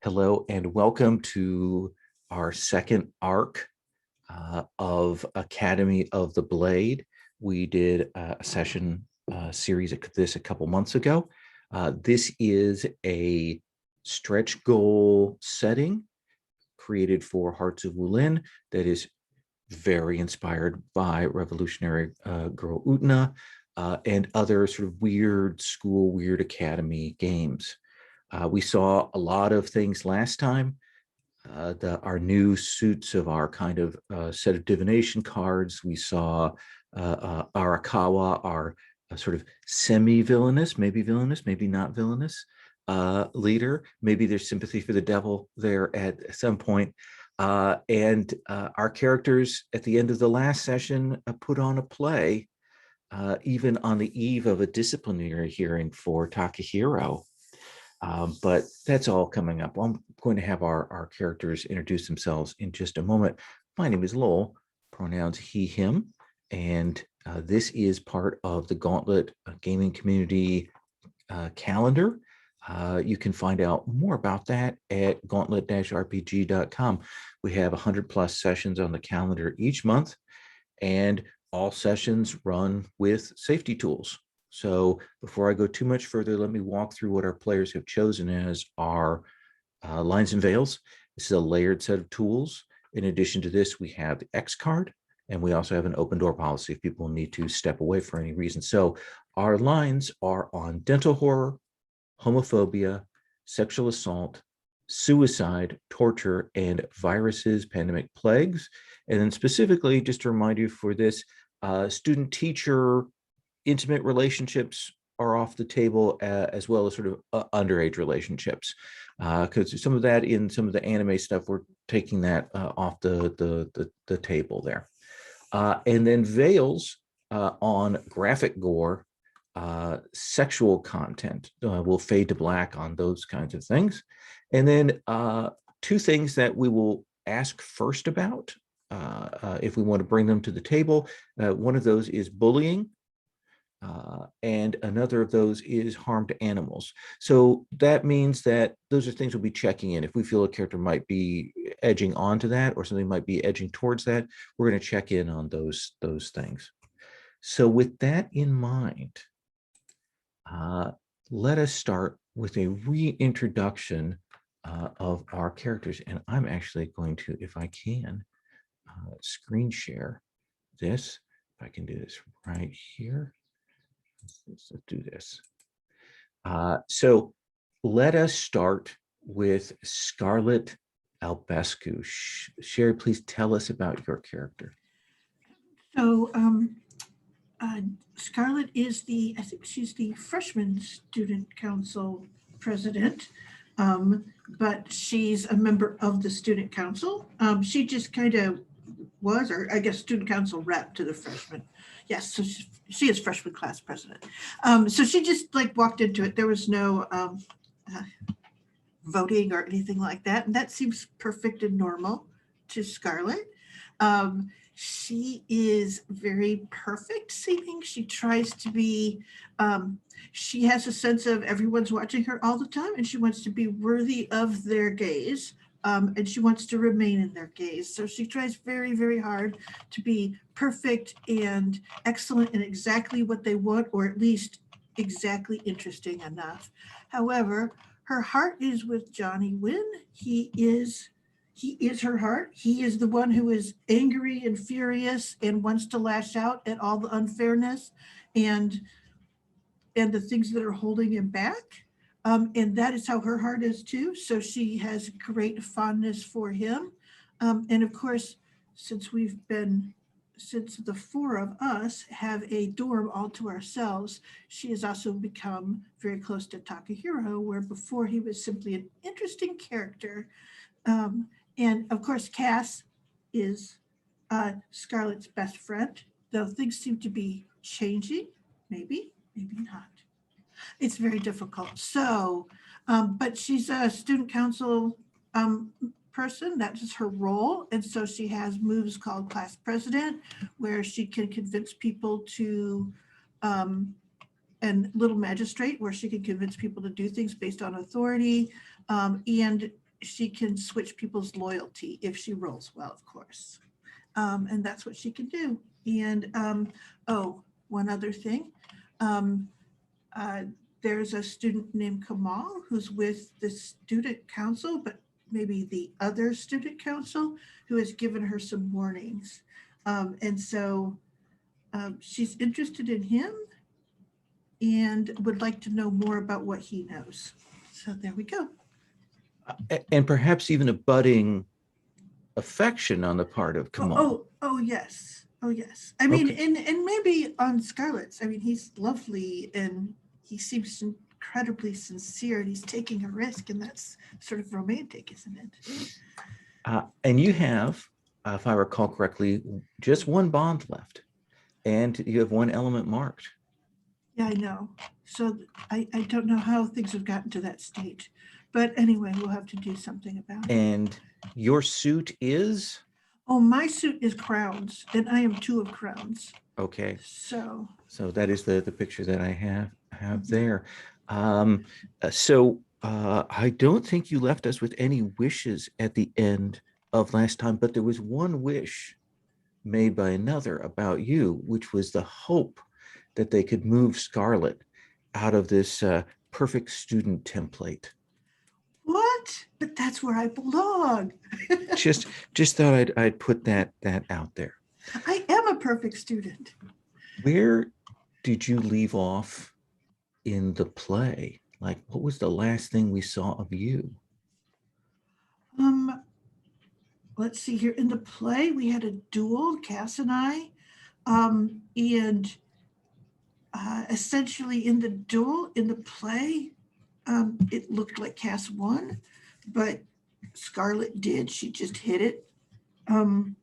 Hello and welcome to our second arc of Academy of the Blade. We did a session series of this a couple months ago. This is a stretch goal setting created for Hearts of Wulin that is very inspired by Revolutionary Girl Utena and other sort of weird school, weird academy games. We saw a lot of things last time. Our new suits of our kind of set of divination cards. We saw Arakawa, our sort of semi-villainous, maybe not villainous leader. Maybe there's sympathy for the devil there at some point. And our characters at the end of the last session put on a play, even on the eve of a disciplinary hearing for Takahiro. But that's all coming up. I'm going to have our characters introduce themselves in just a moment. My name is Lowell, pronouns he, him, and this is part of the Gauntlet gaming community calendar. You can find out more about that at gauntlet-rpg.com. We have 100+ sessions on the calendar each month, and all sessions run with safety tools. So before I go too much further, let me walk through what our players have chosen as our lines and veils. This is a layered set of tools. In addition to this, we have the X card, and we also have an open door policy if people need to step away for any reason. So our lines are on dental horror, homophobia, sexual assault, suicide, torture, and viruses, pandemic plagues. And then specifically, just to remind you for this, student-teacher intimate relationships are off the table, as well as sort of underage relationships, because some of that in some of the anime stuff, we're taking that off the table there. And then veils on graphic gore, sexual content will fade to black on those kinds of things. And then two things that we will ask first about if we want to bring them to the table. One of those is bullying. And another of those is harm to animals. So that means that those are things we'll be checking in. If we feel a character might be edging onto that or something might be edging towards that, we're going to check in on those things. So with that in mind, let us start with a reintroduction of our characters. And I'm actually going to, if I can, screen share this. If I can do this right here. Let's do this. So let us start with Scarlett Albesco. Sherry, please tell us about your character. So Scarlett is I think she's the freshman student council president, but she's a member of the student council. She just kind of was, or I guess student council rep to the freshmen. Yes, so she is freshman class president. So she just like walked into it. There was no voting or anything like that. And that seems perfect and normal to Scarlett. She is very perfect seeming. She tries to be, she has a sense of everyone's watching her all the time and she wants to be worthy of their gaze. And she wants to remain in their gaze. So she tries very, very hard to be perfect and excellent in exactly what they want, or at least exactly interesting enough. However, her heart is with Johnny Wynn. He is her heart. He is the one who is angry and furious and wants to lash out at all the unfairness and the things that are holding him back. And that is how her heart is too. So she has great fondness for him. And of course, since the four of us have a dorm all to ourselves, she has also become very close to Takahiro, where before he was simply an interesting character. And of course, Cass is Scarlett's best friend, though things seem to be changing. Maybe not. It's very difficult. So, but she's a student council person. That is her role. And so she has moves called class president, where she can convince people to, and little magistrate, where she can convince people to do things based on authority. And she can switch people's loyalty if she rolls well, of course. And that's what she can do. And oh, one other thing. Um, uh, there's a student named Kamal who's with the student council, but maybe the other student council, who has given her some warnings. And so she's interested in him and would like to know more about what he knows. So there we go. And perhaps even a budding affection on the part of Kamal. Oh yes. Oh yes. I mean, Okay. and maybe on Scarlett's. I mean, he's lovely and he seems incredibly sincere and he's taking a risk, and that's sort of romantic, isn't it? And you have, if I recall correctly, just one bond left, and you have one element marked. Yeah, I know. So I don't know how things have gotten to that stage. But anyway, we'll have to do something about it. And your suit is? Oh, my suit is crowns, and I am 2 of crowns. Okay. So that is the picture that I have there. So I don't think you left us with any wishes at the end of last time, but there was one wish made by another about you, which was the hope that they could move Scarlett out of this perfect student template. what? But that's where I belong. just thought I'd put that out there. I am a perfect student. Where did you leave off in the play? Like, what was the last thing we saw of you? Let's see here. In the play, we had a duel, Cass and I, and essentially in the duel in the play, it looked like Cass won, but Scarlett did. She just hit it, and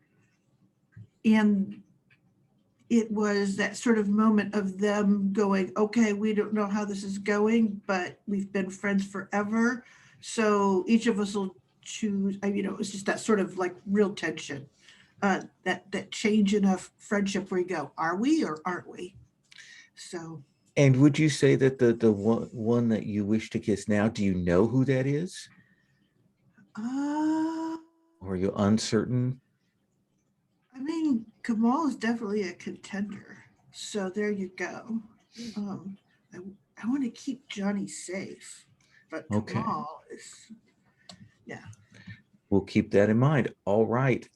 it was that sort of moment of them going, okay, we don't know how this is going, but we've been friends forever. So each of us will choose, it was just that sort of like real tension, that change in a friendship where you go, are we or aren't we? So. And would you say that the one that you wish to kiss now, do you know who that is? Or are you uncertain? I mean, Kamal is definitely a contender. So there you go. I want to keep Johnny safe, but Okay. Kamal is, yeah. We'll keep that in mind. All right.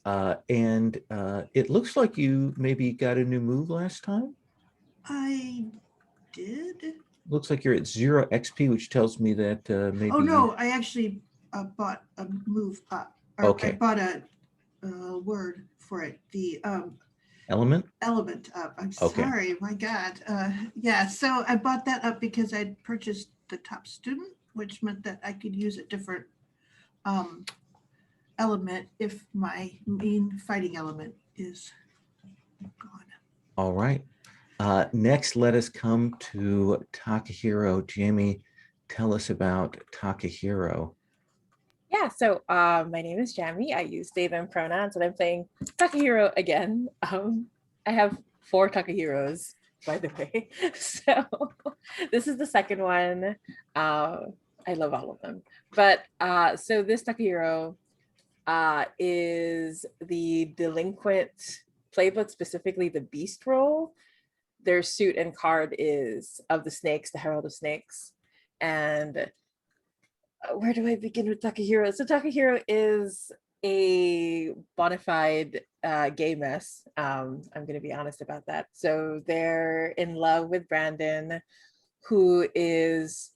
And it looks like you maybe got a new move last time. I did. Looks like you're at 0 XP, which tells me that maybe. Oh no, I actually bought a move up. Or Okay. I bought a word for it. The element up. I'm Okay. sorry, my God. Yeah, so I bought that up because I'd purchased the top student, which meant that I could use a different element if my main fighting element is gone. All right. Next, let us come to Takahiro. Jamie, tell us about Takahiro. Yeah, so my name is Jamie. I use they, them pronouns, and I'm playing Takahiro again. I have 4 Takahiros, by the way. So this is the second one. I love all of them. But so this Takahiro is the delinquent playbook, specifically the beast role. Their suit and card is of the snakes, the Herald of Snakes. And where do I begin with Takahiro? So Takahiro is a bona fide gay mess. I'm going to be honest about that. So they're in love with Brandon, who is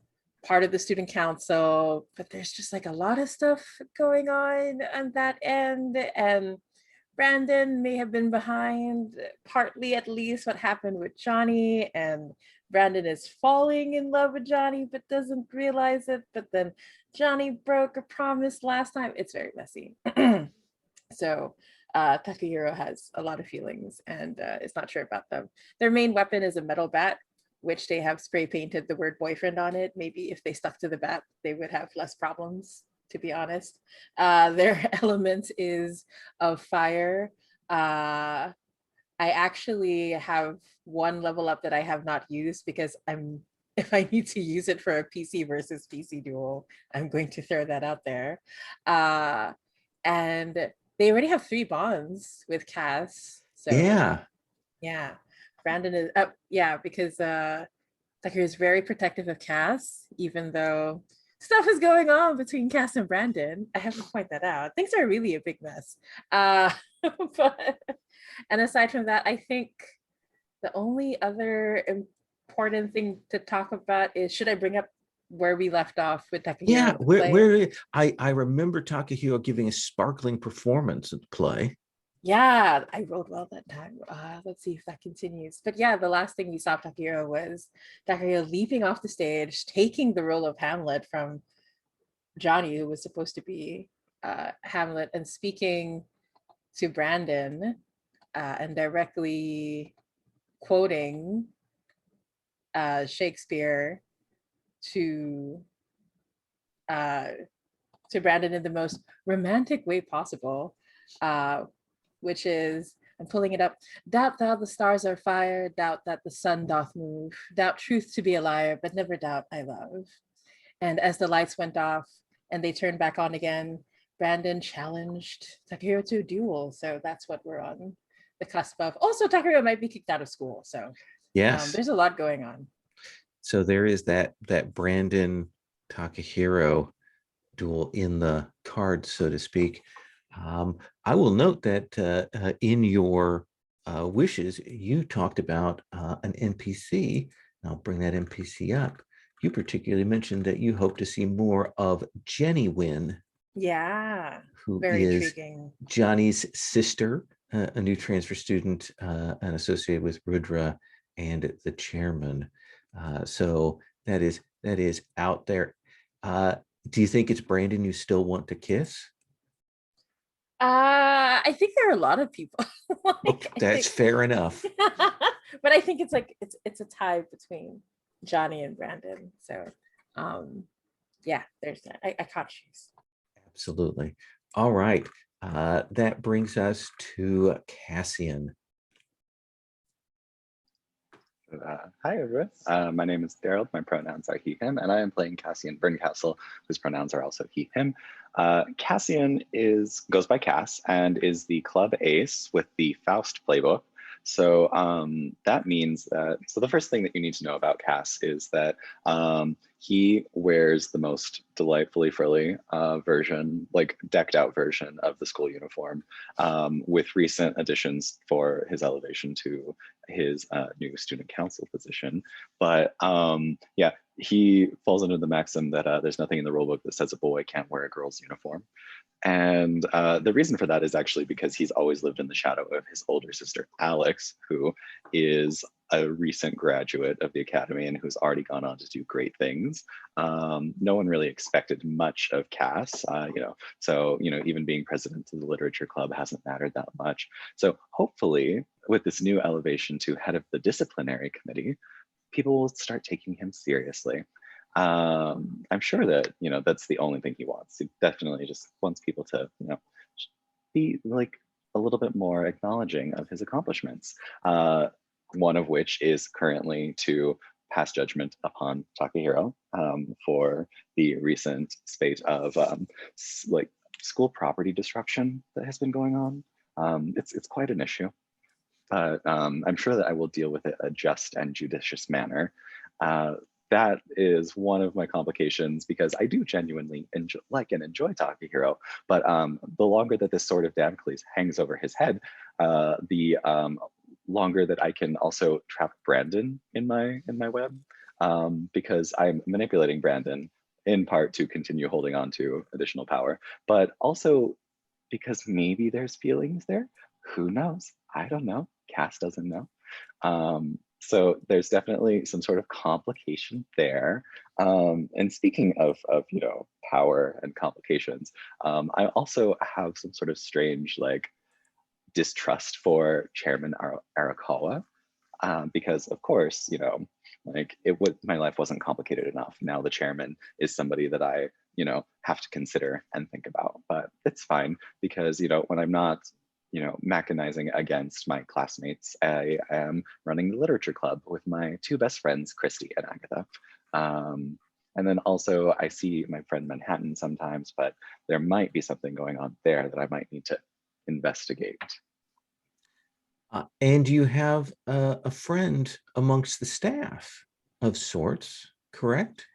part of the student council, but there's just like a lot of stuff going on that end. And Brandon may have been behind, partly at least, what happened with Johnny, and Brandon is falling in love with Johnny but doesn't realize it. But then Johnny broke a promise last time. It's very messy. So Takahiro has a lot of feelings and is not sure about them. Their main weapon is a metal bat, which they have spray painted the word boyfriend on it. Maybe if they stuck to the bat, they would have less problems, to be honest. Their element is of fire. I actually have one level up that I have not used because I'm if I need to use it for a PC versus PC duel, I'm going to throw that out there. And they already have 3 bonds with Cass. So Yeah. yeah, Brandon is up. Yeah, because Tucker is very protective of Cass, even though stuff is going on between Cass and Brandon. I have to point that out. Things are really a big mess. But and aside from that, I think the only other important thing to talk about is, should I bring up where we left off with Yeah, Takahiro play? I remember Takahiro giving a sparkling performance at the play. Yeah, I rolled well that time. Let's see if that continues. But yeah, the last thing we saw of Takahiro was Takahiro leaping off the stage, taking the role of Hamlet from Johnny, who was supposed to be Hamlet, and speaking to Brandon and directly quoting Shakespeare to uh, to Brandon in the most romantic way possible, which is, I'm pulling it up. Doubt thou the stars are fire, doubt that the sun doth move, doubt truth to be a liar, but never doubt I love. And as the lights went off and they turned back on again, Brandon challenged Takahiro to a duel. So that's what we're on the cusp of. Also, Takahiro might be kicked out of school. So Yes. there's a lot going on. So there is that Brandon Takahiro duel in the cards, so to speak. I will note that in your wishes, you talked about an NPC. I'll bring that NPC up. You particularly mentioned that you hope to see more of Jenny Wynn. Yeah, who very is intriguing. Johnny's sister, a new transfer student and associated with Rudra and the chairman. So that is out there. Do you think it's Brandon you still want to kiss? I think there are a lot of people. That's fair enough. But I think it's a tie between Johnny and Brandon. So yeah, there's that. I can't choose. Absolutely. All right. That brings us to Cassian. Hi, everyone. My name is Daryl. My pronouns are he, him, and I am playing Cassian Berncastle, whose pronouns are also he, him. Cassian goes by Cass and is the club ace with the Faust playbook. So that means that, so the first thing that you need to know about Cass is that he wears the most delightfully frilly version, like decked out version of the school uniform, with recent additions for his elevation to his new student council position. But yeah, he falls under the maxim that there's nothing in the rulebook that says a boy can't wear a girl's uniform. And the reason for that is actually because he's always lived in the shadow of his older sister, Alex, who is a recent graduate of the academy and who's already gone on to do great things. No one really expected much of Cass, so even being president of the literature club hasn't mattered that much. So hopefully, with this new elevation to head of the disciplinary committee, people will start taking him seriously. I'm sure that that's the only thing he wants. He definitely just wants people to be like a little bit more acknowledging of his accomplishments. One of which is currently to pass judgment upon Takahiro for the recent spate of like school property disruption that has been going on. It's quite an issue, but I'm sure that I will deal with it in a just and judicious manner. That is one of my complications because I do genuinely enjoy Takahiro, but the longer that this sword of Damocles hangs over his head, the longer that I can also trap Brandon in my web, because I'm manipulating Brandon in part to continue holding on to additional power, but also because maybe there's feelings there. Who knows? I don't know. Cass doesn't know. So there's definitely some sort of complication there. And speaking of power and complications, I also have some sort of strange distrust for Chairman Arakawa, because of course my life wasn't complicated enough. Now the chairman is somebody that I have to consider and think about, but it's fine because when I'm not mechanizing against my classmates. I am running the literature club with my two best friends, Christy and Agatha. And then also I see my friend Manhattan sometimes, but there might be something going on there that I might need to investigate. And you have a friend amongst the staff of sorts, correct?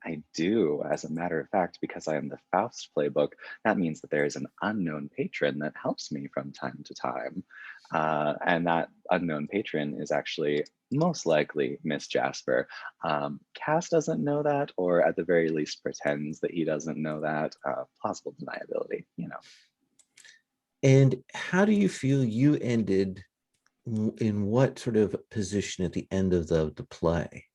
I do. As a matter of fact, because I am the Faust playbook, that means that there is an unknown patron that helps me from time to time. And that unknown patron is actually most likely Miss Jasper. Cass doesn't know that, or at the very least pretends that he doesn't know that. Plausible deniability, And how do you feel you ended in what sort of position at the end of the play?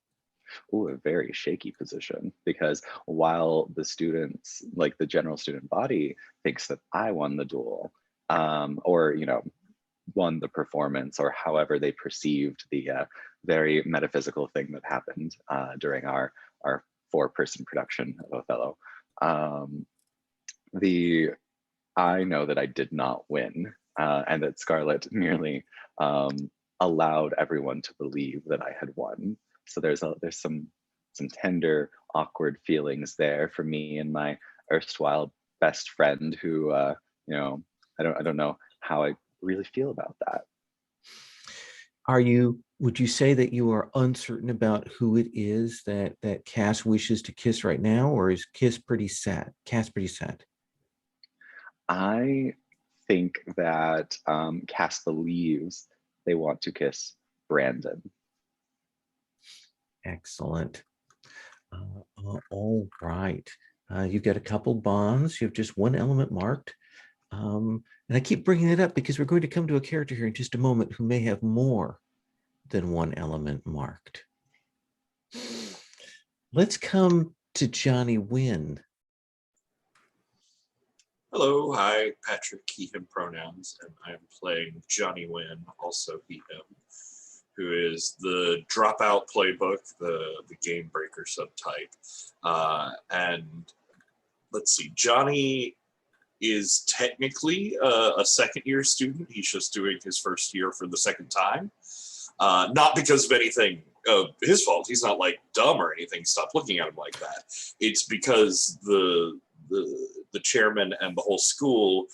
Ooh, a very shaky position, because while the students, like the general student body, thinks that I won the duel, or won the performance, or however they perceived the very metaphysical thing that happened during our four-person production of Othello. I know that I did not win, and that Scarlett merely allowed everyone to believe that I had won. So there's some tender, awkward feelings there for me and my erstwhile best friend, who I don't know how I really feel about that. Would you say that you are uncertain about who it is that Cass wishes to kiss right now, or is Cass pretty set? I think that Cass believes they want to kiss Brandon. Excellent. All right. You've got a couple bonds. You have just one element marked. And I keep bringing it up because we're going to come to a character here in just a moment who may have more than one element marked. Let's come to Johnny Wynn. Hello, hi, Patrick, he, him pronouns, and I'm playing Johnny Wynn, also he, him, who is the dropout playbook, the game breaker subtype. And let's see, Johnny is technically a second year student. He's just doing his first year for the second time. Not because of anything of his fault. He's not like dumb or anything. Stop looking at him like that. It's because the chairman and the whole school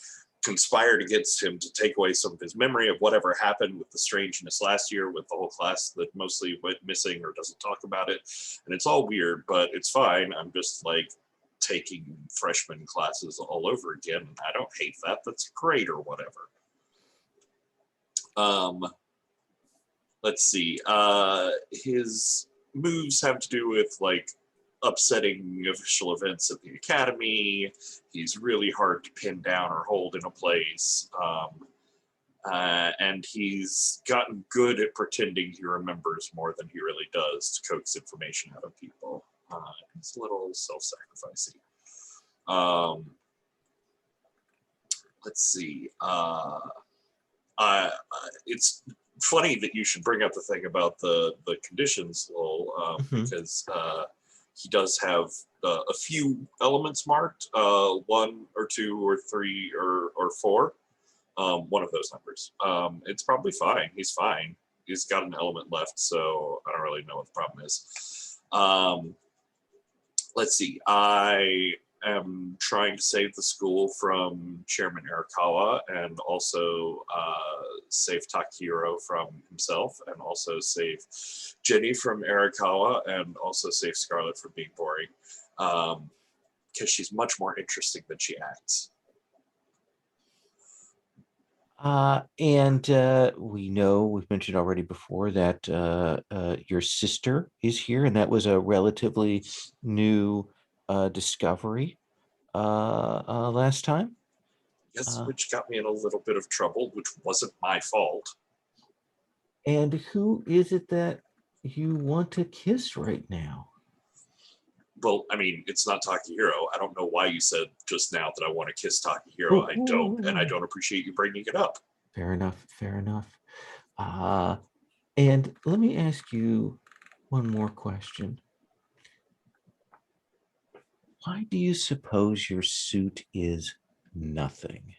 conspired against him to take away some of his memory of whatever happened with the strangeness last year with the whole class that mostly went missing or doesn't talk about it. And it's all weird, but it's fine. I'm just like taking freshman classes all over again. I don't hate that. That's great or whatever. Let's see. His moves have to do with like upsetting official events at the academy. He's really hard to pin down or hold in a place. And he's gotten good at pretending he remembers more than he really does to coax information out of people. He's a little self-sacrificing. Let's see. It's funny that you should bring up the thing about the conditions, Lowell, because he does have a few elements marked, 1 or 2 or 3 or 4, one of those numbers. It's probably fine. He's fine. He's got an element left, so I don't really know what the problem is. Let's see. I am trying to save the school from Chairman Arakawa, and also save Takahiro from himself, and also save Jenny from Arakawa, and also save Scarlett from being boring, because she's much more interesting than she acts. And we know, we've mentioned already before that your sister is here, and that was a relatively new discovery last time. Yes, which got me in a little bit of trouble, which wasn't my fault. And who is it that you want to kiss right now? Well, I mean, it's not Takahiro. I don't know why you said just now that I want to kiss Takahiro. I don't, and I don't appreciate you bringing it up. Fair enough, fair enough. And let me ask you one more question. Why do you suppose your suit is nothing?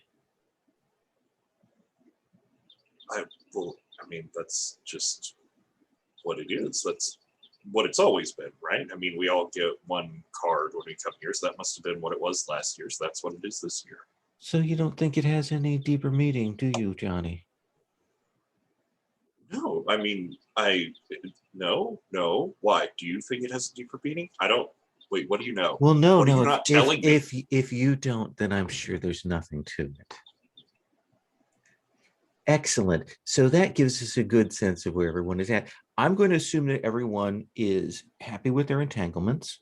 Well, I mean, that's just what it is. That's what it's always been, right? I mean, we all get one card when we come here, so that must have been what it was last year. So that's what it is this year. So you don't think it has any deeper meaning, do you, Johnny? No, I mean, no. Why? Do you think it has a deeper meaning? I don't. Wait, what do you know? Well, no, What are no. you not telling me? If you don't, then I'm sure there's nothing to it. Excellent. So that gives us a good sense of where everyone is at. I'm going to assume that everyone is happy with their entanglements.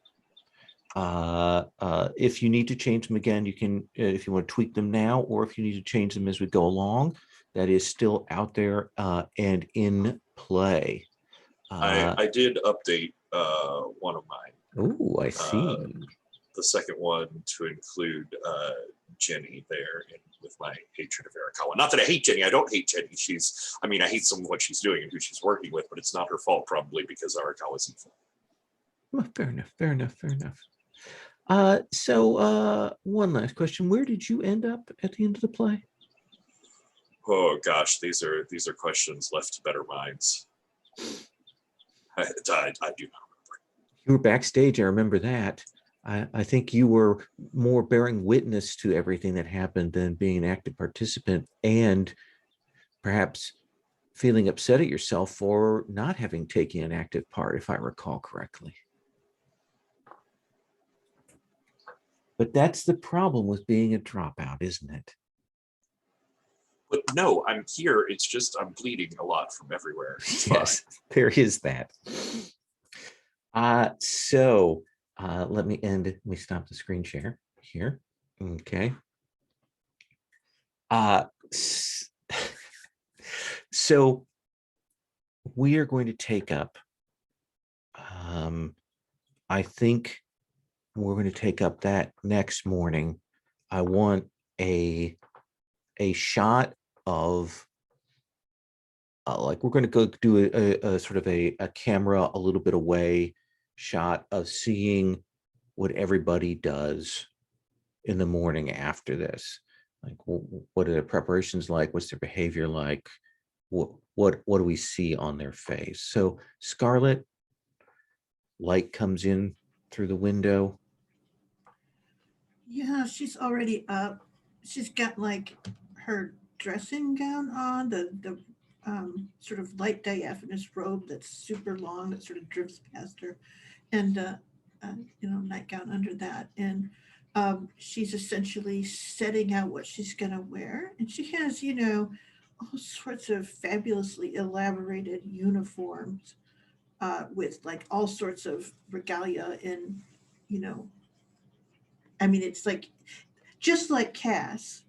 If you need to change them again, you can, if you want to tweak them now, or if you need to change them as we go along, that is still out there and in play. I did update one of mine. Oh, I see. The second one to include Jenny there with my hatred of Arakawa. Not that I hate Jenny. I don't hate Jenny. I hate some of what she's doing and who she's working with, but it's not her fault probably because Arakawa's evil. Well, fair enough. So one last question. Where did you end up at the end of the play? Oh gosh, these are questions left to better minds. I do not remember. You were backstage, I remember that. I think you were more bearing witness to everything that happened than being an active participant, and perhaps feeling upset at yourself for not having taken an active part, if I recall correctly. But that's the problem with being a dropout, isn't it? But no, I'm here. It's just I'm bleeding a lot from everywhere. It's yes, fine. There is that. So let me stop the screen share here. Okay. So we are going to take up, I think we're going to take up that next morning. I want a shot of like we're going to go do a sort of a camera a little bit away shot of seeing what everybody does in the morning after this. Like, what are the preparations like? What's their behavior like? What do we see on their face? So Scarlett, light comes in through the window. Yeah, she's already up. She's got like her dressing gown on, the sort of light diaphanous robe that's super long that sort of drifts past her, and nightgown under that. And she's essentially setting out what she's gonna wear, and she has all sorts of fabulously elaborated uniforms with like all sorts of regalia and you know it's like just like Cass,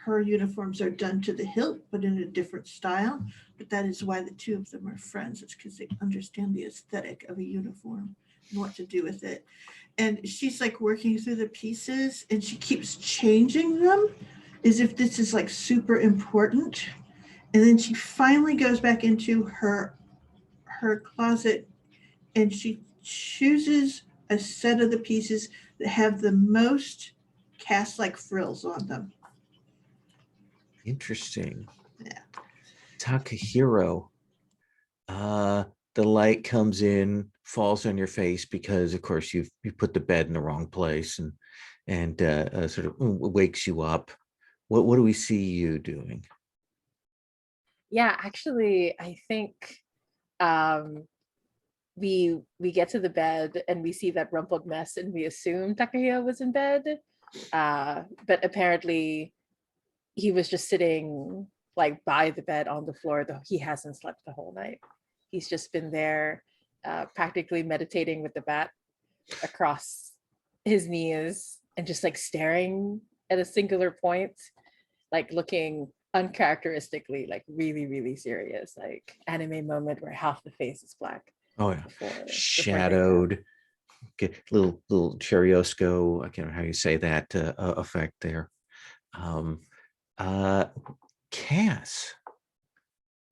her uniforms are done to the hilt, but in a different style. But that is why the two of them are friends. It's because they understand the aesthetic of a uniform and what to do with it. And she's like working through the pieces and she keeps changing them as if this is like super important. And then she finally goes back into her closet and she chooses a set of the pieces that have the most cast-like frills on them. Interesting. Yeah. Takahiro, the light comes in, falls on your face because, of course, you put the bed in the wrong place, and sort of wakes you up. What do we see you doing? Yeah, actually, I think we get to the bed and we see that rumpled mess and we assume Takahiro was in bed, but apparently he was just sitting like by the bed on the floor, though he hasn't slept the whole night. He's just been there practically meditating with the bat across his knees and just like staring at a singular point, like looking uncharacteristically like really, really serious, like anime moment where half the face is black. Oh yeah, before shadowed, get little Cherriosco, I can't remember how you say that effect there. Cass,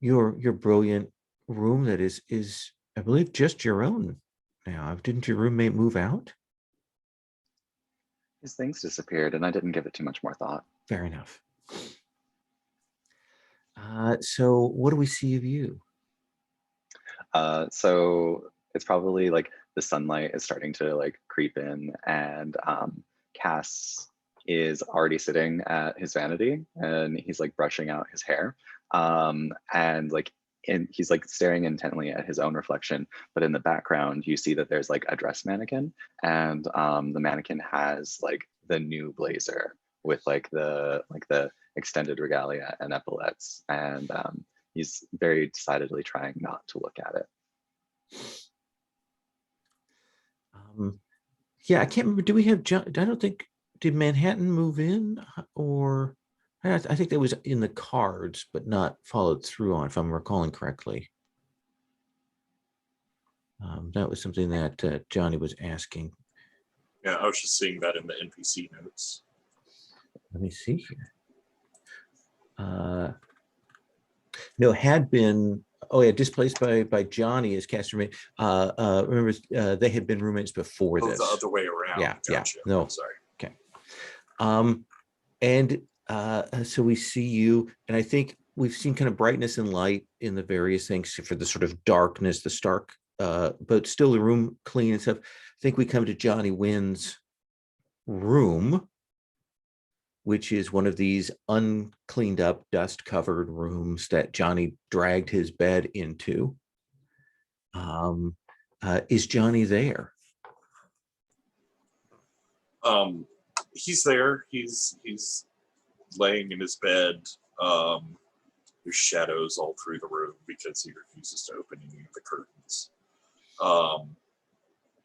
your brilliant room that is I believe just your own now. Didn't your roommate move out? His things disappeared and I didn't give it too much more thought. Fair enough. So what do we see of you? So it's probably like the sunlight is starting to like creep in, and Cass is already sitting at his vanity, and he's like brushing out his hair, and like he's like staring intently at his own reflection. But in the background, you see that there's like a dress mannequin, and the mannequin has like the new blazer with like the extended regalia and epaulets, and he's very decidedly trying not to look at it. Yeah, I can't remember. Do we have John? I don't think, did Manhattan move in, or I think that was in the cards, but not followed through on, if I'm recalling correctly. That was something that Johnny was asking. Yeah, I was just seeing that in the NPC notes. Let me see here. No, had been, oh yeah, displaced by Johnny as cast roommate. Remember, they had been roommates before this. The other way around. Yeah, Gotcha. yeah. No, sorry. Okay. And so we see you, and I think we've seen kind of brightness and light in the various things for the sort of darkness, the stark, but still the room clean and stuff. I think we come to Johnny Wynn's room, which is one of these uncleaned up, dust covered rooms that Johnny dragged his bed into. Is Johnny there? He's there. He's laying in his bed. There's shadows all through the room because he refuses to open any of the curtains.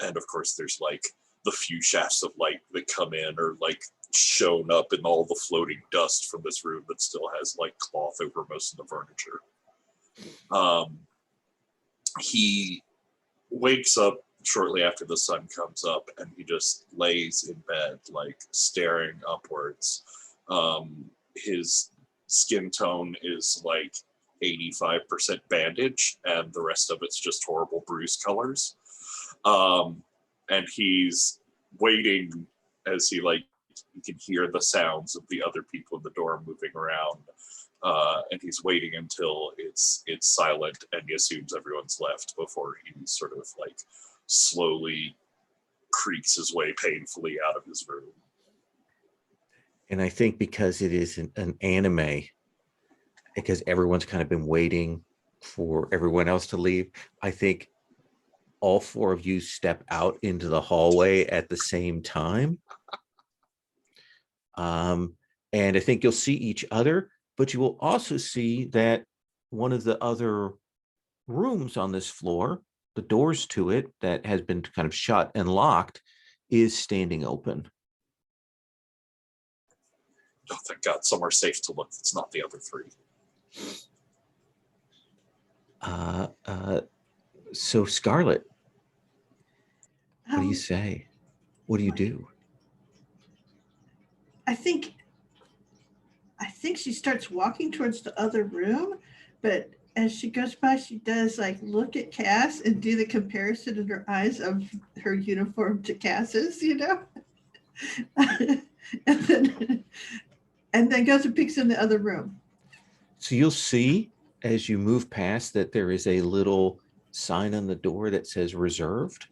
And of course, there's like the few shafts of light that come in are like shown up in all the floating dust from this room that still has like cloth over most of the furniture. He wakes up shortly after the sun comes up, and he just lays in bed, like staring upwards. His skin tone is like 85% bandage, and the rest of it's just horrible bruise colors. And he's waiting as he like, you can hear the sounds of the other people in the dorm moving around. And he's waiting until it's silent, and he assumes everyone's left before he sort of like slowly creaks his way painfully out of his room. And I think because it is an anime, because everyone's kind of been waiting for everyone else to leave, I think all four of you step out into the hallway at the same time. And I think you'll see each other, but you will also see that one of the other rooms on this floor, the doors to it that has been kind of shut and locked, is standing open. Oh, thank God, somewhere safe to look. It's not the other three. So Scarlett, what do you Um, say? What do you do? I think she starts walking towards the other room, but as she goes by, she does like look at Cass and do the comparison in her eyes of her uniform to Cass's, you know? and then goes and picks in the other room. So you'll see as you move past that there is a little sign on the door that says reserved.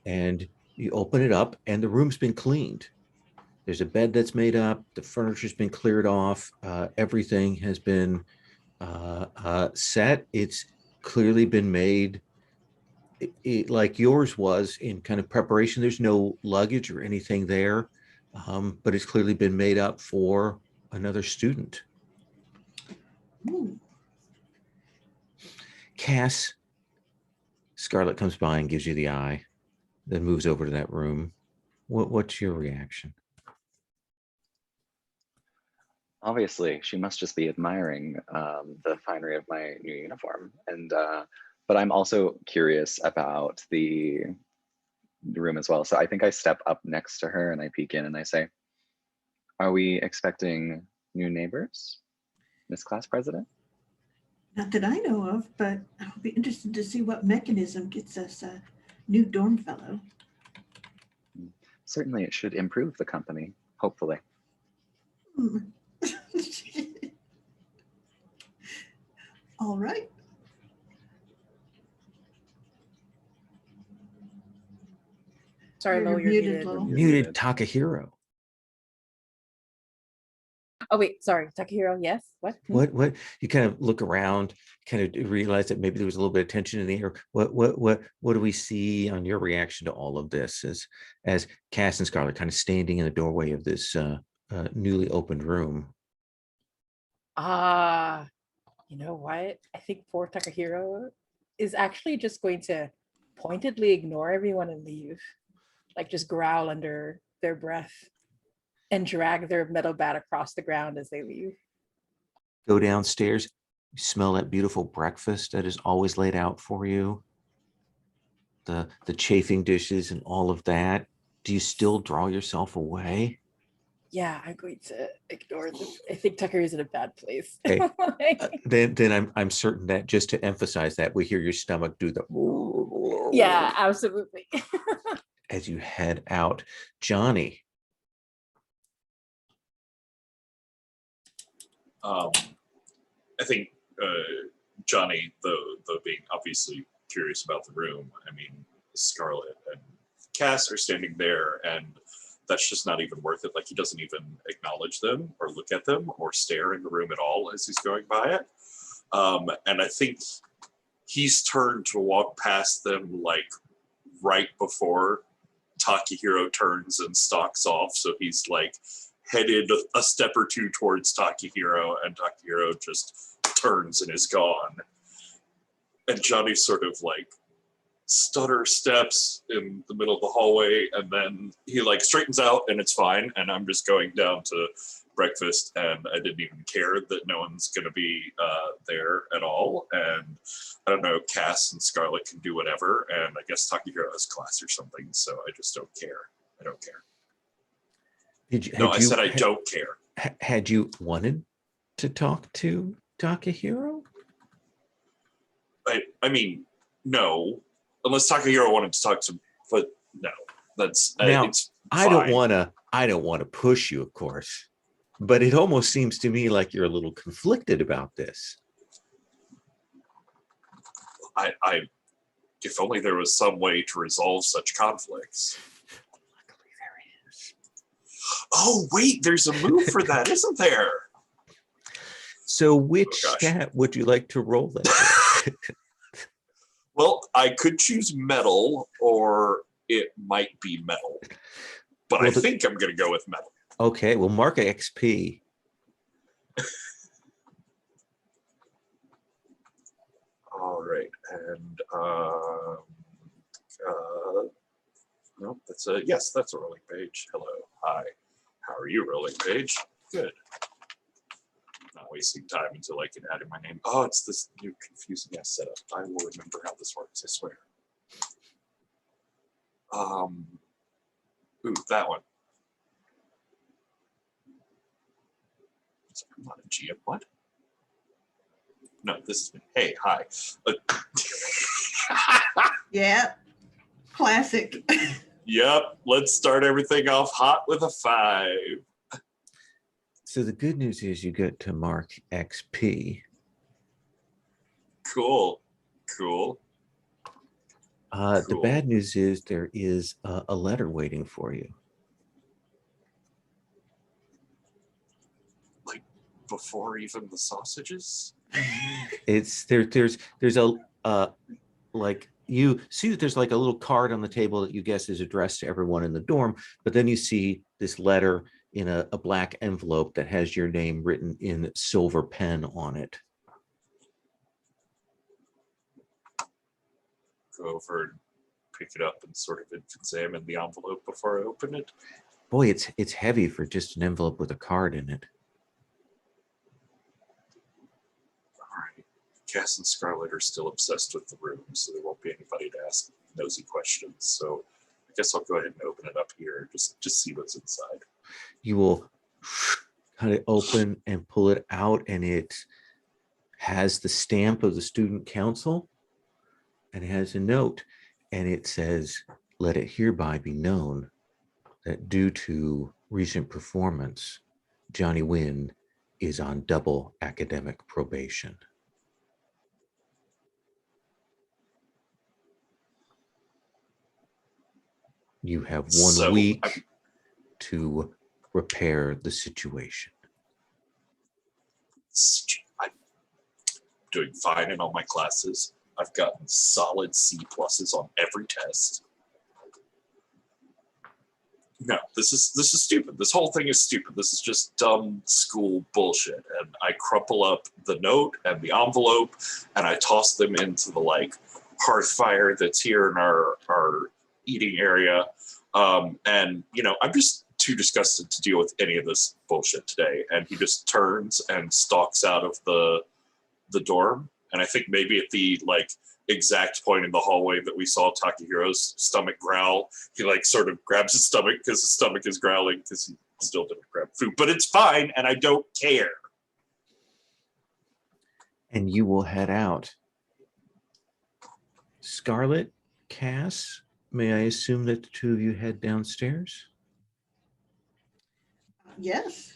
And you open it up, and the room's been cleaned. There's a bed that's made up. The furniture's been cleared off. Everything has been set. It's clearly been made like yours was in kind of preparation. There's no luggage or anything there, but it's clearly been made up for another student. Ooh. Cass, Scarlett comes by and gives you the eye, then moves over to that room. What's your reaction? Obviously, she must just be admiring the finery of my new uniform, and but I'm also curious about the room as well. So I think I step up next to her and I peek in and I say, "Are we expecting new neighbors, Miss Class President?" Not that I know of, but I'll be interested to see what mechanism gets us a new dorm fellow. Certainly, it should improve the company, hopefully. Hmm. All right. Sorry, You're Lo, you're muted, muted. Lo. You're Muted muted. Takahiro. Oh wait, sorry, Takahiro. Yes. What? What you kind of look around, kind of realize that maybe there was a little bit of tension in the air. What do we see on your reaction to all of this as Cass and Scarlett kind of standing in the doorway of this newly opened room? You know what? I think poor Takahiro is actually just going to pointedly ignore everyone and leave. Like just growl under their breath and drag their metal bat across the ground as they leave. Go downstairs, you smell that beautiful breakfast that is always laid out for you. The chafing dishes and all of that. Do you still draw yourself away? Yeah, I'm going to ignore them. I think Tucker is in a bad place. Okay. Like, Then I'm certain that just to emphasize that, we hear your stomach do the yeah, absolutely. as you head out. Johnny. I think Johnny, though being obviously curious about the room, I mean, Scarlett and Cass are standing there, and that's just not even worth it. Like, he doesn't even acknowledge them or look at them or stare in the room at all as he's going by it. And I think he's turned to walk past them, like, right before Takahiro turns and stalks off. So he's, like, headed a step or two towards Takahiro, and Takahiro just turns and is gone. And Johnny sort of like stutter steps in the middle of the hallway, and then he like straightens out and it's fine. And I'm just going down to breakfast, and I didn't even care that no one's going to be there at all. And I don't know, Cass and Scarlett can do whatever. And I guess Takahiro has class or something, so I just don't care. I don't care. I said I don't care. Had you wanted to talk to Takahiro? I mean, no, unless Takahiro wanted to talk to, but no, that's Now, it's I don't want to push you, of course, but it almost seems to me like you're a little conflicted about this. I if only there was some way to resolve such conflicts. Luckily, there is. Oh, wait, there's a move for that, isn't there? So which gosh. stat would you like to roll that? Well, I could choose metal, or it might be metal, but Well, I think I'm going to go with metal. Okay, well, mark XP. All right, and no, that's a yes. That's a rolling page. Hello, hi. How are you, rolling page? Good. Not wasting time until I can add in my name. Oh, it's this new confusing ass setup. I will remember how this works, I swear. Ooh, that one. I'm not a GM. What? No, this is me. Hey, hi. Yeah. Classic. Yep, let's start everything off hot with a 5. So the good news is you get to mark XP. Cool. Cool. The bad news is there is a letter waiting for you. Like before even the sausages? It's there's a like you see that there's like a little card on the table that you guess is addressed to everyone in the dorm, but then you see this letter in a black envelope that has your name written in silver pen on it. Go over and pick it up and sort of examine the envelope before I open it. Boy, it's heavy for just an envelope with a card in it. All right. Cass and Scarlett are still obsessed with the room, so there won't be anybody to ask nosy questions. So I guess I'll go ahead and open it up here, just see what's inside. You will cut it open and pull it out, and it has the stamp of the student council, and it has a note, and it says, "Let it hereby be known that due to recent performance, Johnny Wynn is on double academic probation." You have one So, week to repair the situation. I'm doing fine in all my classes. I've gotten solid C pluses on every test. No, this is stupid. This whole thing is stupid. This is just dumb school bullshit. And I crumple up the note and the envelope, and I toss them into the like hearth fire that's here in our eating area. And you know, I'm just too disgusted to deal with any of this bullshit today. And he just turns and stalks out of the dorm. And I think maybe at the like exact point in the hallway that we saw Takehiro's stomach growl, he like sort of grabs his stomach because his stomach is growling because he still didn't grab food, but it's fine and I don't care. And you will head out. Scarlett, Cass, may I assume that the two of you head downstairs? Yes.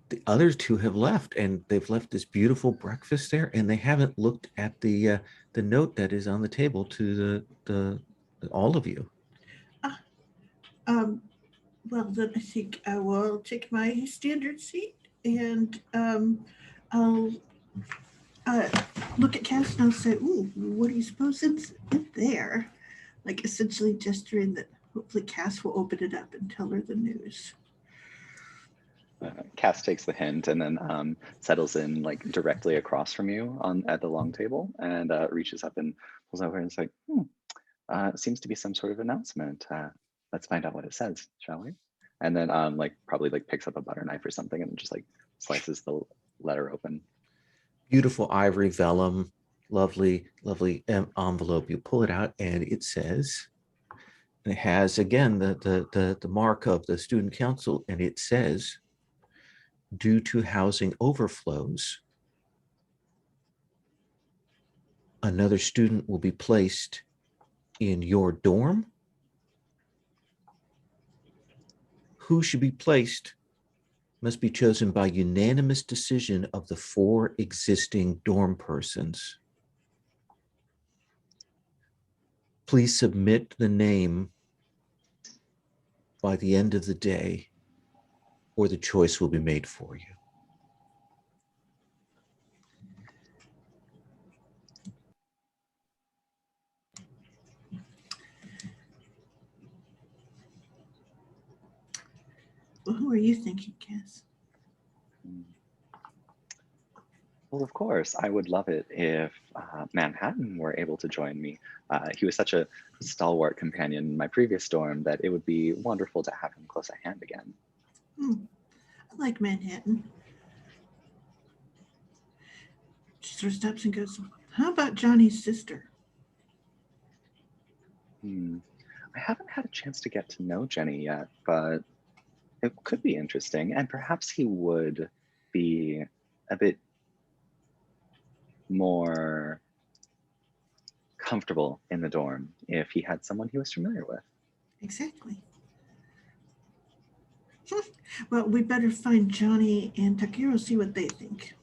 The other two have left, and they've left this beautiful breakfast there, and they haven't looked at the note that is on the table to the all of you. Well, then I think I will take my standard seat and I'll look at Cass and I'll say, "Ooh, what do you suppose it's in there?" Like essentially gesturing that hopefully Cass will open it up and tell her the news. Cass takes the hint and then settles in like directly across from you at the long table and reaches up and pulls over and is like, seems to be some sort of announcement. Let's find out what it says, shall we? And then like probably like picks up a butter knife or something and just like slices the letter open. Beautiful ivory vellum, lovely envelope. You pull it out and it says, and it has again the mark of the student council, and it says, due to housing overflows, another student will be placed in your dorm. Who should be placed must be chosen by unanimous decision of the 4 existing dorm persons. Please submit the name by the end of the day, or the choice will be made for you. Well, who are you thinking, Cass? Well, of course, I would love it if Manhattan were able to join me. He was such a stalwart companion in my previous dorm that it would be wonderful to have him close at hand again. I like Manhattan. She sort of stops and goes, "How about Johnny's sister?" I haven't had a chance to get to know Jenny yet, but it could be interesting. And perhaps he would be a bit more comfortable in the dorm if he had someone he was familiar with. Exactly. Well, we better find Johnny and Takiro, see what they think.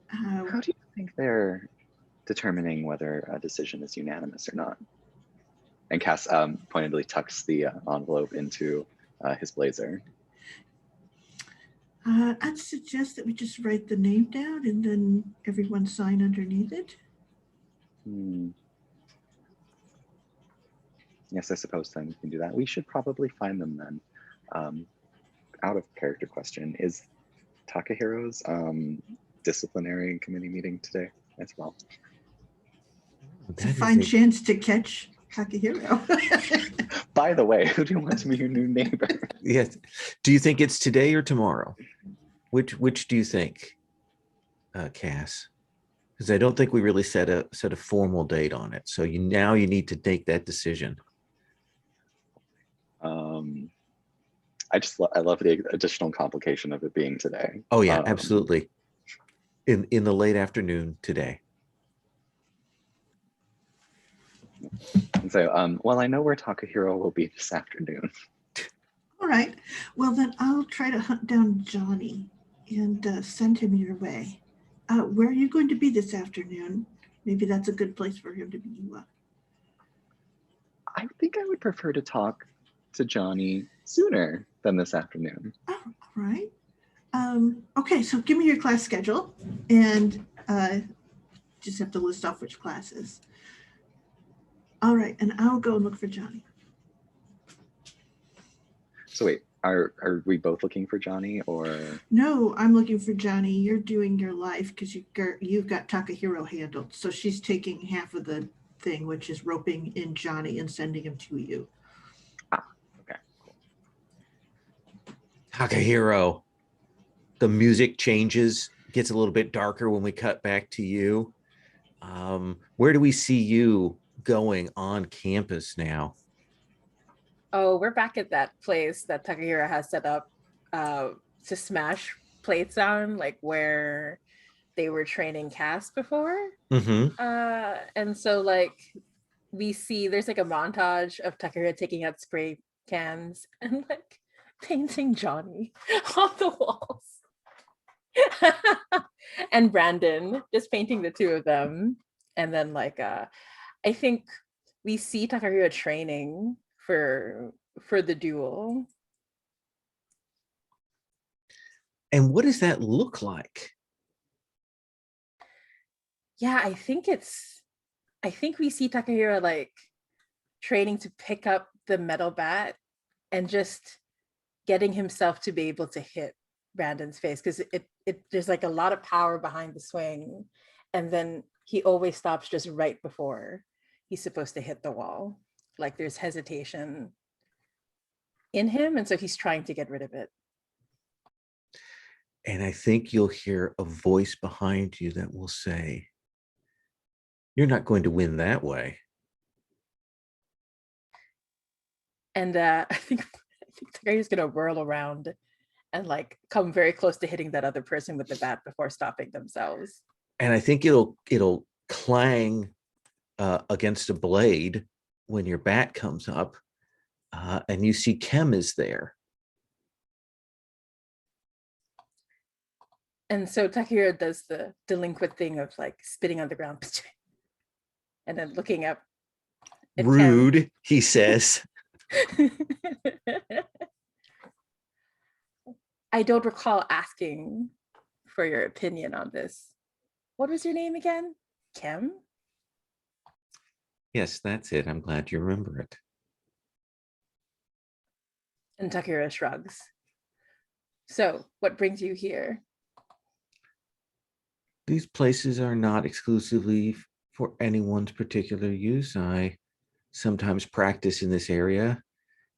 How do you think they're determining whether a decision is unanimous or not? And Cass pointedly tucks the envelope into his blazer. I'd suggest that we just write the name down and then everyone sign underneath it. Yes, I suppose then we can do that. We should probably find them then. Out of character question, is Takehiro's disciplinary committee meeting today as well? It's a fine chance to catch Takehiro. By the way, who do you want to be your new neighbor? Yes. Do you think it's today or tomorrow? Which do you think, Cass? Because I don't think we really set a formal date on it. So you need to take that decision. I love the additional complication of it being today. Oh yeah, absolutely. In the late afternoon today. And so, well, I know where Takehiro will be this afternoon. All right. Well, then I'll try to hunt down Johnny and send him your way. Where are you going to be this afternoon? Maybe that's a good place for him to be. I think I would prefer to talk to Johnny sooner than this afternoon. Oh, all right. Okay, so give me your class schedule and just have to list off which classes. All right, and I'll go and look for Johnny. So wait, are we both looking for Johnny or? No, I'm looking for Johnny. You're doing your life because you've got Takahiro handled. So she's taking half of the thing, which is roping in Johnny and sending him to you. Ah, okay, cool. Takahiro, the music changes, gets a little bit darker when we cut back to you. Where do we see you going on campus now? Oh, we're back at that place that Takahiro has set up to smash plates on, like where they were training cast before. Mm-hmm. And so like we see there's like a montage of Takahiro taking out spray cans and like painting Johnny on the walls. And Brandon just painting the two of them. And then like I think we see Takahiro training for the duel. And what does that look like? Yeah, I think we see Takahiro like training to pick up the metal bat and just getting himself to be able to hit Brandon's face, because it there's like a lot of power behind the swing, and then he always stops just right before he's supposed to hit the wall. Like there's hesitation in him, and so he's trying to get rid of it. And I think you'll hear a voice behind you that will say, "You're not going to win that way." And I think Takahira's gonna whirl around and like come very close to hitting that other person with the bat before stopping themselves. And I think it'll clang against a blade when your bat comes up, and you see Kem is there. And so Takahiro does the delinquent thing of like spitting on the ground and then looking up. Rude, he says. I don't recall asking for your opinion on this. What was your name again? Kem? Yes, that's it. I'm glad you remember it. And Takahiro shrugs. So, what brings you here? These places are not exclusively for anyone's particular use. I sometimes practice in this area.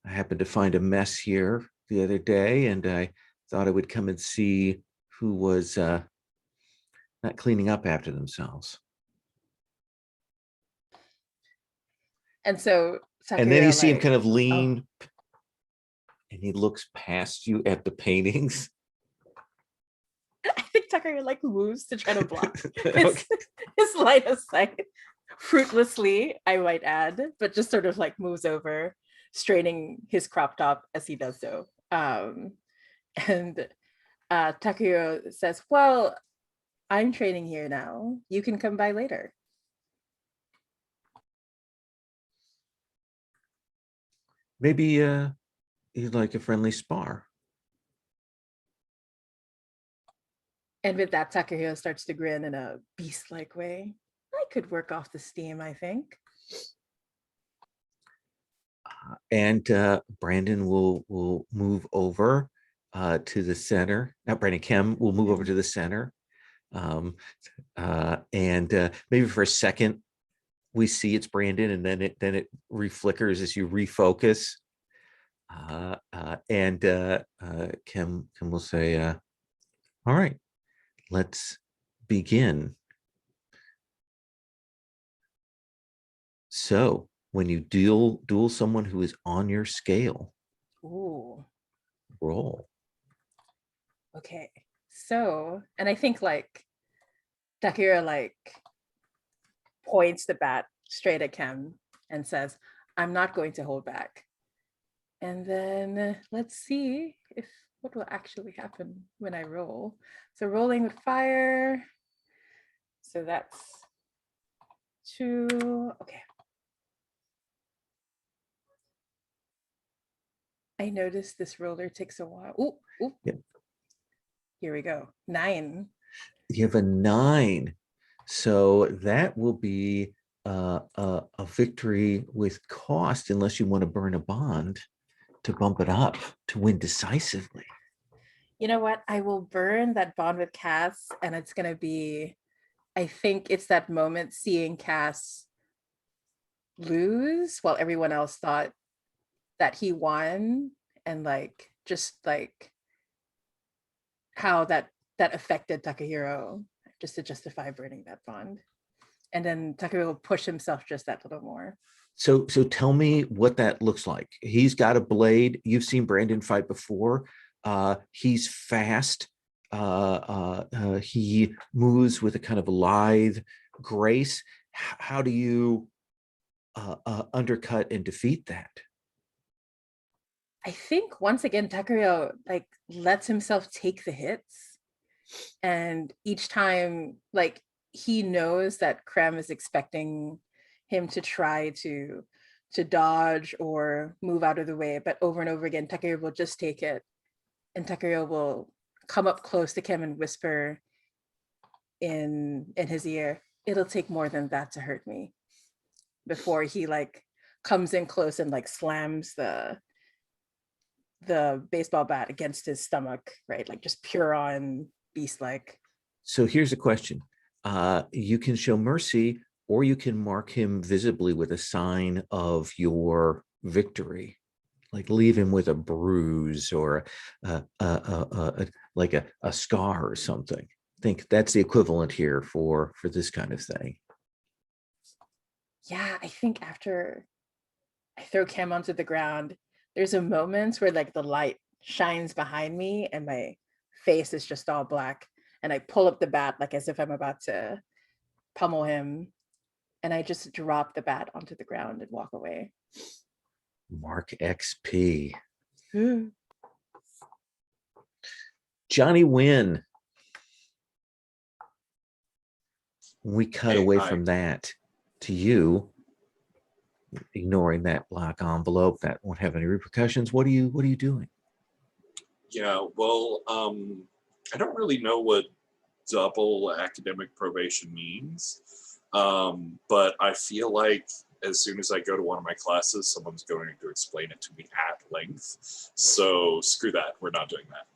I happened to find a mess here the other day, and I thought I would come and see who was not cleaning up after themselves. And so Takahiro, and then you see him like, kind of lean, and he looks past you at the paintings. I think Takahiro like moves to try to block Okay. his line of sight. Fruitlessly, I might add, but just sort of like moves over, straining his crop top as he does so. And Takahiro says, well, I'm training here now. You can come by later. Maybe you'd like a friendly spar. And with that, Takahiro starts to grin in a beast-like way. I could work off the steam, I think. And Brandon will move over to the center. Not Brandon, Kem will move over to the center. And maybe for a second, we see it's Brandon, and then it reflickers as you refocus. And Kem will say, all right, let's begin. So when you duel someone who is on your scale, Ooh. roll. Okay. So, and I think like Takahiro like points the bat straight at Kem and says, I'm not going to hold back. And then let's see what will actually happen when I roll. So rolling with fire. So that's 2. Okay. I noticed this roller takes a while. Ooh, ooh. Yeah. Here we go. 9. You have a 9. So that will be a victory with cost, unless you want to burn a bond to bump it up to win decisively. You know what? I will burn that bond with Cass, and it's gonna be, I think it's that moment seeing Cass lose while everyone else thought that he won, and like just like how that affected Takahiro, just to justify burning that bond. And then Takahiro will push himself just that little more. So tell me what that looks like. He's got a blade. You've seen Brandon fight before. He's fast. He moves with a kind of lithe grace. How do you undercut and defeat that? I think once again Takahiro like lets himself take the hits, and each time like he knows that Krem is expecting him to try to dodge or move out of the way, but over and over again Takahiro will just take it, and Takahiro will come up close to Krem and whisper in his ear, "It'll take more than that to hurt me," before he like comes in close and like slams the baseball bat against his stomach, right? Like just pure on beast like. So here's a question. You can show mercy, or you can mark him visibly with a sign of your victory, like leave him with a bruise or like a scar or something. I think that's the equivalent here for this kind of thing. Yeah, I think after I throw Cam onto the ground, there's a moment where like the light shines behind me and my face is just all black, and I pull up the bat like as if I'm about to pummel him, and I just drop the bat onto the ground and walk away. Mark XP. Johnny Wynn. We cut away from that to you, ignoring that black envelope that won't have any repercussions. What are you doing? Yeah, well, I don't really know what double academic probation means, but I feel like as soon as I go to one of my classes, someone's going to explain it to me at length. So screw that. We're not doing that.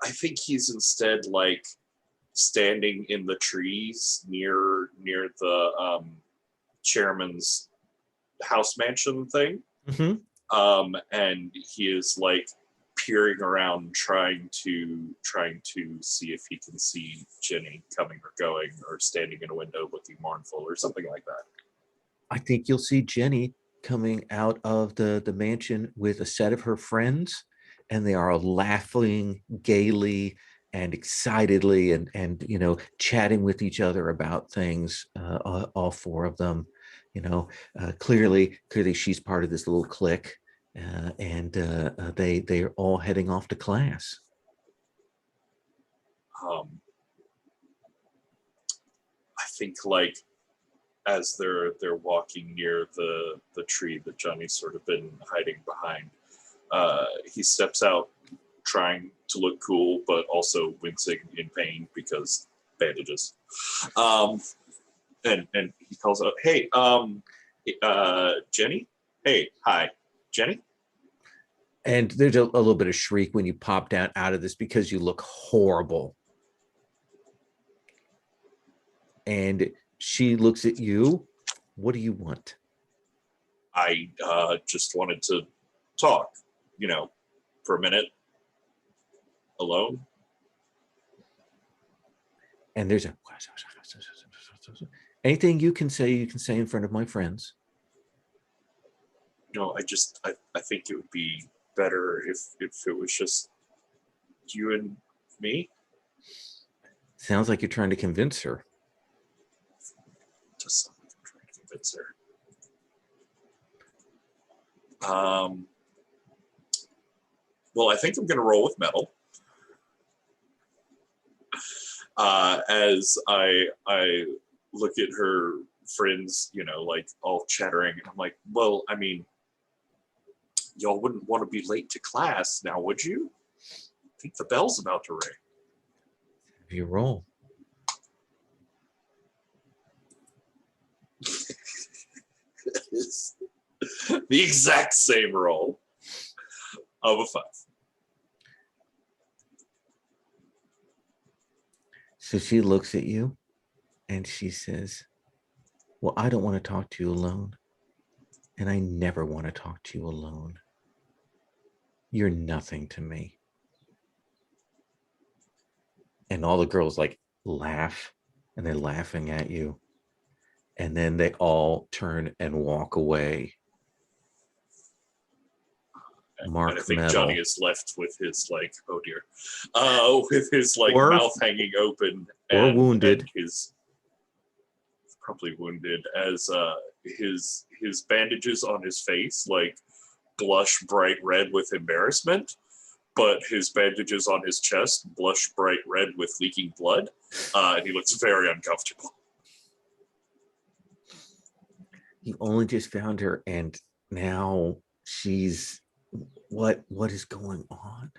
I think he's instead like standing in the trees near the chairman's house mansion thing. Mm-hmm. And he is like peering around, trying to see if he can see Jenny coming or going, or standing in a window looking mournful or something like that. I think you'll see Jenny coming out of the mansion with a set of her friends, and they are laughing gaily and excitedly and chatting with each other about things, all 4 of them. Clearly she's part of this little clique, and they're all heading off to class. I think like as they're walking near the tree that Johnny's sort of been hiding behind, he steps out trying to look cool, but also wincing in pain because bandages. And he calls out, "Hey, Jenny? Hey, hi, Jenny?" And there's a little bit of shriek when you pop down out of this because you look horrible. And she looks at you. What do you want? I just wanted to talk, for a minute. Alone. And there's anything you can say in front of my friends. I think it would be better if it was just you and me. Sounds like you're trying to convince her. Just something I'm trying to convince her. Well, I think I'm going to roll with metal. As I look at her friends, you know, like all chattering. And I'm like, well, I mean, y'all wouldn't want to be late to class now, would you? I think the bell's about to ring. Have you roll? It's the exact same roll of a 5. So she looks at you and she says, well, I don't want to talk to you alone. And I never want to talk to you alone. You're nothing to me. And all the girls like laugh, and they're laughing at you. And then they all turn and walk away. Mark and I think Metal. Johnny is left with his like, oh dear, with his like Or- mouth hanging open or wounded. and his probably wounded as his bandages on his face like blush bright red with embarrassment, but his bandages on his chest blush bright red with leaking blood, and he looks very uncomfortable. You only just found her, and now she's what is going on?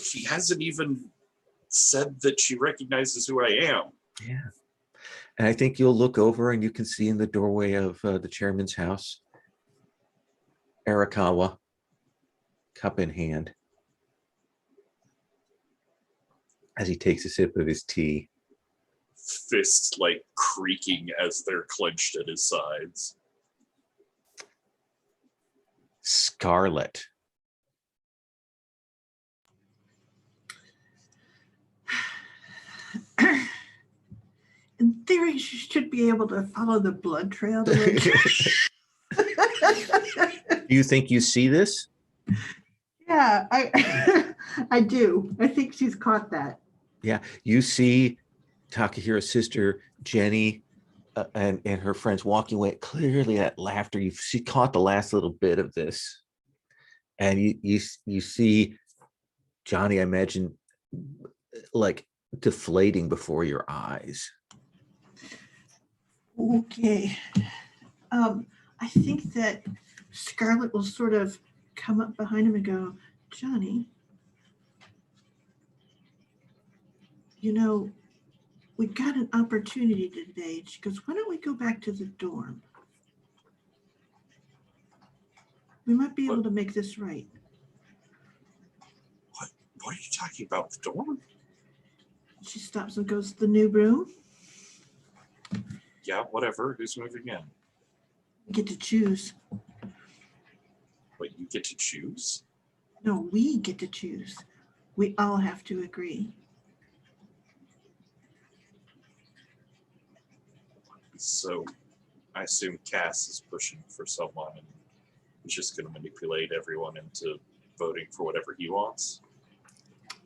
She hasn't even said that she recognizes who I am. Yeah. And I think you'll look over and you can see in the doorway of the chairman's house, Arakawa, cup in hand, as he takes a sip of his tea. Fists like creaking as they're clenched at his sides. Scarlett. In theory, she should be able to follow the blood trail to where Do you think you see this? Yeah, I do. I think she's caught that. Yeah, you see Takahiro's sister Jenny and her friends walking away. Clearly, that laughter. She caught the last little bit of this, and you see Johnny. I imagine like deflating before your eyes. Okay. I think that Scarlett will sort of come up behind him and go, Johnny, you know, we got an opportunity today. She goes, why don't we go back to the dorm? We might be able to make this right. What are you talking about? The dorm? She stops and goes, the new room? Yeah, whatever. Who's moving in? We get to choose. Wait, you get to choose? No, we get to choose. We all have to agree. So I assume Cass is pushing for someone and he's just going to manipulate everyone into voting for whatever he wants.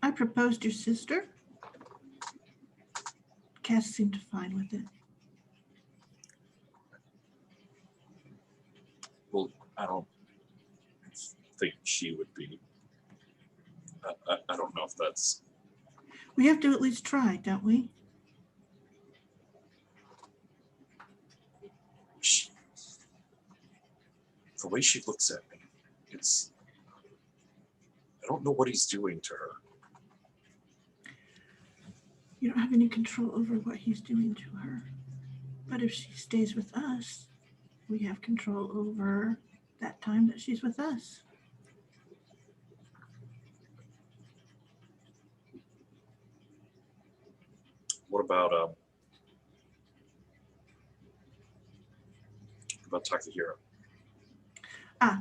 I proposed your sister. Cass seemed fine with it. Well, I don't think she would be. I don't know if that's... We have to at least try, don't we? The way she looks at me, it's... I don't know what he's doing to her. You don't have any control over what he's doing to her. But if she stays with us, we have control over that time that she's with us. What about Takahiro? I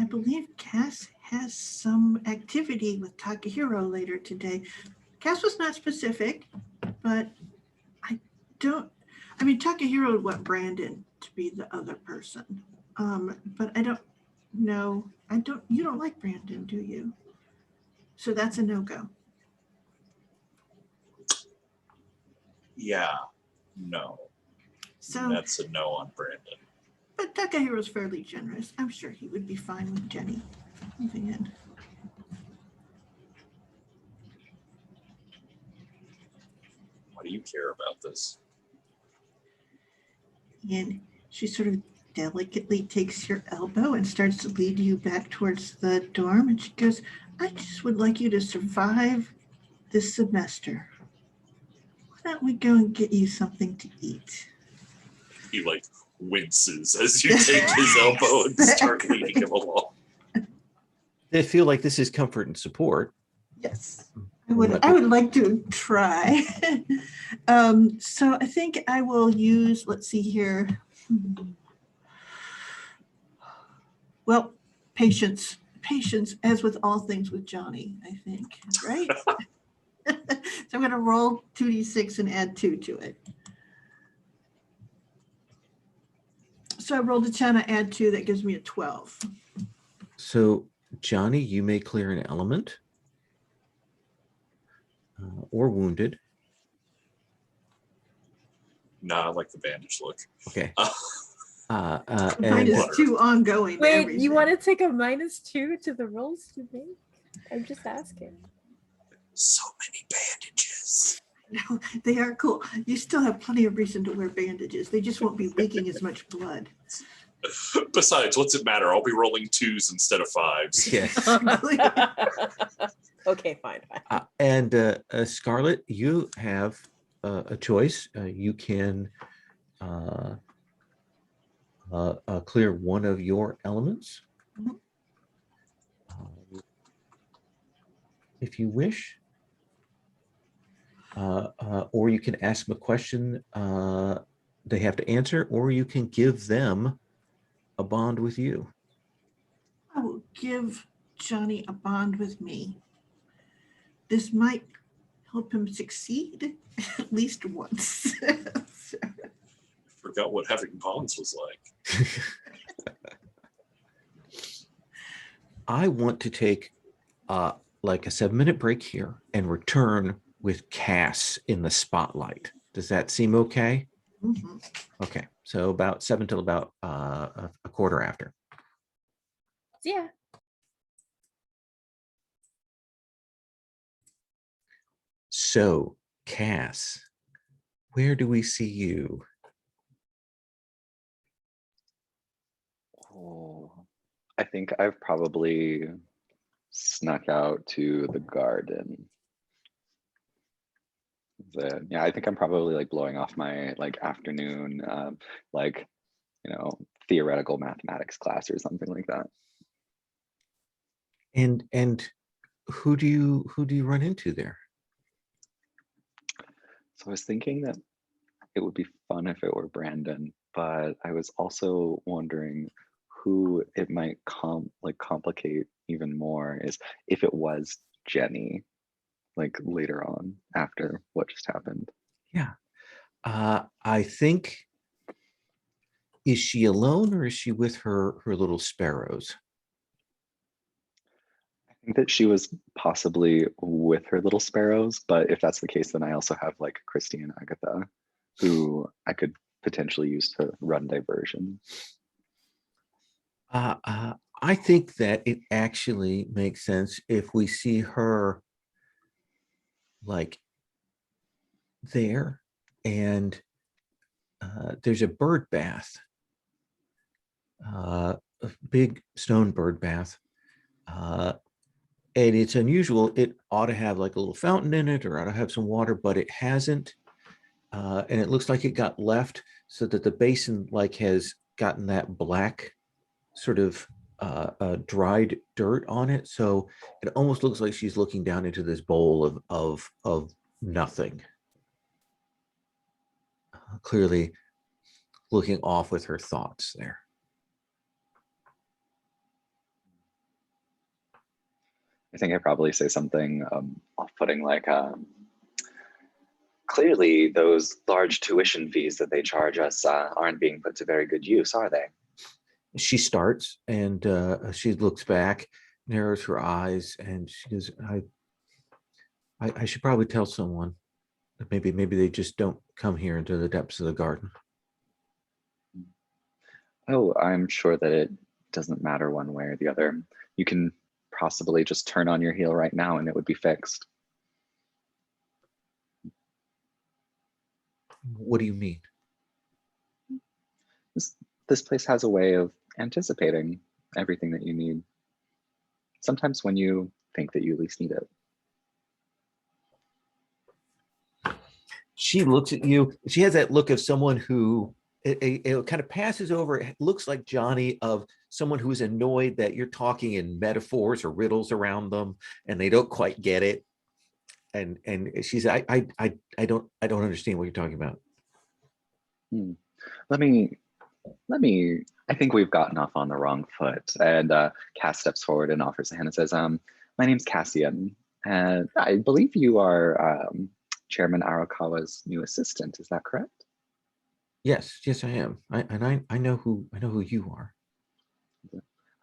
believe Cass has some activity with Takahiro later today. Cass was not specific, but Takahiro would want Brandon to be the other person. But I don't know. You don't like Brandon, do you? So that's a no-go. Yeah, no. So, That's a no on Brandon. but Takahiro's fairly generous. I'm sure he would be fine with Jenny moving in. Why do you care about this? And she sort of delicately takes your elbow and starts to lead you back towards the dorm. And she goes, I just would like you to survive this semester. Why don't we go and get you something to eat? He like winces as you take his elbow and start leading him along. They feel like this is comfort and support. Yes. I would like to try. So I think I will use, let's see here. Well, patience. Patience, as with all things with Johnny, I think, right? So I'm going to roll 2d6 and add 2 to it. So I rolled a 10, I add 2, that gives me a 12. So, Johnny, you may clear an element or wounded. Nah, I like the bandage look. Okay. Minus And 2 ongoing. to Wait, everything. you want to take a -2 to the rolls you make? I'm just asking. So many bandages. No, they are cool. You still have plenty of reason to wear bandages. They just won't be leaking as much blood. Besides, what's it matter? I'll be rolling 2s instead of 5s. yes. Okay, fine. And Scarlett, you have a choice. You can clear one of your elements, if you wish, or you can ask them a question they have to answer, or you can give them a bond with you. I will give Johnny a bond with me. This might help him succeed at least once. Forgot what having bonds was like. I want to take like a 7-minute break here and return with Cass in the spotlight. Does that seem okay? Mhm. Okay, so about 7 till about a quarter after. Yeah. So, Cass, where do we see you? Oh, I think I've probably snuck out to the garden. Yeah, I think I'm probably like blowing off my like afternoon, like, you know, theoretical mathematics class or something like that. And who do you run into there? So I was thinking that it would be fun if it were Brandon, but I was also wondering who it might complicate even more is if it was Jenny, like later on after what just happened. Yeah. I think, is she alone or is she with her little sparrows? I think that she was possibly with her little sparrows, but if that's the case, then I also have like Christy and Agatha, who I could potentially use to run diversion. I think that it actually makes sense if we see her like there, and there's a bird bath, a big stone bird bath, and it's unusual. It ought to have like a little fountain in it, or ought to have some water, but it hasn't, and it looks like it got left so that the basin like has gotten that black sort of dried dirt on it, so it almost looks like she's looking down into this bowl of nothing, clearly looking off with her thoughts there. I think I probably say something off-putting like, clearly those large tuition fees that they charge us aren't being put to very good use, are they? She starts and she looks back, narrows her eyes, and she goes, I should probably tell someone. Maybe they just don't come here into the depths of the garden. Oh, I'm sure that it doesn't matter one way or the other. You can possibly just turn on your heel right now and it would be fixed. What do you mean? this place has a way of anticipating everything that you need. Sometimes when you think that you least need it. She looks at you. She has that look of someone who it kind of passes over. It looks like Johnny, of someone who's annoyed that you're talking in metaphors or riddles around them and they don't quite get it. And she's I don't understand what you're talking about. Let me, I think we've gotten off on the wrong foot. And Cass steps forward and offers a hand and says, my name's Cassian, and I believe you are Chairman Arakawa's new assistant. Is that correct? Yes, I am. I know who you are.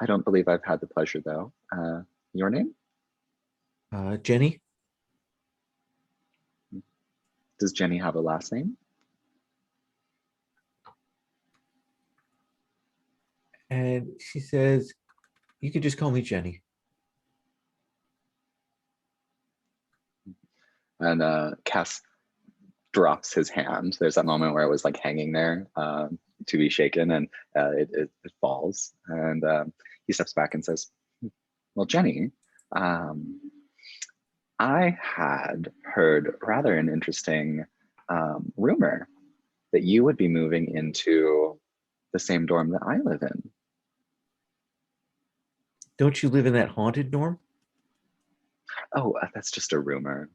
I don't believe I've had the pleasure though. Your name? Jenny. Does Jenny have a last name? And she says, you could just call me Jenny. And Cass drops his hand. There's that moment where it was like hanging there to be shaken, and it falls. And he steps back and says, well, Jenny, I had heard rather an interesting rumor that you would be moving into the same dorm that I live in. Don't you live in that haunted dorm? Oh, that's just a rumor.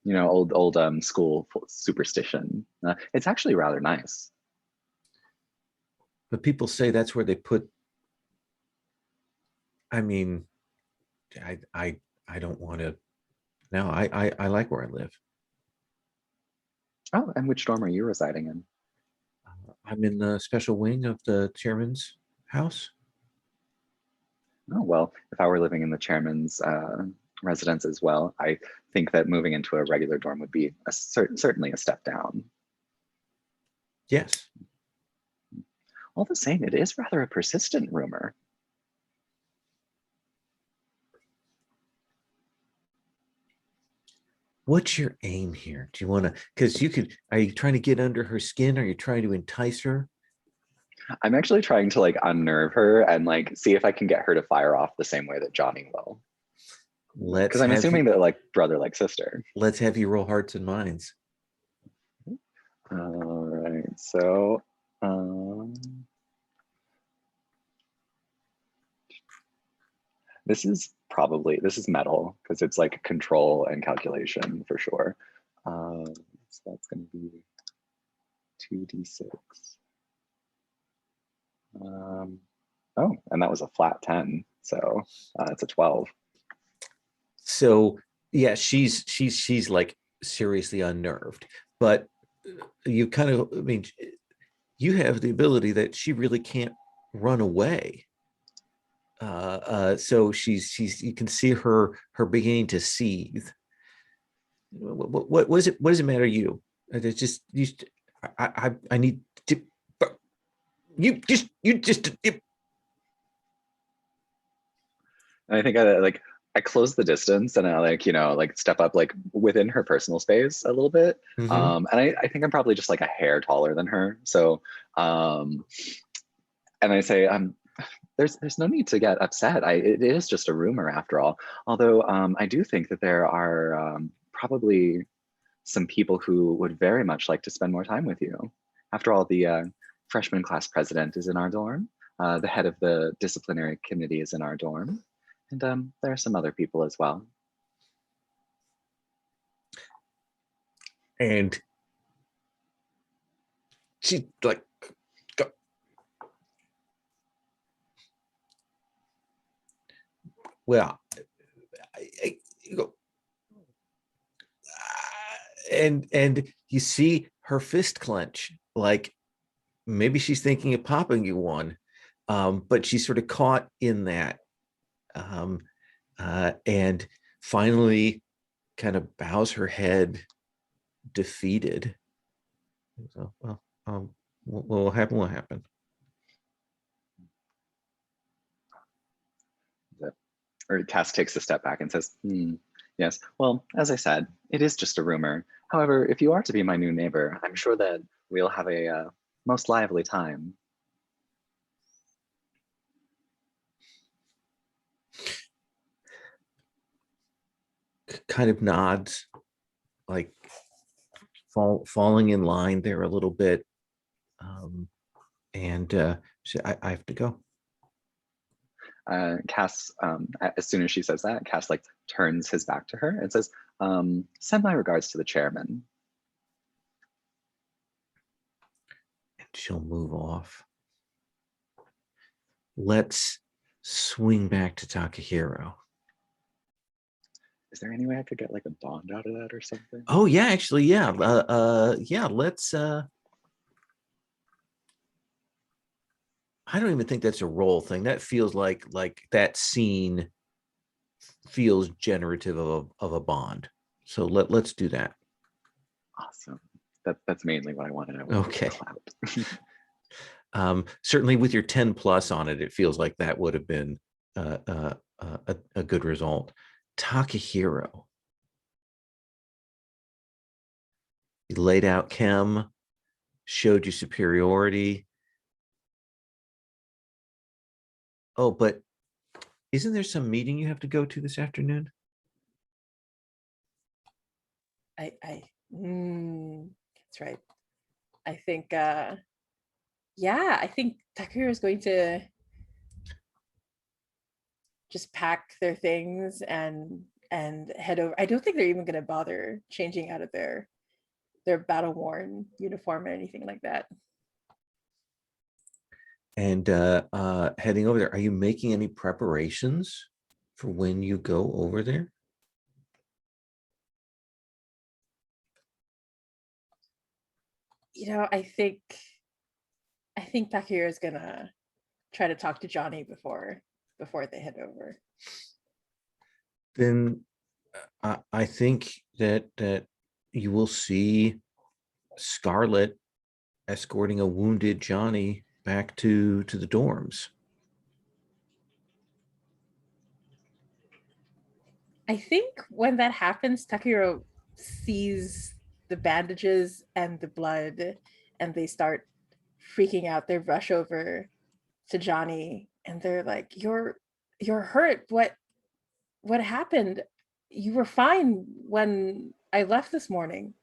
You know, old school superstition. It's actually rather nice. But people say that's where they put. I mean, I don't want to. No, I like where I live. Oh, and which dorm are you residing in? I'm in the special wing of the chairman's house. Oh, well, if I were living in the chairman's residence as well, I think that moving into a regular dorm would be certainly a step down. Yes. All the same, it is rather a persistent rumor. What's your aim here? Do you want to, because you could, are you trying to get under her skin? Are you trying to entice her? I'm actually trying to like unnerve her and like see if I can get her to fire off the same way that Johnny will. Because I'm assuming that like brother like sister. Let's have you roll hearts and minds. All right, so this is metal because it's like control and calculation for sure. So that's going to be 2d6. Oh, and that was a flat 10, so it's a 12. So yeah, she's like seriously unnerved, but you kind of, I mean, you have the ability that she really can't run away. So she's you can see her beginning to seethe. What does it matter to you? It's just I need to. You just. And I think I close the distance and I like step up like within her personal space a little bit. And I think I'm probably just like a hair taller than her. So and I say, there's no need to get upset. It is just a rumor after all. Although I do think that there are probably some people who would very much like to spend more time with you. After all, the freshman class president is in our dorm. The head of the disciplinary committee is in our dorm. And there are some other people as well. And she like, go. Well, you go. And you see her fist clench, like maybe she's thinking of popping you one, but she's sort of caught in that. And finally kind of bows her head defeated. So, well, what will happen will happen. Or Cass takes a step back and says, yes, well, as I said, it is just a rumor. However, if you are to be my new neighbor, I'm sure that we'll have a most lively time. Kind of nods, like falling in line there a little bit. I have to go. Cass, as soon as she says that, Cass like turns his back to her and says, send my regards to the chairman. And she'll move off. Let's swing back to Takahiro. Is there any way I could get like a bond out of that or something? Oh yeah, actually, yeah. Let's I don't even think that's a role thing. That feels like that scene feels generative of a bond. So let's do that. Awesome. That's mainly what I wanted. Okay. Certainly with your 10 plus on it, it feels like that would have been a good result. Takahiro. He laid out chem, showed you superiority. Oh, but isn't there some meeting you have to go to this afternoon? That's right. I think yeah, I think Takahiro is going to just pack their things and head over. I don't think they're even going to bother changing out of their battle worn uniform or anything like that. And heading over there, are you making any preparations for when you go over there? You know, I think Takahiro is gonna try to talk to Johnny before they head over. Then I think that you will see Scarlett escorting a wounded Johnny back to the dorms. I think when that happens, Takahiro sees the bandages and the blood, and they start freaking out. They rush over to Johnny, and they're like, "You're hurt. What happened? You were fine when I left this morning."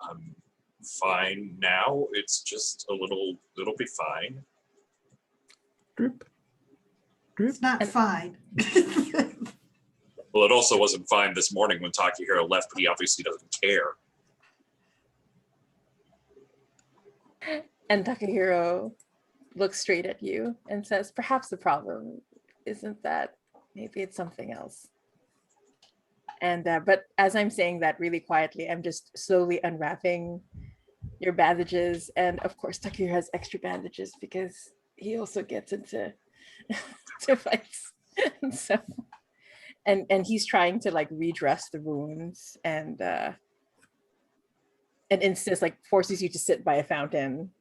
I'm fine now. It's just it'll be fine. Drip, drip. It's not fine. Well, it also wasn't fine this morning when Takahiro left, but he obviously doesn't care. And Takahiro looks straight at you and says, "Perhaps the problem isn't that. Maybe it's something else." And but as I'm saying that really quietly, I'm just slowly unwrapping your bandages, and of course Takahiro has extra bandages because he also gets into to fights. And so and he's trying to like redress the wounds and insists, like forces you to sit by a fountain.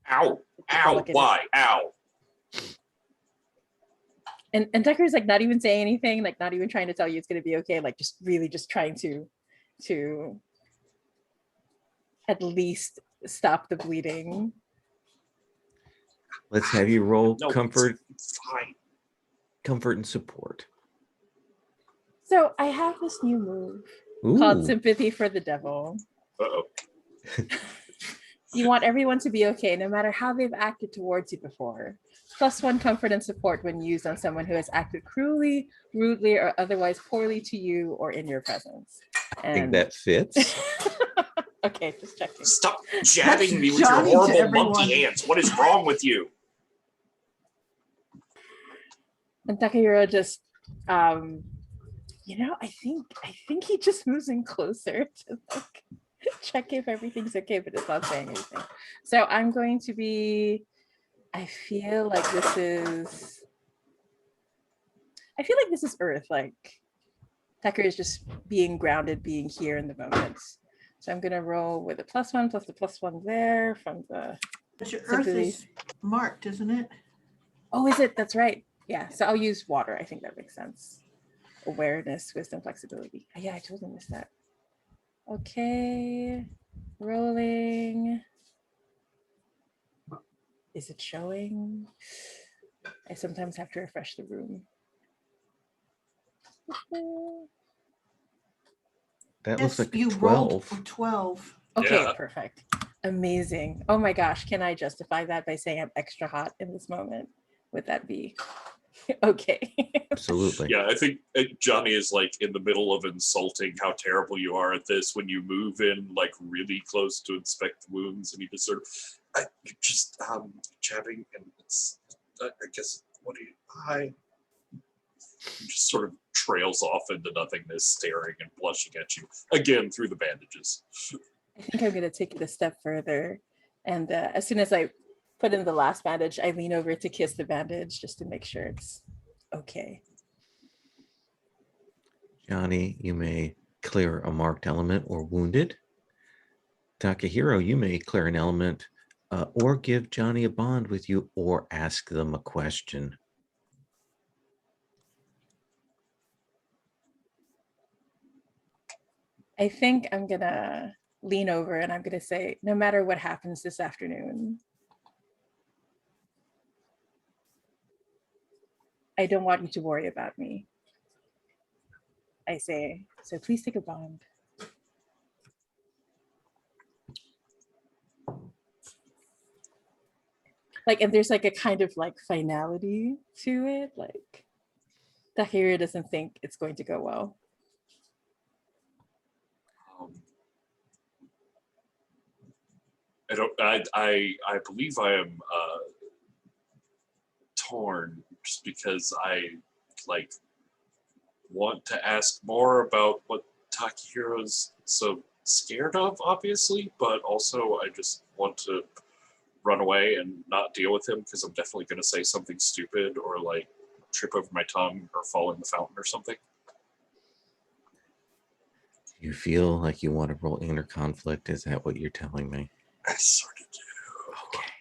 Ow! Ow! Why? Ow! And Tucker's like not even saying anything, like not even trying to tell you it's going to be okay, like just really just trying to at least stop the bleeding. Let's have you roll No, comfort, it's fine. comfort and support. So I have this new move called Sympathy for the Devil. Uh-oh. You want everyone to be okay, no matter how they've acted towards you before. +1 comfort and support when used on someone who has acted cruelly, rudely, or otherwise poorly to you or in your presence. I think that fits. Okay, just checking. Stop jabbing me with Johnny your to horrible everyone. monkey hands. What is wrong with you? And Takahiro just, you know, I think he just moves in closer to like check if everything's okay, but it's not saying anything. So I'm going to be, I feel like this is Earth. Like Tucker is just being grounded, being here in the moment. So I'm gonna roll with a +1 plus the +1 there from the. But your Earth is marked, isn't it? Oh, is it? That's right. Yeah. So I'll use water. I think that makes sense. Awareness, wisdom, flexibility. Yeah, I totally missed that. Okay, rolling. Is it showing? I sometimes have to refresh the room. That looks like a you rolled 12. a 12. Okay, Yeah. perfect. Amazing. Oh my gosh, can I justify that by saying I'm extra hot in this moment? Would that be okay? Absolutely. Yeah, I think Johnny is like in the middle of insulting how terrible you are at this when you move in like really close to inspect wounds, and you just sort of just chatting, and it's I guess what do you hi? He just sort of trails off into nothingness, staring and blushing at you again through the bandages. I think I'm gonna take it a step further, and as soon as I put in the last bandage, I lean over to kiss the bandage just to make sure it's okay. Johnny, you may clear a marked element or wounded. Takahiro, you may clear an element or give Johnny a bond with you or ask them a question. I think I'm gonna lean over and I'm gonna say, no matter what happens this afternoon, I don't want you to worry about me. I say, so please take a bond. Like, and there's like a kind of like finality to it. Like, Takahiro doesn't think it's going to go well. I don't. I believe I am torn just because I like want to ask more about what Takihiro's so scared of, obviously, but also I just want to run away and not deal with him because I'm definitely going to say something stupid or like trip over my tongue or fall in the fountain or something. You feel like you want to roll inner conflict? Is that what you're telling me? I sort of do. Okay.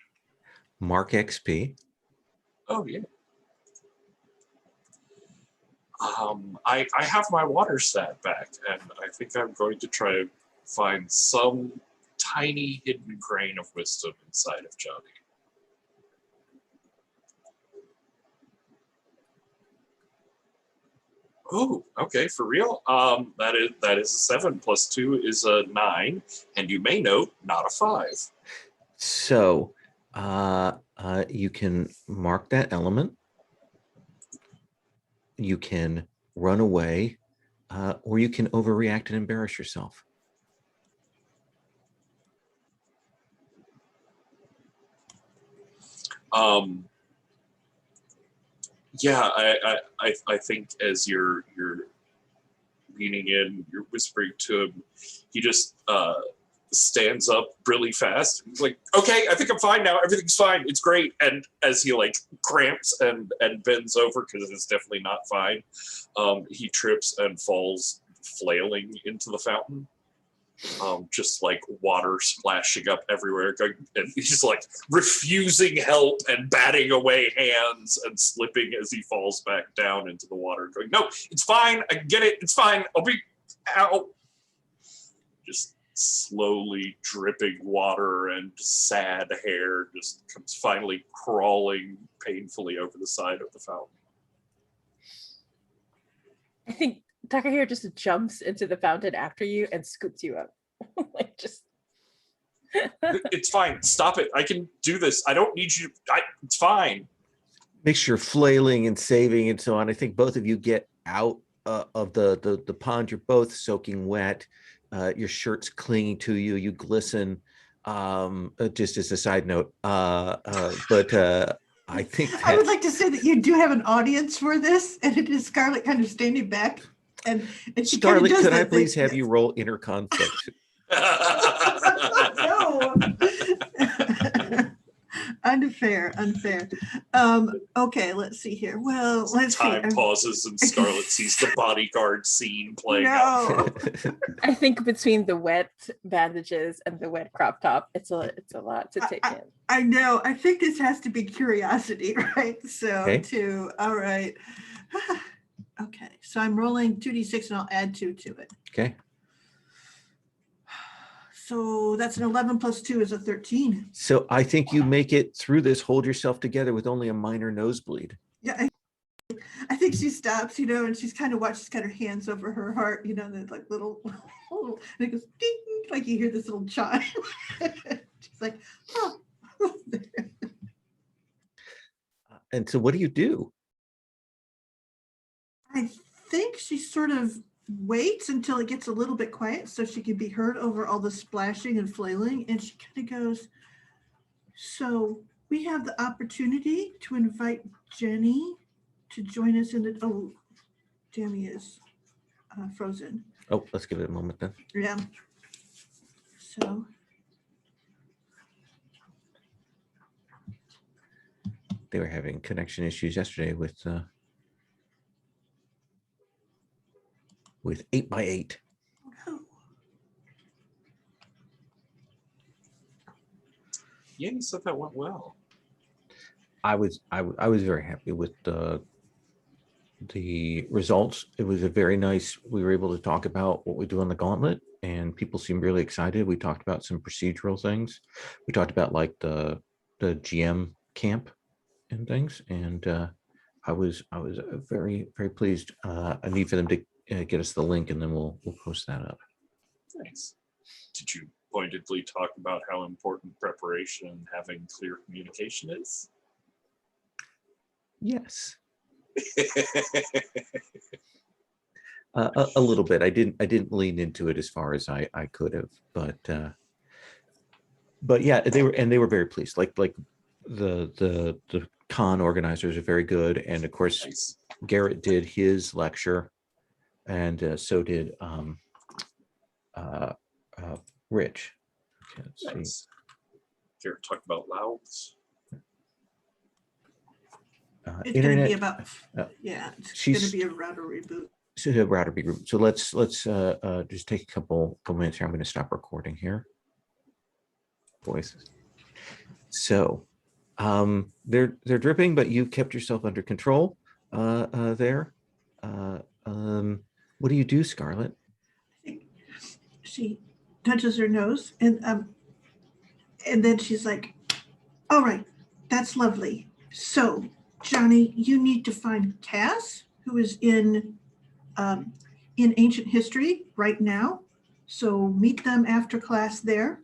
Mark XP. Oh yeah. I have my water stat back, and I think I'm going to try to find some tiny hidden grain of wisdom inside of Johnny. Oh, okay, for real. That is a 7 plus 2 is a 9, and you may note not a 5. So you can mark that element. You can run away, or you can overreact and embarrass yourself. Yeah, I think as you're leaning in, you're whispering to him, he just stands up really fast. He's like, okay, I think I'm fine now. Everything's fine. It's great. And as he like cramps and bends over, because it's definitely not fine, he trips and falls flailing into the fountain. Just like water splashing up everywhere, and he's like refusing help and batting away hands and slipping as he falls back down into the water, going, no, it's fine, I get it, it's fine, I'll be out. Just slowly dripping water and sad hair just comes finally crawling painfully over the side of the fountain. I think Takahiro just jumps into the fountain after you and scoops you up. Like, just It's fine, stop it, I can do this, I don't need you, it's fine. Makes your flailing and saving and so on. I think both of you get out of the pond. You're both soaking wet. Your shirt's clinging to you. You glisten. Just as a side note, but I think that, I would like to say that you do have an audience for this, and it is Scarlett kind of standing back. And she kind of Scarlett, does could I that please thing. have you roll inner conflict? No. Unfair. Okay, let's see here. Well, let's Time see. pauses and Scarlett sees the bodyguard scene playing out. No. I think between the wet bandages and the wet crop top, it's a lot to take in. I know. I think this has to be curiosity, right? So Okay. all right. Okay, so I'm rolling 2d6 and I'll add 2 to it. Okay. So that's an 11 plus 2 is a 13. So I think you make it through this, hold yourself together with only a minor nosebleed. Yeah, I think she stops, and she's kind of watched, she's got her hands over her heart, and it's like little, and it goes ding, like you hear this little chime. She's like, oh. And so what do you do? I think she sort of waits until it gets a little bit quiet so she can be heard over all the splashing and flailing. And she kind of goes, so we have the opportunity to invite Jenny to join us in the, oh, Jamie is frozen. Oh, let's give it a moment then. Yeah. So. They were having connection issues yesterday with 8x8. Oh. Yeah, you said that went well. I was very happy with the results. It was a very nice. We were able to talk about what we do on the Gauntlet, and people seemed really excited. We talked about some procedural things. We talked about like the GM camp and things, and I was very pleased. I need for them to get us the link, and then we'll post that up. Nice. Did you pointedly talk about how important preparation and having clear communication is? Yes. A little bit. I didn't lean into it as far as I could have, but yeah, they were very pleased. Like the con organizers are very good, and of course Nice. Garrett did his lecture, and so did Rich. Okay, let's see. Nice. Garrett talked about louds. It's going to be about, uh, it's going to be a router reboot. So the router be group. So let's just take a couple minutes here. I'm going to stop recording here. Voices. So they're dripping, but you kept yourself under control there. What do you do, Scarlett? I think she touches her nose and then she's like, all right, that's lovely. So Johnny, you need to find Cass, who is in ancient history right now. So meet them after class there.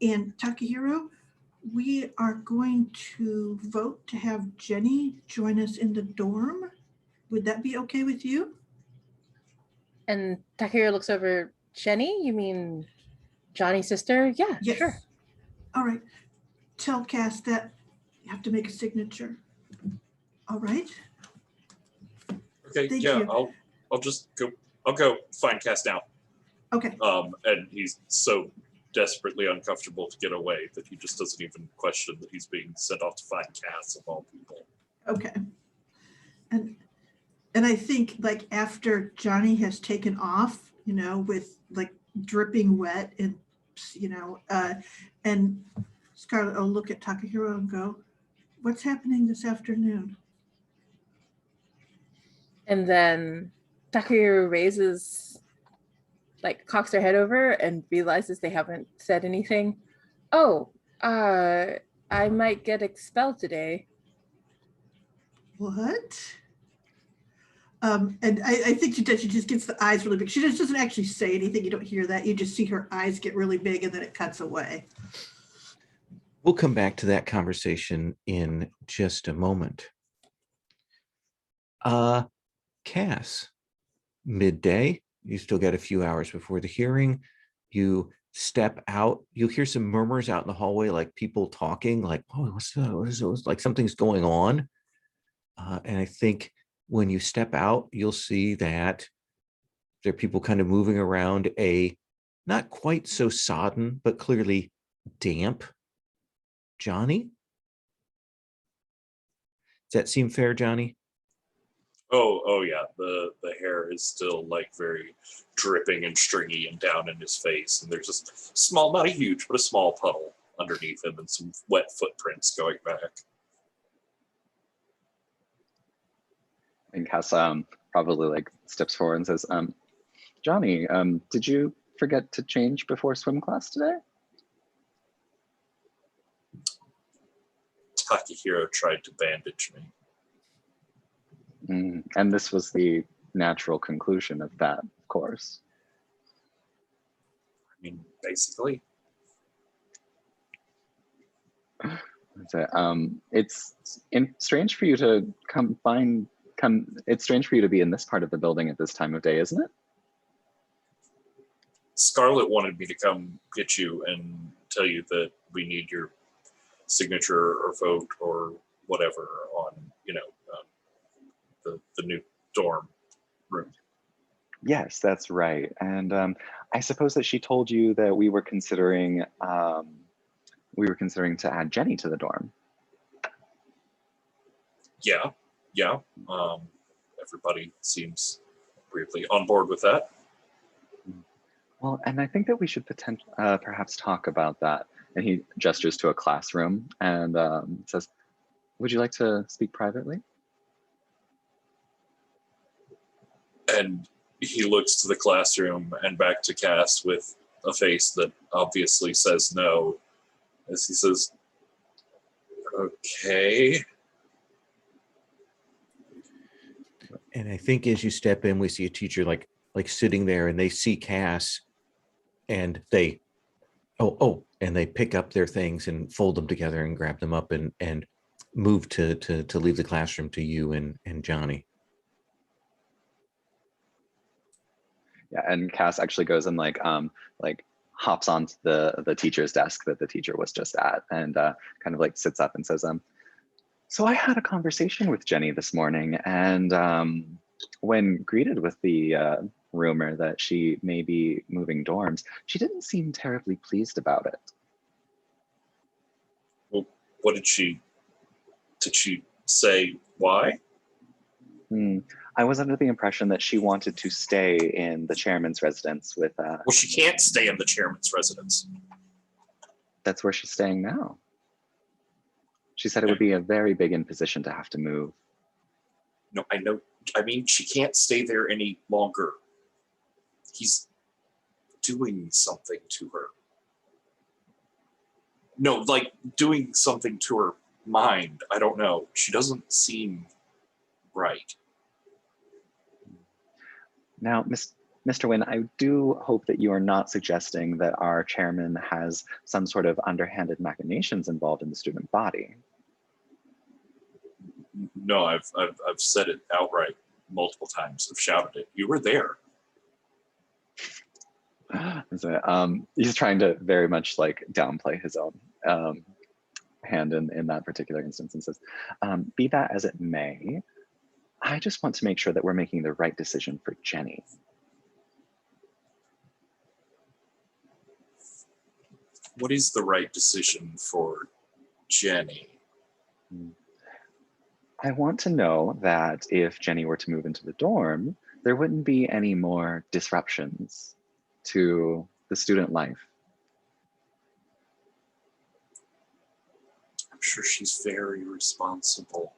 And Takahiro, we are going to vote to have Jenny join us in the dorm. Would that be okay with you? And Takahiro looks over. Jenny, you mean Johnny's sister? Yeah, Yes. sure. All right. Tell Cass that you have to make a signature. All right. Okay, Thank yeah, you. I'll just go. I'll go find Cass now. Okay. And he's so desperately uncomfortable to get away that he just doesn't even question that he's being sent off to find Cass of all people. Okay. And I think like after Johnny has taken off, with like dripping wet and and Scarlett will look at Takahiro and go, what's happening this afternoon? And then Takahiro raises, like cocks her head over and realizes they haven't said anything. Oh, I might get expelled today. What? And I think she just gets the eyes really big. She just doesn't actually say anything. You don't hear that. You just see her eyes get really big and then it cuts away. We'll come back to that conversation in just a moment. Cass, midday, you still got a few hours before the hearing. You step out, you'll hear some murmurs out in the hallway, like people talking, like, oh, what's that? What is it? Like something's going on. And I think when you step out, you'll see that there are people kind of moving around a not quite so sodden, but clearly damp Johnny. Does that seem fair, Johnny? Oh yeah. The hair is still like very dripping and stringy and down in his face, and there's just small, not a huge, but a small puddle underneath him, and some wet footprints going back. And Cass probably like steps forward and says, Johnny, did you forget to change before swim class today? Takahiro tried to bandage me. And this was the natural conclusion of that, of course. I mean, basically. It's strange for you to it's strange for you to be in this part of the building at this time of day, isn't it? Scarlett wanted me to come get you and tell you that we need your signature or vote or whatever on, the new dorm room. Yes, that's right. And I suppose that she told you that we were considering to add Jenny to the dorm. Yeah. Everybody seems weirdly on board with that. Well, and I think that we should perhaps talk about that. And he gestures to a classroom and says, "Would you like to speak privately?" And he looks to the classroom and back to Cass with a face that obviously says no, as he says, "Okay." And I think as you step in, we see a teacher like sitting there, and they see Cass, and they and they pick up their things and fold them together and grab them up and move to leave the classroom to you and Johnny. Yeah, and Cass actually goes and like hops onto the teacher's desk that the teacher was just at, and kind of like sits up and says, "So I had a conversation with Jenny this morning, and when greeted with the rumor that she may be moving dorms, she didn't seem terribly pleased about it." Well, what did she say why? I was under the impression that she wanted to stay in the chairman's residence with Well, she can't stay in the chairman's residence. That's where she's staying now. She said it would be a very big imposition to have to move. No, I know. I mean, she can't stay there any longer. He's doing something to her. No, like doing something to her mind. I don't know. She doesn't seem right. Now, Mr. Wynn, I do hope that you are not suggesting that our chairman has some sort of underhanded machinations involved in the student body. No, I've said it outright multiple times. I've shouted it. You were there. So, he's trying to very much like downplay his own hand in that particular instance, and says, "Be that as it may, I just want to make sure that we're making the right decision for Jenny." What is the right decision for Jenny? I want to know that if Jenny were to move into the dorm, there wouldn't be any more disruptions to the student life. I'm sure she's very responsible.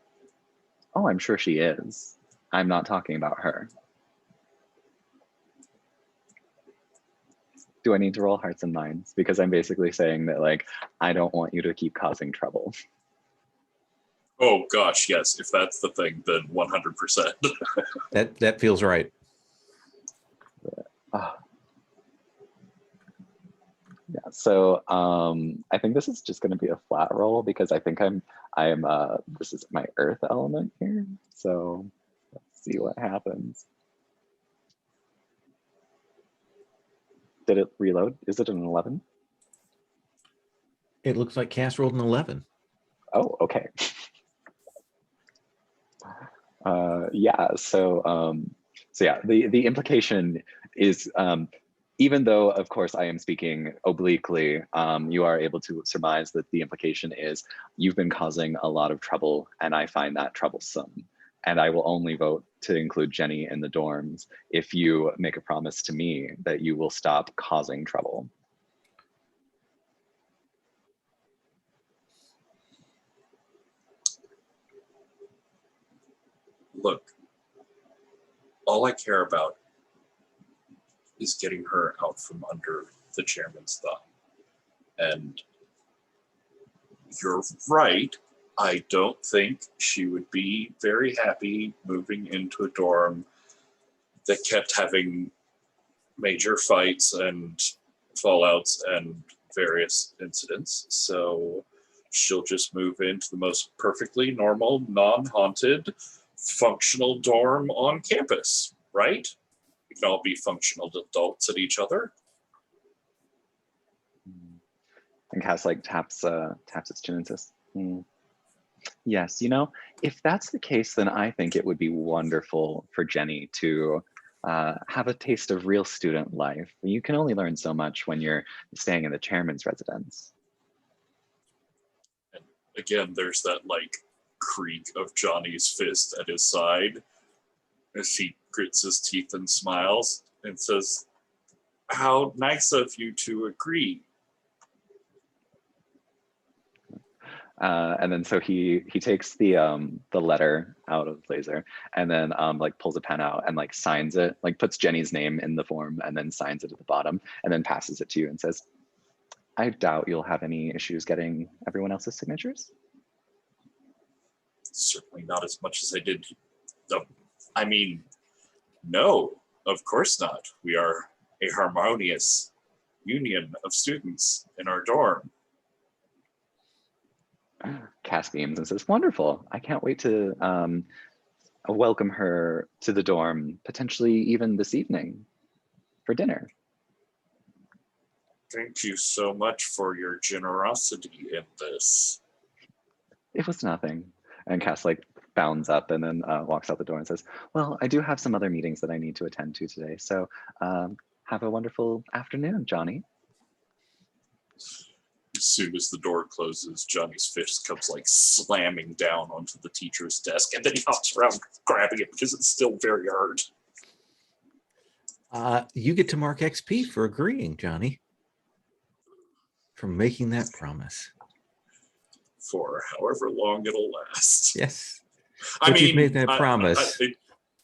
Oh, I'm sure she is. I'm not talking about her. Do I need to roll hearts and minds? Because I'm basically saying that, like, I don't want you to keep causing trouble. Oh gosh, yes. If that's the thing, then 100%. That feels right. Yeah. So I think this is just going to be a flat roll because I think this is my earth element here. So let's see what happens. Did it reload? Is it an 11? It looks like Cass rolled an 11. Oh, okay. Yeah. So yeah, the implication is, even though of course I am speaking obliquely, you are able to surmise that the implication is you've been causing a lot of trouble, and I find that troublesome. And I will only vote to include Jenny in the dorms if you make a promise to me that you will stop causing trouble. Look, all I care about is getting her out from under the chairman's thumb. And you're right. I don't think she would be very happy moving into a dorm that kept having major fights and fallouts and various incidents. So she'll just move into the most perfectly normal, non-haunted, functional dorm on campus, right? We can all be functional adults at each other. And Cass like taps its chin and says, yes, if that's the case, then I think it would be wonderful for Jenny to have a taste of real student life. You can only learn so much when you're staying in the chairman's residence. And again, there's that like creak of Johnny's fist at his side as he grits his teeth and smiles and says, how nice of you to agree. And then so he takes the letter out of Blazer and then like pulls a pen out and like signs it, like puts Jenny's name in the form and then signs it at the bottom and then passes it to you and says, I doubt you'll have any issues getting everyone else's signatures. Certainly not as much as I did. I mean, no, of course not. We are a harmonious union of students in our dorm. Cass beams and says, wonderful. I can't wait to welcome her to the dorm, potentially even this evening for dinner. Thank you so much for your generosity in this. It was nothing. And Cass like bounds up and then walks out the door and says, well, I do have some other meetings that I need to attend to today. So have a wonderful afternoon, Johnny. As soon as the door closes, Johnny's fist comes like slamming down onto the teacher's desk, and then he hops around grabbing it because it's still very hard. You get to mark XP for agreeing, Johnny, for making that promise. For however long it'll last. Yes. I mean, you've made that promise.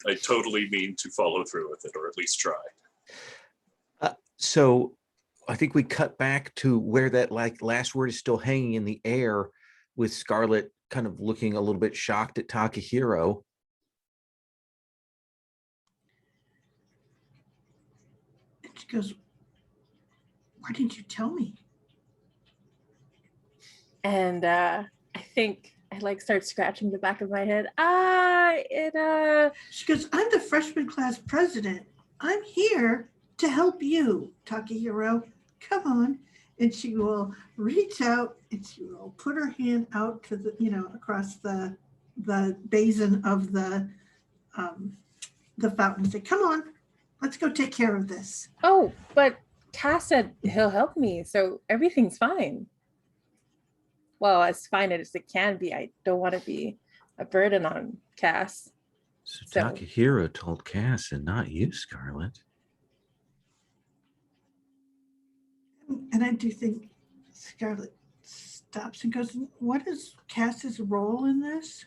I totally mean to follow through with it, or at least try. So I think we cut back to where that like last word is still hanging in the air with Scarlett kind of looking a little bit shocked at Takahiro. And she goes, why didn't you tell me? And I think I like start scratching the back of my head. She goes, I'm the freshman class president. I'm here to help you, Takahiro. Come on. And she will reach out and she will put her hand out to the, across the basin of the fountain and say, come on, let's go take care of this. Oh, but Cass said he'll help me, so everything's fine. Well, as fine as it can be. I don't want to be a burden on Cass. So Takahiro told Cass and not you, Scarlett. And I do think Scarlett stops and goes, what is Cass's role in this?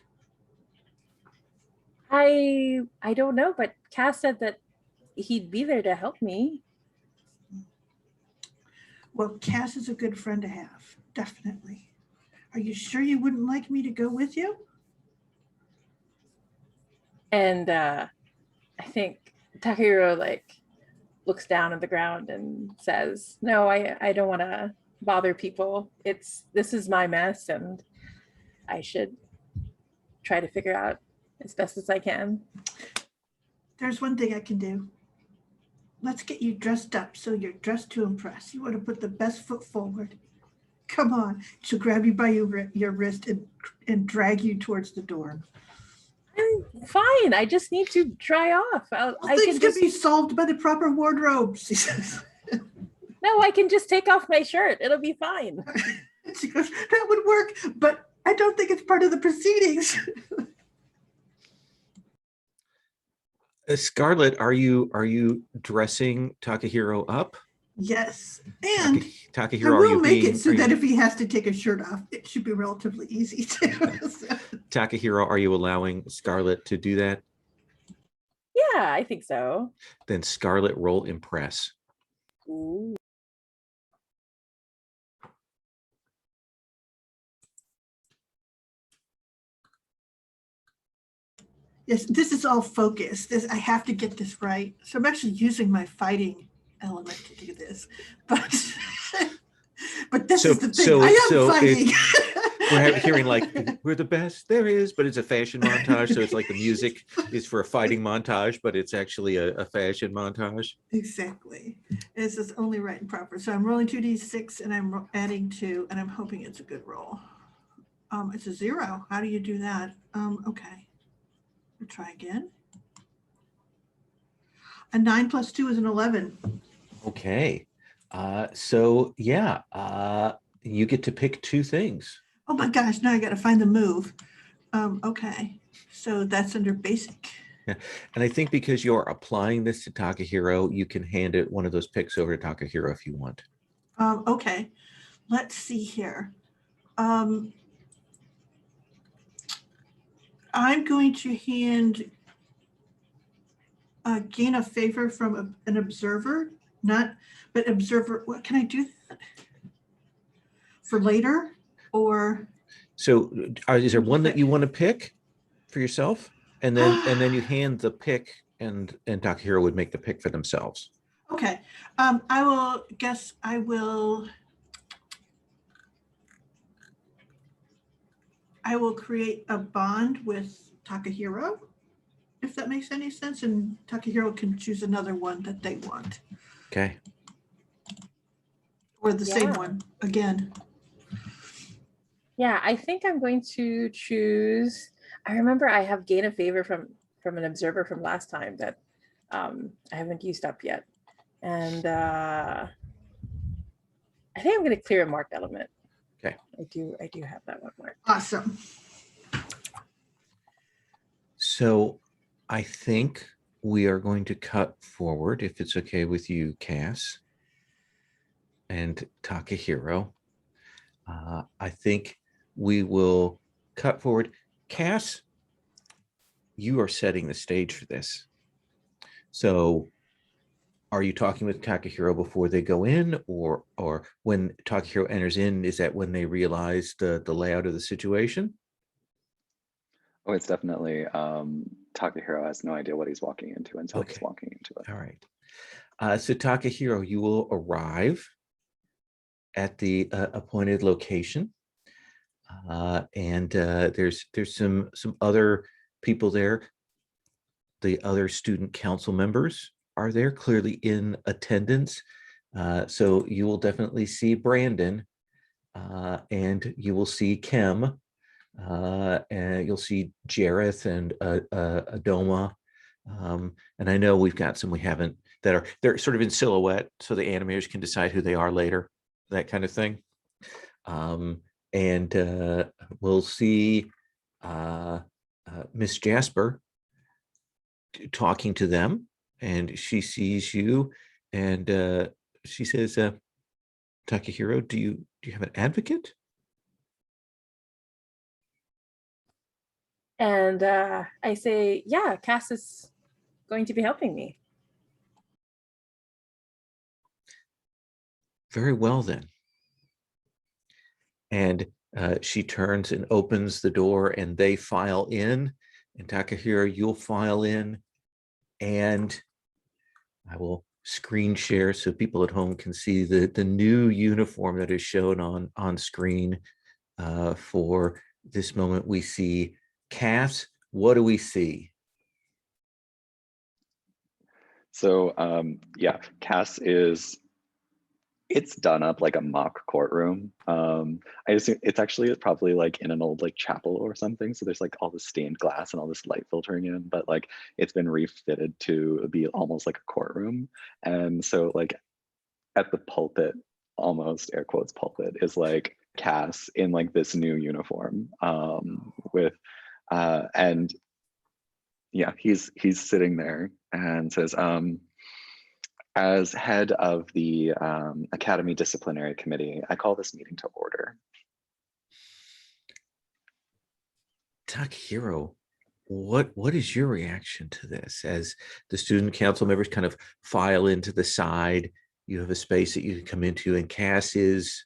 I don't know, but Cass said that he'd be there to help me. Well, Cass is a good friend to have, definitely. Are you sure you wouldn't like me to go with you? And I think Takahiro looks down at the ground and says, no, I don't want to bother people. This is my mess and I should try to figure out as best as I can. There's one thing I can do. Let's get you dressed up so you're dressed to impress. You want to put the best foot forward. Come on. She'll grab you by your wrist and drag you towards the dorm. I'm fine. I just need to dry off. Things can be solved by the proper wardrobe, she says. No, I can just take off my shirt. It'll be fine. She goes, that would work, but I don't think it's part of the proceedings. Scarlett, are you dressing Takahiro up? Yes, and Takahiro, I are will you make it so that if he has to take his shirt off, it should be relatively easy too. Takahiro, are you allowing Scarlett to do that? Yeah, I think so. Then Scarlett, roll impress. Ooh. Yes, this is all focus. I have to get this right. So I'm actually using my fighting element to do this. But but this is the thing. I am fighting. We're hearing like, we're the best there is, but it's a fashion montage. So it's like the music is for a fighting montage, but it's actually a fashion montage. Exactly. This is only right and proper. So I'm rolling 2d6 and I'm adding 2, and I'm hoping it's a good roll. It's a 0. How do you do that? Okay. We'll try again. A 9 plus 2 is an 11. Okay. So yeah, you get to pick 2 things. Oh my gosh, now I got to find the move. Okay. So that's under basic. Yeah. And I think because you're applying this to Takahiro, you can hand it one of those picks over to Takahiro if you want. Okay. Let's see here. I'm going to hand gain a favor from an observer, but observer, what can I do that for later? Or So is there one that you want to pick for yourself? And then you hand the pick and Takahiro would make the pick for themselves. okay. I will guess I will create a bond with Takahiro, if that makes any sense, and Takahiro can choose another one that they want. Okay. Or the same one again. Yeah, I think I'm going to choose. I remember I have gain a favor from an observer from last time that I haven't used up yet, and I think I'm going to clear a marked element. Okay. I do have that one marked. Awesome. So I think we are going to cut forward, if it's okay with you, Cass and Takahiro. I think we will cut forward. Cass, you are setting the stage for this. So are you talking with Takahiro before they go in, or when Takahiro enters in, is that when they realize the layout of the situation? Oh, it's definitely Takahiro has no idea what he's walking into until he's Okay. walking into it. All right. So Takahiro, you will arrive at the appointed location, and there's some other people there. The other student council members are there, clearly in attendance. So you will definitely see Brandon, and you will see Kim, and you'll see Jareth and Adoma. And I know we've got some we haven't they're sort of in silhouette, so the animators can decide who they are later, that kind of thing. And we'll see Miss Jasper talking to them, and she sees you, and she says, Takahiro, do you have an advocate? And I say, yeah, Cass is going to be helping me. Very well then. And she turns and opens the door, and they file in. And Takahiro, you'll file in, and I will screen share so people at home can see the new uniform that is shown on screen. For this moment, we see Cass. What do we see? So yeah, Cass it's done up like a mock courtroom. I assume it's actually probably like in an old like chapel or something. So there's like all this stained glass and all this light filtering in, but like it's been refitted to be almost like a courtroom. And so like at the pulpit, almost air quotes pulpit, is like Cass in like this new uniform with and yeah, he's sitting there and says, as head of the Academy Disciplinary Committee, I call this meeting to order. Takahiro, what is your reaction to this? As the student council members kind of file into the side, you have a space that you can come into, and Cass is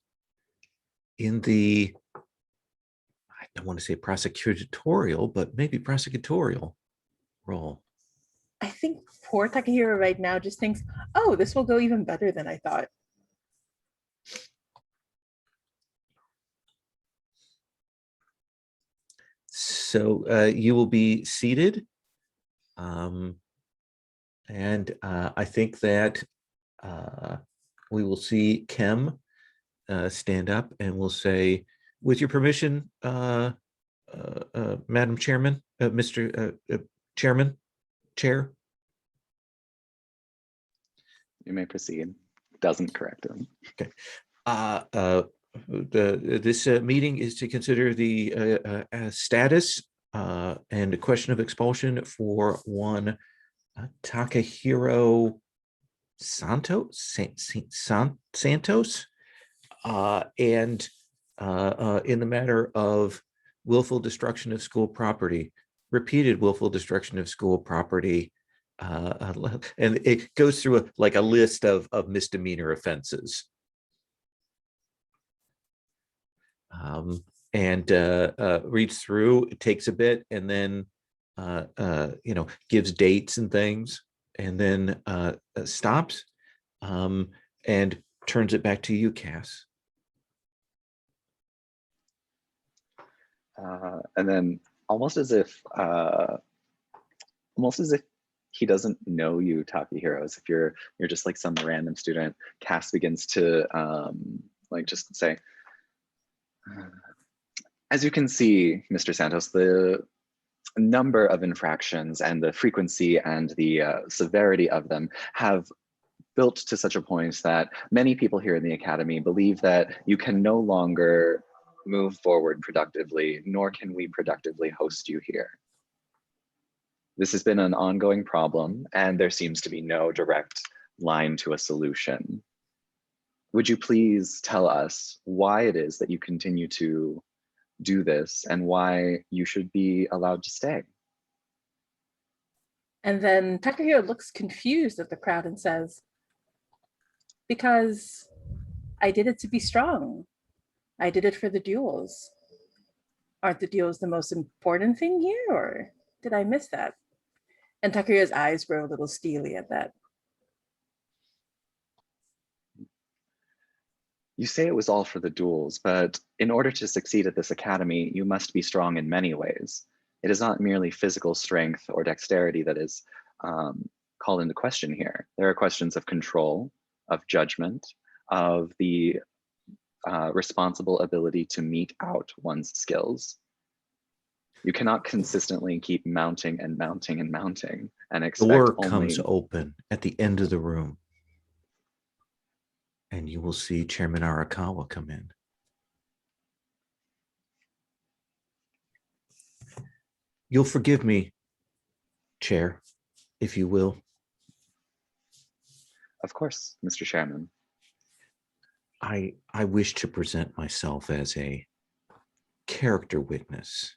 in the, I don't want to say prosecutorial, but maybe prosecutorial role. I think poor Takahiro right now just thinks, oh, this will go even better than I thought. So you will be seated. And I think that we will see Kem stand up and we'll say, with your permission, Madam Chairman, Mr. Chairman, Chair. You may proceed. Doesn't correct him. Okay. This meeting is to consider the status and a question of expulsion for one Takahiro Santos, Santos, and in the matter of willful destruction of school property, repeated willful destruction of school property, and it goes through like a list of misdemeanor offenses. And reads through, it takes a bit, and then gives dates and things, and then stops and turns it back to you, Cass. And then almost as if he doesn't know you, Takahiro, as if you're just like some random student, Cass begins to like just say, as you can see, Mr. Santos, the number of infractions and the frequency and the severity of them have built to such a point that many people here in the Academy believe that you can no longer move forward productively, nor can we productively host you here. This has been an ongoing problem, and there seems to be no direct line to a solution. Would you please tell us why it is that you continue to do this and why you should be allowed to stay? And then Takahiro looks confused at the crowd and says, because I did it to be strong. I did it for the duels. Aren't the duels the most important thing here, or did I miss that? And Takeru's eyes grow a little steely at that. You say it was all for the duels, but in order to succeed at this academy, you must be strong in many ways. It is not merely physical strength or dexterity that is called into question here. There are questions of control, of judgment, of the responsible ability to mete out one's skills. You cannot consistently keep mounting and mounting and mounting and expect The door only... comes open at the end of the room, and you will see Chairman Arakawa come in. You'll forgive me, Chair, if you will. Of course, Mr. Chairman. I wish to present myself as a character witness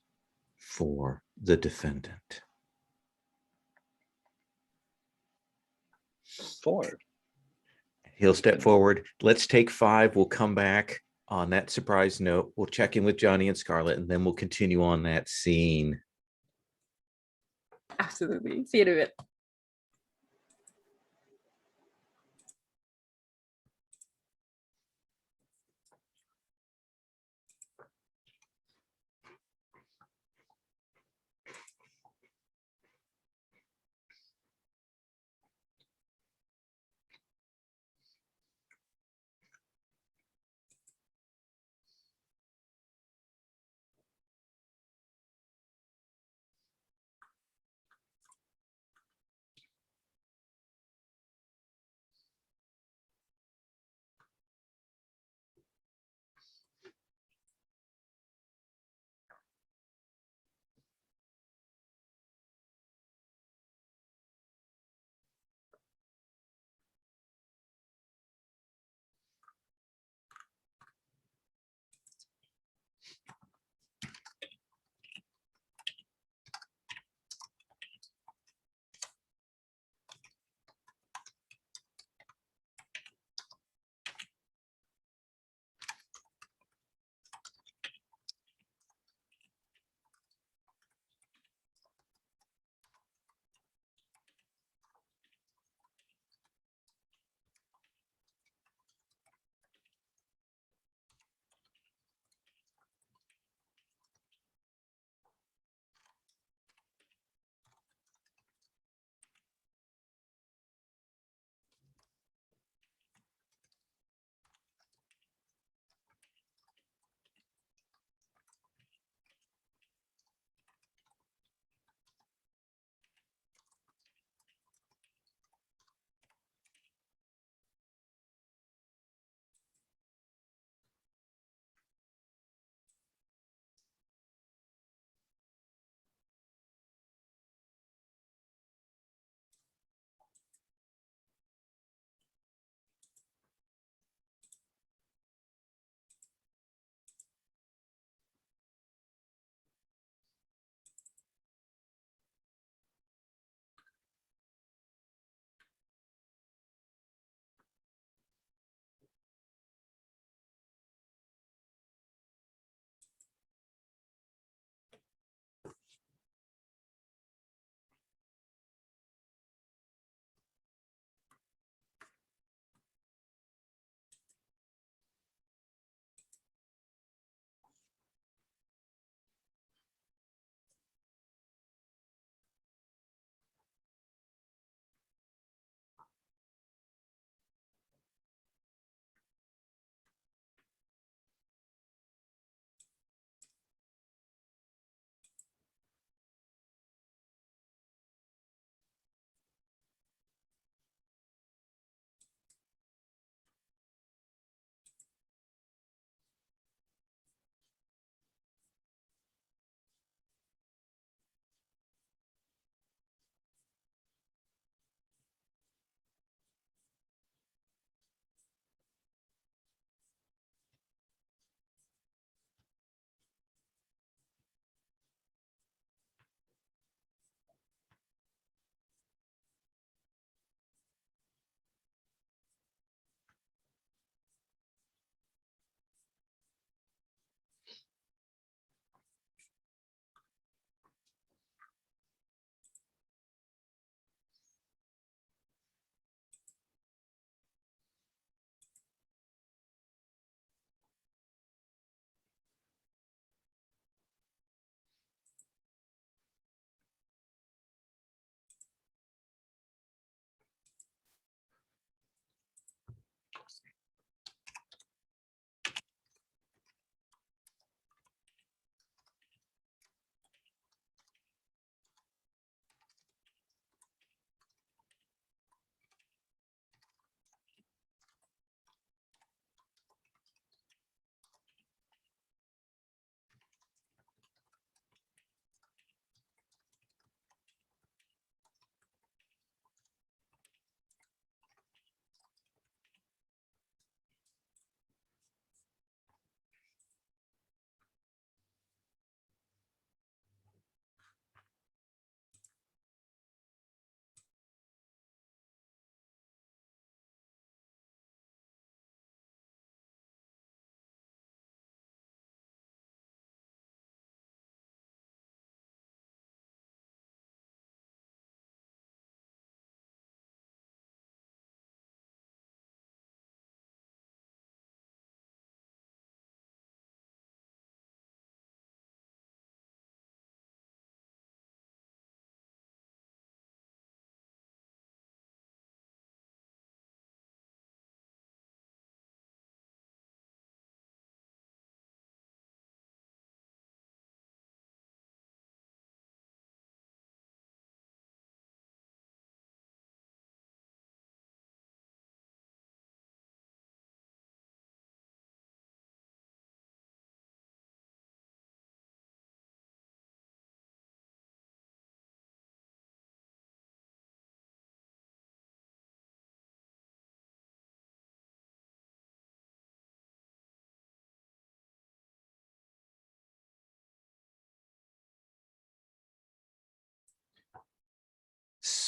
for the defendant. Four. He'll step forward. Let's take 5. We'll come back on that surprise note. We'll check in with Johnny and Scarlett, and then we'll continue on that scene. Absolutely. See you in a bit.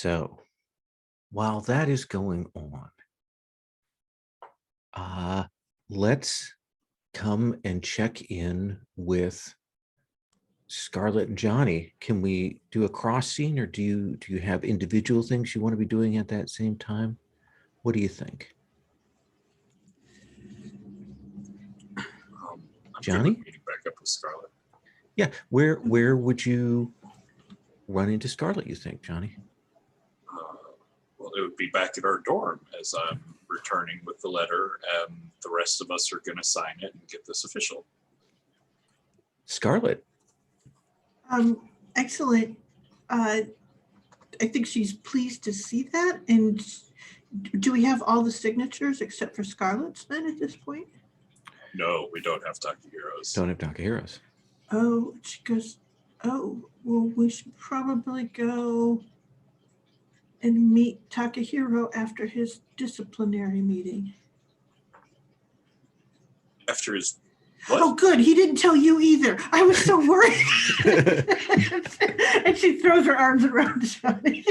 So while that is going on, let's come and check in with Scarlett and Johnny. Can we do a cross scene, or do you have individual things you want to be doing at that same time? What do you think? I'm good Johnny? with meeting back up with Scarlett. Yeah, where would you run into Scarlett, you think, Johnny? Well, it would be back at our dorm as I'm returning with the letter, and the rest of us are going to sign it and get this official. Scarlett. Excellent. I think she's pleased to see that. And do we have all the signatures except for Scarlett's then at this point? No, we don't have Takehiro's. Don't have Takehiro's. Oh, she goes, oh, well, we should probably go and meet Takahiro after his disciplinary meeting. After his what? Oh, good. He didn't tell you either. I was so worried. And she throws her arms around Johnny.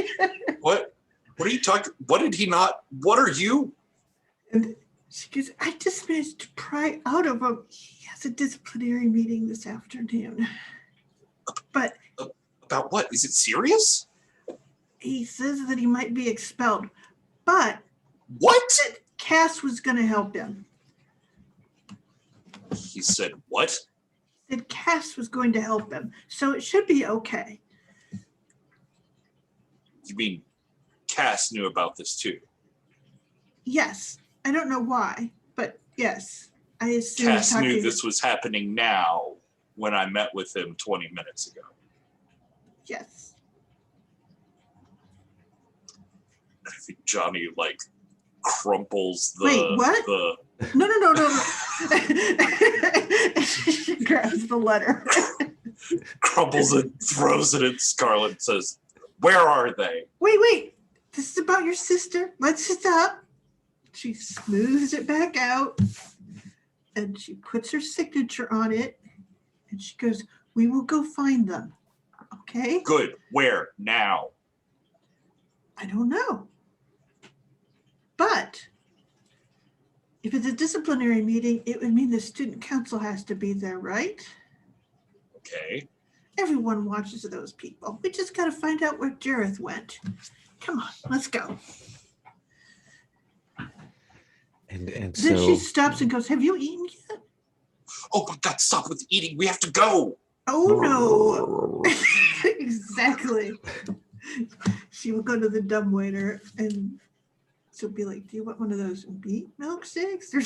What? What are you talking? What did he not? What are you? And she goes, I just managed to pry out of him. He has a disciplinary meeting this afternoon. But About what? Is it serious? he says that he might be expelled. But What? Cass was going to help him. He said what? That Cass was going to help him. So it should be okay. You mean Cass knew about this too? Yes. I don't know why, but yes. I assume Cass knew this was happening now when I met with him 20 minutes ago. Yes. I think Johnny like crumples the Wait, what? the No. She grabs the letter. crumples it, throws it at Scarlett and says, "Where are they?" Wait. This is about your sister. Let's stop. She smooths it back out and she puts her signature on it and she goes, we will go find them. Okay? Good. Where? Now. I don't know. But if it's a disciplinary meeting, it would mean the student council has to be there, right? Okay. Everyone watches those people. We just got to find out where Jareth went. Come on, let's go. And Then so she stops and goes, have you eaten yet? Oh my God! Stop with eating. We have to go. Oh no. Exactly. She will go to the dumbwaiter and she'll be like, do you want one of those beet milkshakes or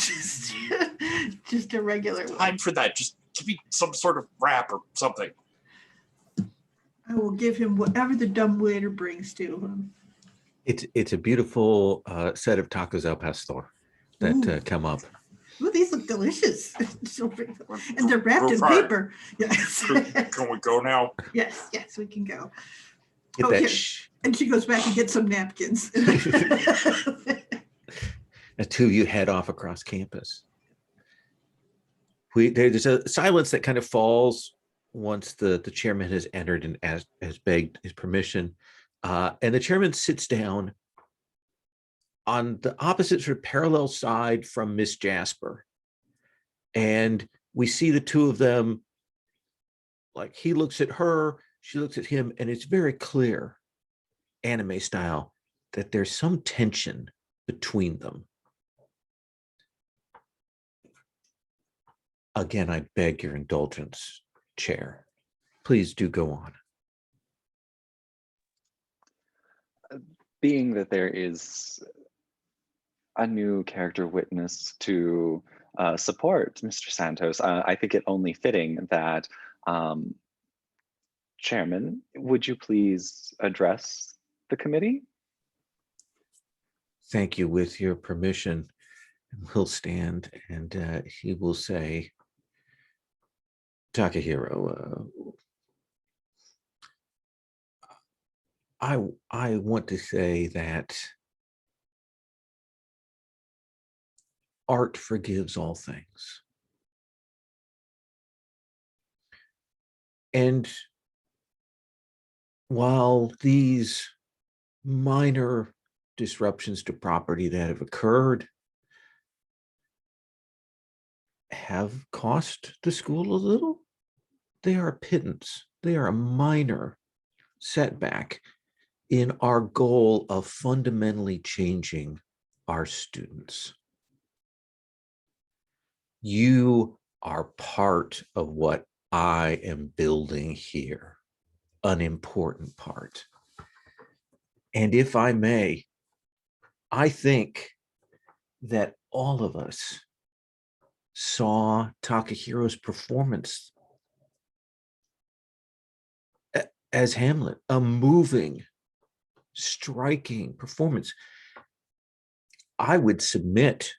just a regular one? Time for that. Just give me some sort of wrap or something. I will give him whatever the dumbwaiter brings to him. it's a beautiful set of tacos al pastor that come up. Ooh, these look delicious. And they're wrapped in Fire. paper. Yes. Can we go now? Yes, we can go. Get Oh, that here. And she goes back and gets some napkins. the two of you head off across campus. There's a silence that kind of falls once the chairman has entered and has begged his permission. And the chairman sits down on the opposite sort of parallel side from Miss Jasper. And we see the two of them, like he looks at her, she looks at him, and it's very clear, anime style, that there's some tension between them. Again, I beg your indulgence, Chair. Please do go on. Being that there is a new character witness to support Mr. Santos, I think it only fitting that Chairman, would you please address the committee? Thank you. With your permission, he'll stand and he will say, Takahiro, I want to say that art forgives all things. And while these minor disruptions to property that have occurred have cost the school a little. They are a pittance. They are a minor setback in our goal of fundamentally changing our students. You are part of what I am building here, an important part. And if I may, I think that all of us saw Takahiro's performance as Hamlet, a moving, striking performance. I would submit,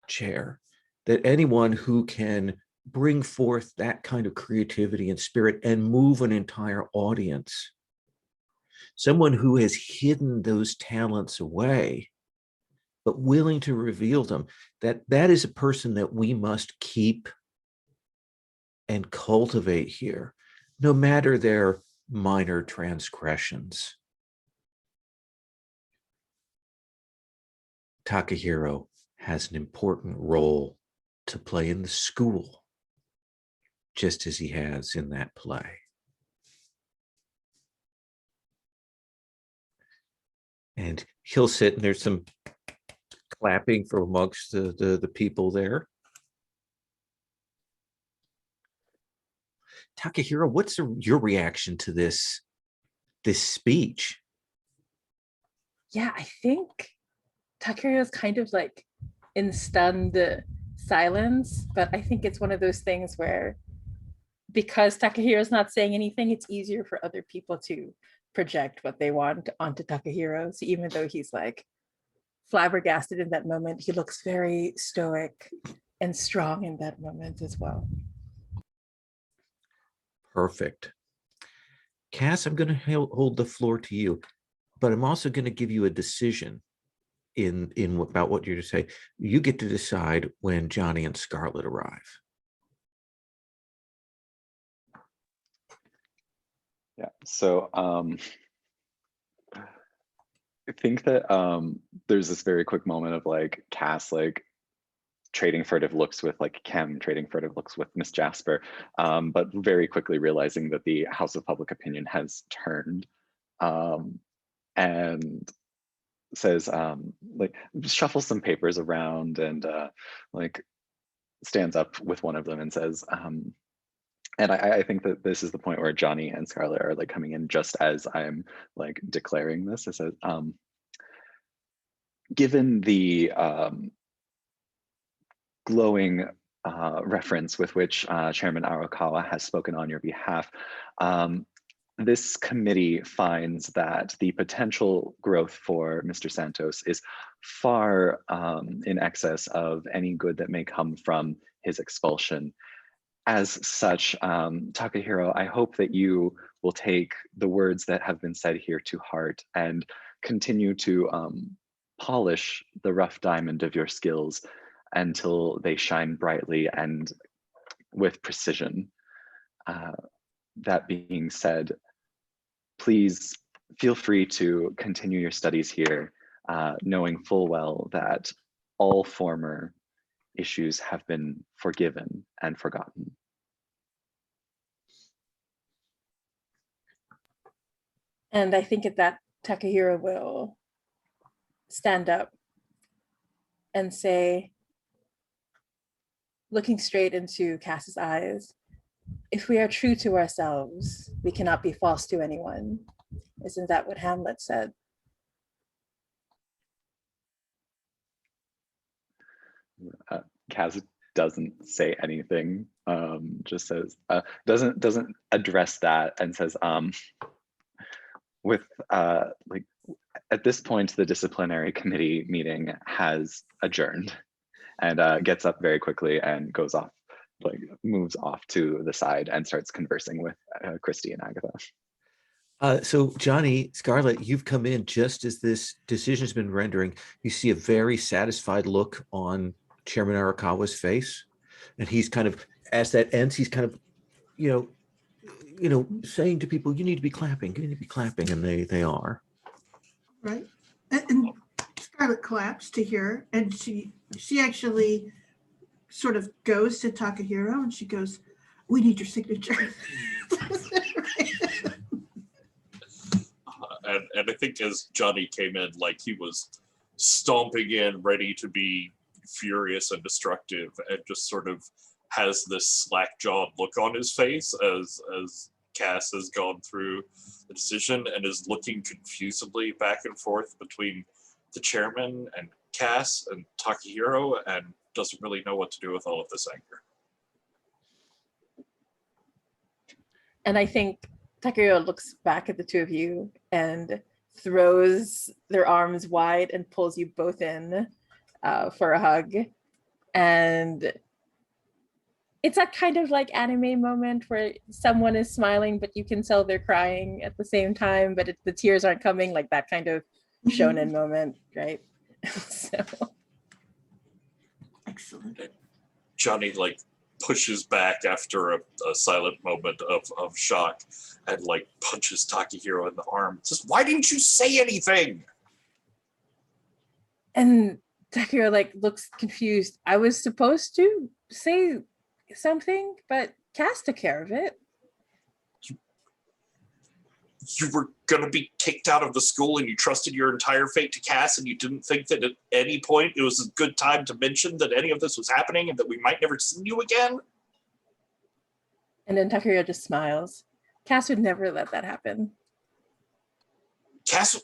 Chair, that anyone who can bring forth that kind of creativity and spirit and move an entire audience, someone who has hidden those talents away, but willing to reveal them, that is a person that we must keep and cultivate here, no matter their minor transgressions. Takahiro has an important role to play in the school, just as he has in that play. And he'll sit, and there's some clapping from amongst the people there. Takahiro, what's your reaction to this speech? Yeah, I think Takahiro is kind of like in stunned silence, but I think it's one of those things where because Takahiro's not saying anything, it's easier for other people to project what they want onto Takahiro. So even though he's like flabbergasted in that moment, he looks very stoic and strong in that moment as well. Perfect. Cass, I'm going to hold the floor to you, but I'm also going to give you a decision in about what you're to say. You get to decide when Johnny and Scarlett arrive. Yeah, so I think that there's this very quick moment of like Cass like trading furtive looks with like Kem, trading furtive looks with Miss Jasper, but very quickly realizing that the House of Public Opinion has turned, and says like shuffles some papers around and like stands up with one of them and says, and I think that this is the point where Johnny and Scarlett are like coming in just as I'm like declaring this. It says, given the glowing reference with which Chairman Arakawa has spoken on your behalf, this committee finds that the potential growth for Mr. Santos is far in excess of any good that may come from his expulsion. As such, Takahiro, I hope that you will take the words that have been said here to heart and continue to polish the rough diamond of your skills until they shine brightly and with precision. That being said, please feel free to continue your studies here, knowing full well that all former issues have been forgiven and forgotten. And I think at that, Takahiro will stand up and say, looking straight into Cass's eyes, if we are true to ourselves, we cannot be false to anyone. Isn't that what Hamlet said? Cass doesn't say anything, just says, doesn't address that and says, with like, at this point, the disciplinary committee meeting has adjourned, and gets up very quickly and goes off, like moves off to the side and starts conversing with Christy and Agatha. So Johnny, Scarlett, you've come in just as this decision has been rendering. You see a very satisfied look on Chairman Arakawa's face. And he's kind of, as that ends, he's kind of, saying to people, you need to be clapping, you need to be clapping, and they are. Right. And Scarlett claps to hear, and she actually sort of goes to Takahiro and she goes, "We need your signature." And I think as Johnny came in, like he was stomping in, ready to be furious and destructive, and just sort of has this slack-jawed look on his face as Cass has gone through the decision and is looking confusedly back and forth between the chairman and Cass and Takahiro, and doesn't really know what to do with all of this anger. And I think Takahiro looks back at the two of you and throws their arms wide and pulls you both in for a hug. And it's a kind of like anime moment where someone is smiling, but you can tell they're crying at the same time, but the tears aren't coming, like that kind of shonen moment, right? So Excellent. Johnny like pushes back after a silent moment of shock and like punches Takahiro in the arm. Says, "Why didn't you say anything?" And Takahiro like looks confused. I was supposed to say something, but Cass took care of it. You were gonna be kicked out of the school and you trusted your entire fate to Cass, and you didn't think that at any point it was a good time to mention that any of this was happening and that we might never see you again? And then Takahiro just smiles. Cass would never let that happen. Cass...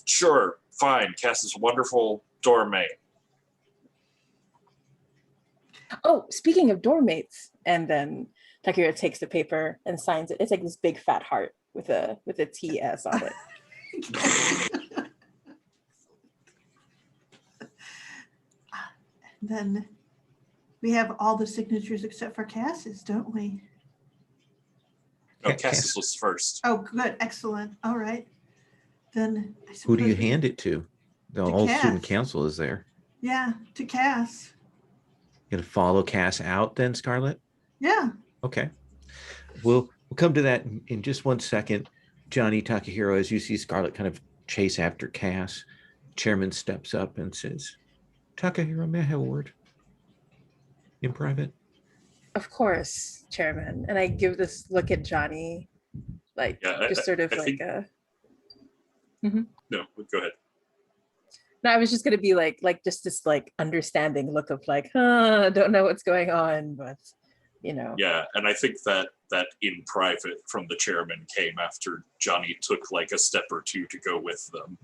Sure, fine. Cass is a wonderful dorm mate. Oh, speaking of dorm mates, and then Takahiro takes the paper and signs it. It's like this big fat heart with a TS on it. Then we have all the signatures except for Cass's, don't we? No, Yeah, Cass's was first. Oh, good. Excellent. All right. Then I Who do you suppose we- hand it to? The To whole student Cass. council is there. Yeah, to Cass. Gonna follow Cass out then, Scarlett? Yeah. Okay. We'll come to that in just one second. Johnny, Takahiro, as you see Scarlett kind of chase after Cass, chairman steps up and says, "Takahiro, may I have a word in private?" Of course, Chairman. And I give this look at Johnny, like Yeah, just sort of I like think- a. No, go ahead. No, I was just gonna be like just this like understanding look of like, huh, don't know what's going on, but you know. Yeah, and I think that in private from the chairman came after Johnny took like a step or two to go with them.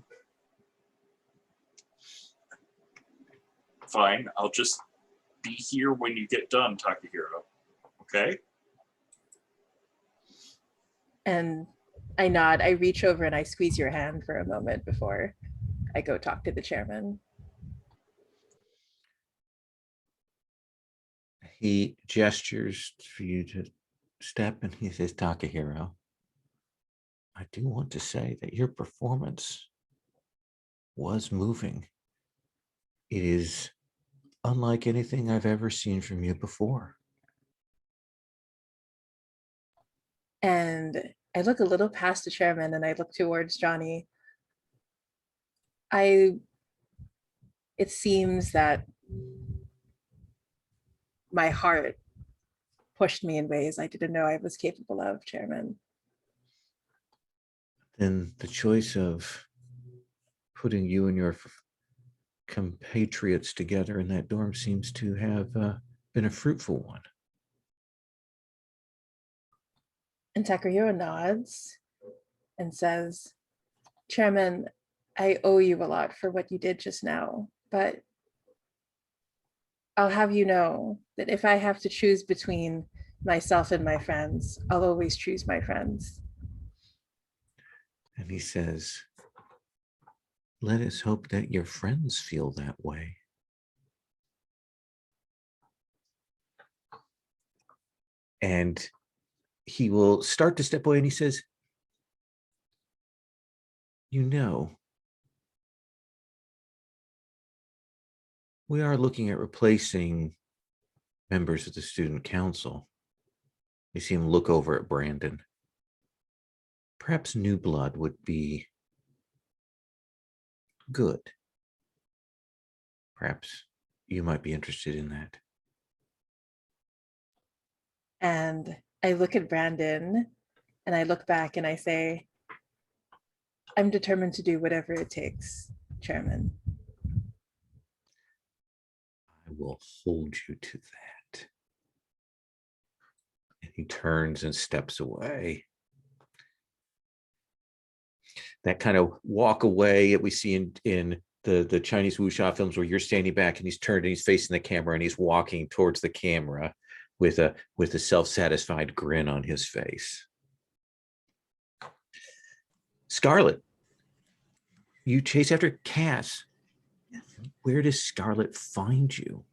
Fine, I'll just be here when you get done, Takahiro. Okay? And I nod, I reach over and I squeeze your hand for a moment before I go talk to the chairman. He gestures for you to step and he says, "Takahiro, I do want to say that your performance was moving. It is unlike anything I've ever seen from you before." And I look a little past the chairman and I look towards Johnny. It seems that my heart pushed me in ways I didn't know I was capable of, Chairman. Then the choice of putting you and your compatriots together in that dorm seems to have been a fruitful one. And Takahiro nods and says, Chairman, I owe you a lot for what you did just now, but I'll have you know that if I have to choose between myself and my friends, I'll always choose my friends. And he says, "Let us hope that your friends feel that way." And he will start to step away and he says, "You know, we are looking at replacing members of the student council. You see him look over at Brandon. Perhaps new blood would be good. Perhaps you might be interested in that. And I look at Brandon and I look back and I say, I'm determined to do whatever it takes, Chairman. I will hold you to that. And he turns and steps away. That kind of walk away that we see in the Chinese wuxia films where you're standing back and he's turned and he's facing the camera and he's walking towards the camera with a self-satisfied grin on his face. Scarlett, you chase after Cass. Yes. Where does Scarlett find you?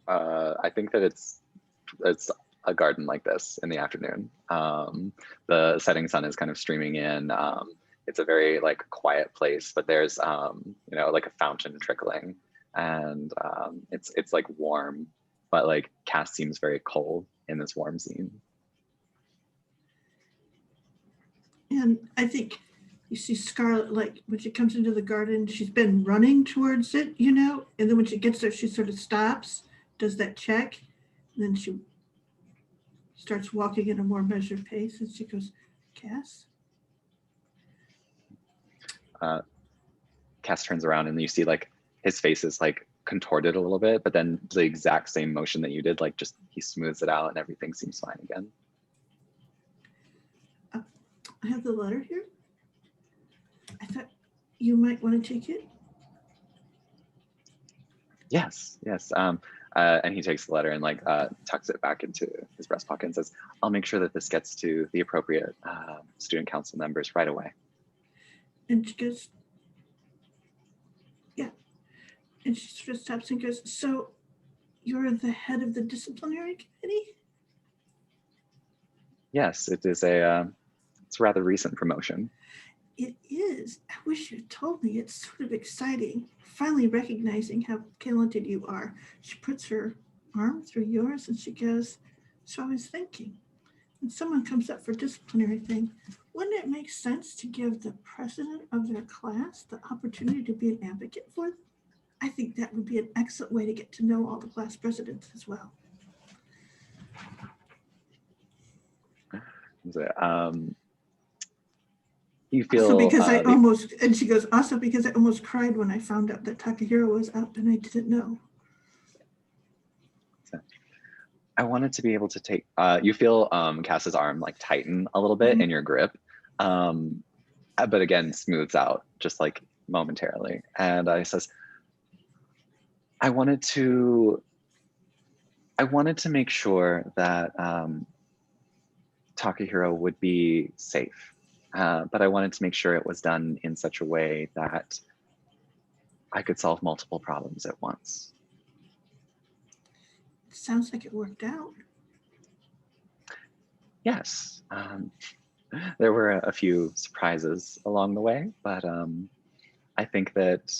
I think that it's a garden like this in the afternoon. The setting sun is kind of streaming in. It's a very like quiet place, but there's you know, like a fountain trickling, and it's like warm, but like Cass seems very cold in this warm scene. And I think you see Scarlett, like when she comes into the garden, she's been running towards it, you know, and then when she gets there, she sort of stops, does that check, and then she starts walking at a more measured pace, and she goes, Cass? Cass turns around and you see like his face is like contorted a little bit, but then the exact same motion that you did, like just he smooths it out and everything seems fine again. I have the letter here. I thought you might want to take it. Yes. And he takes the letter and like tucks it back into his breast pocket and says, I'll make sure that this gets to the appropriate student council members right away. And she goes, yeah. And she sort of stops and goes, so you're the head of the disciplinary committee? Yes, it is it's a rather recent promotion. It is. I wish you'd told me. It's sort of exciting. Finally recognizing how talented you are. She puts her arm through yours and she goes, so I was thinking, when someone comes up for disciplinary thing, wouldn't it make sense to give the president of their class the opportunity to be an advocate for them? I think that would be an excellent way to get to know all the class presidents as well. You feel also because I almost, and she goes, also because I almost cried when I found out that Takahiro was up and I didn't know. I wanted to be able to take, you feel Cass's arm like tighten a little bit in your grip, but again, smooths out just like momentarily. And I says, I wanted to make sure that Takahiro would be safe. But I wanted to make sure it was done in such a way that I could solve multiple problems at once. Sounds like it worked out. Yes, there were a few surprises along the way, but I think that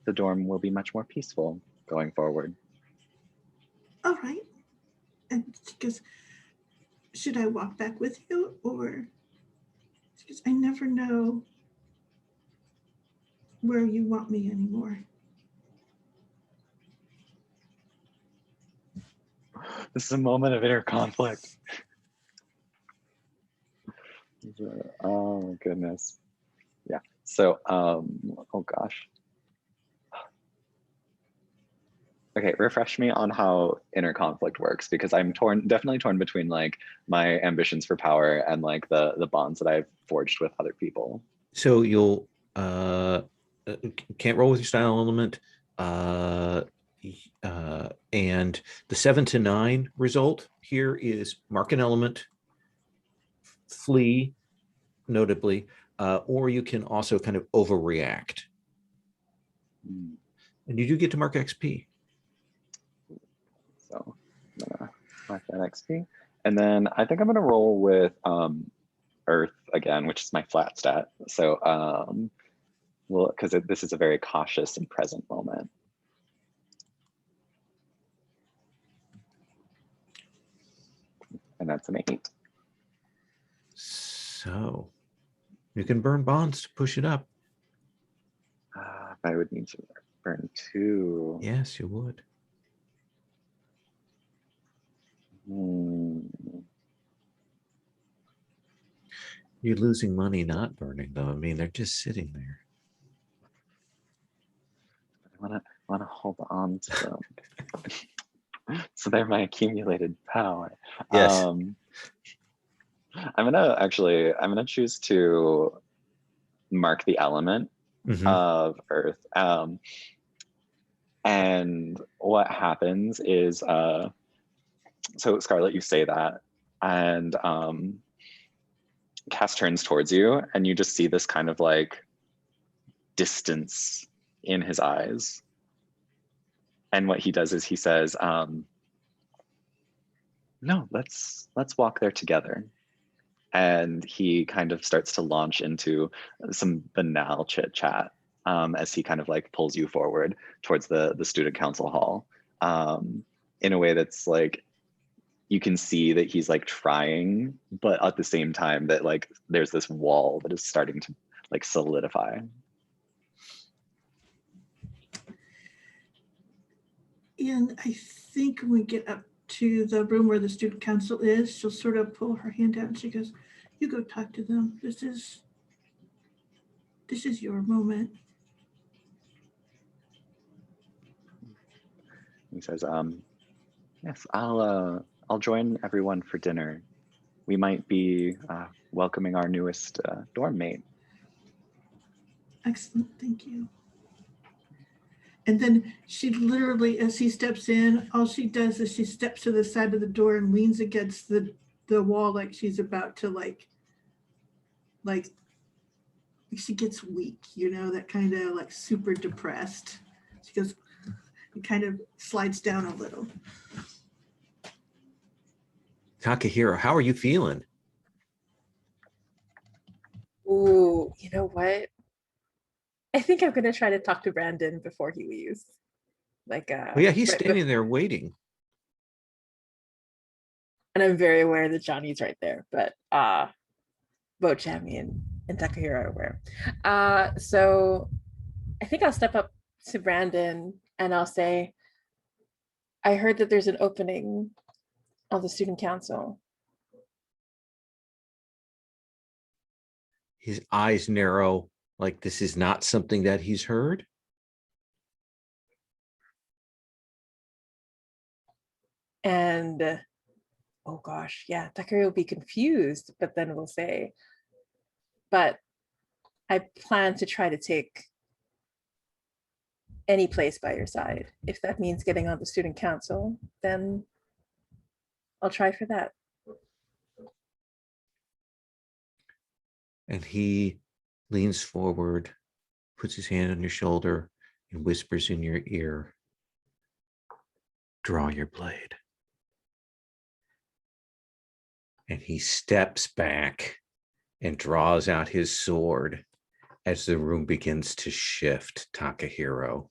the dorm will be much more peaceful going forward. All right. And she goes, should I walk back with you or? Because I never know where you want me anymore. This is a moment of inner conflict. Oh my goodness. Yeah. So, oh gosh. Okay, refresh me on how inner conflict works, because I'm definitely torn between like my ambitions for power and like the bonds that I've forged with other people. So you'll can't roll with your style element, and the 7 to 9 result here is mark an element, flee, notably, or you can also kind of overreact, and you do get to mark XP. So I'm gonna mark that XP, and then I think I'm gonna roll with Earth again, which is my flat stat. So well, because this is a very cautious and present moment. And that's an 8. So you can burn bonds to push it up. I would need to burn 2. Yes, you would. You're losing money not burning though. I mean, they're just sitting there. I want to hold on to them. So they're my accumulated power. Yes. I'm gonna choose to mark the element of earth. And what happens is, so Scarlett, you say that, and Cass turns towards you, and you just see this kind of like distance in his eyes. And what he does is he says, no, let's walk there together. And he kind of starts to launch into some banal chit chat as he kind of like pulls you forward towards the student council hall in a way that's like, you can see that he's like trying, but at the same time that like there's this wall that is starting to like solidify. And I think when we get up to the room where the student council is, she'll sort of pull her hand out and she goes, you go talk to them. This is your moment. He says, yes, I'll join everyone for dinner. We might be welcoming our newest dorm mate. Excellent, thank you. And then she literally, as he steps in, all she does is she steps to the side of the door and leans against the wall like she's about to like she gets weak, you know, that kind of like super depressed. She goes, and kind of slides down a little. Takahiro, how are you feeling? Ooh, you know what? I think I'm gonna try to talk to Brandon before he leaves. Like, Oh yeah, he's standing there waiting. And I'm very aware that Johnny's right there, but both Jamie and Takahiro are aware. So I think I'll step up to Brandon and I'll say, I heard that there's an opening on the student council. His eyes narrow, like this is not something that he's heard. And oh gosh, yeah, Takahiro will be confused, but then we'll say, but I plan to try to take any place by your side. If that means getting on the student council, then I'll try for that. And he leans forward, puts his hand on your shoulder, and whispers in your ear, draw your blade. And he steps back and draws out his sword as the room begins to shift, Takahiro.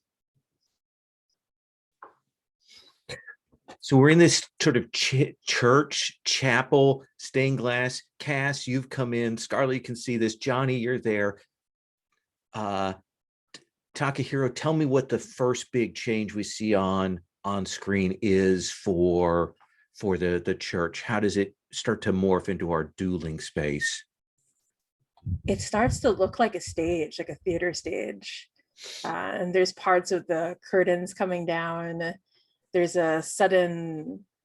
So we're in this sort of church, chapel, stained glass. Cass, you've come in. Scarlett, you can see this. Johnny, you're there. Takahiro, tell me what the first big change we see on screen is for the church. How does it start to morph into our dueling space? It starts to look like a stage, like a theater stage. And there's parts of the curtains coming down. There's a sense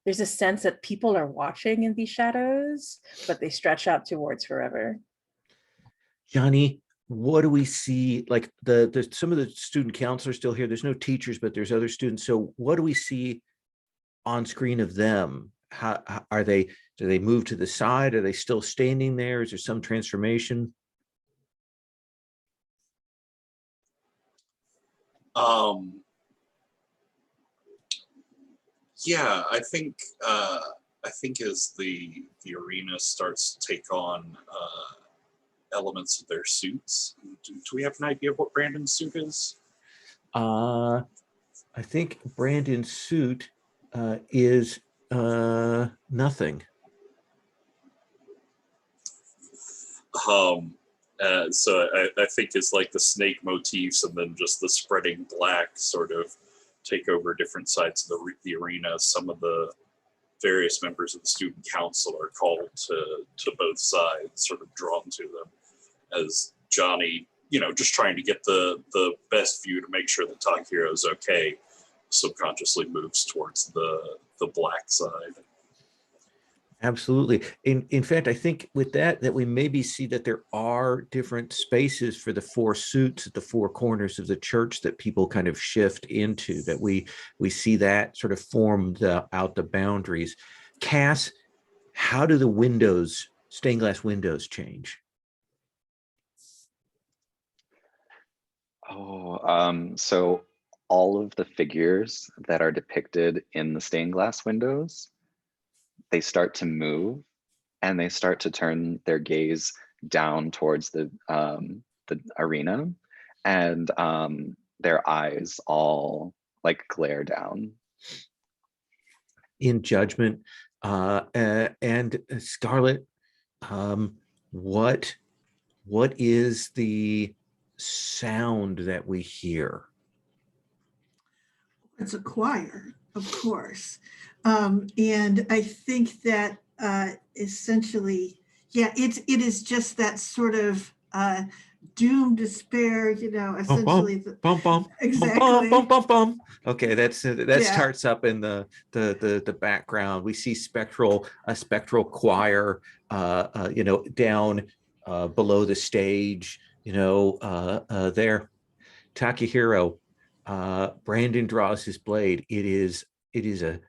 that people are watching in these shadows, but they stretch out towards forever. Johnny, what do we see? Like some of the student council are still here. There's no teachers, but there's other students. So what do we see on screen of them? How are they? Do they move to the side? Are they still standing there? Is there some transformation? Yeah, I think as the arena starts to take on elements of their suits. Do we have an idea of what Brandon's suit is? I think Brandon's suit is nothing. So I think it's like the snake motifs and then just the spreading black sort of take over different sides of the arena. Some of the various members of the student council are called to both sides, sort of drawn to them, as Johnny, just trying to get the best view to make sure that Takahiro is okay, subconsciously moves towards the black side. Absolutely. In fact, I think with that we maybe see that there are different spaces for the four suits at the four corners of the church that people kind of shift into, that we see that sort of formed out the boundaries. Cass, how do the stained glass windows change? So all of the figures that are depicted in the stained glass windows, they start to move and they start to turn their gaze down towards the arena, and their eyes all like glare down. In judgment. And Scarlett, what is the sound that we hear? It's a choir, of course. And I think that essentially, it is just that sort of doom, despair, essentially. Bum, bum, Exactly. bum, bum, bum, bum. Okay, that Yeah. starts up in the background. We see a spectral choir, down below the stage. There, Takahiro. Brandon draws his blade. It is a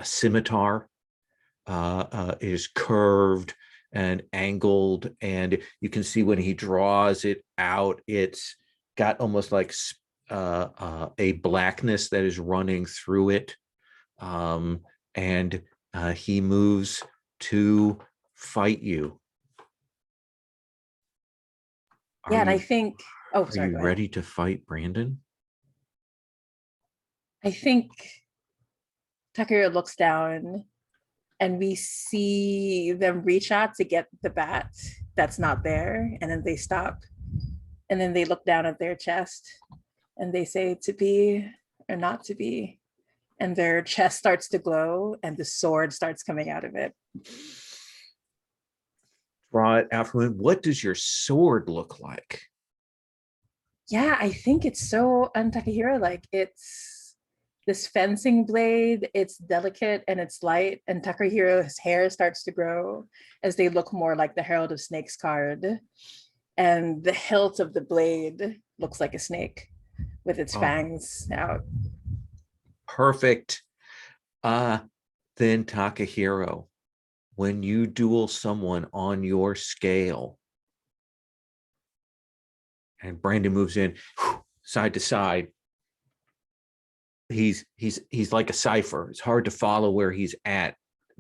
scimitar. It is curved and angled, and you can see when he draws it out, it's got almost like a blackness that is running through it. And he moves to fight you. And I think, are you ready to fight, Brandon? I think Takahiro looks down and we see them reach out to get the bat that's not there, and then they stop, and then they look down at their chest and they say, to be or not to be, and their chest starts to glow and the sword starts coming out of it. Draw it out from him. What does your sword look like? Yeah, I think it's so un-Takahiro, like it's this fencing blade. It's delicate and it's light, and Takahiro's hair starts to grow as they look more like the Herald of Snakes card, and the hilt of the blade looks like a snake with its fangs out. Perfect. Then Takahiro, when you duel someone on your scale, and Brandon moves in side to side, he's like a cipher. It's hard to follow where he's at.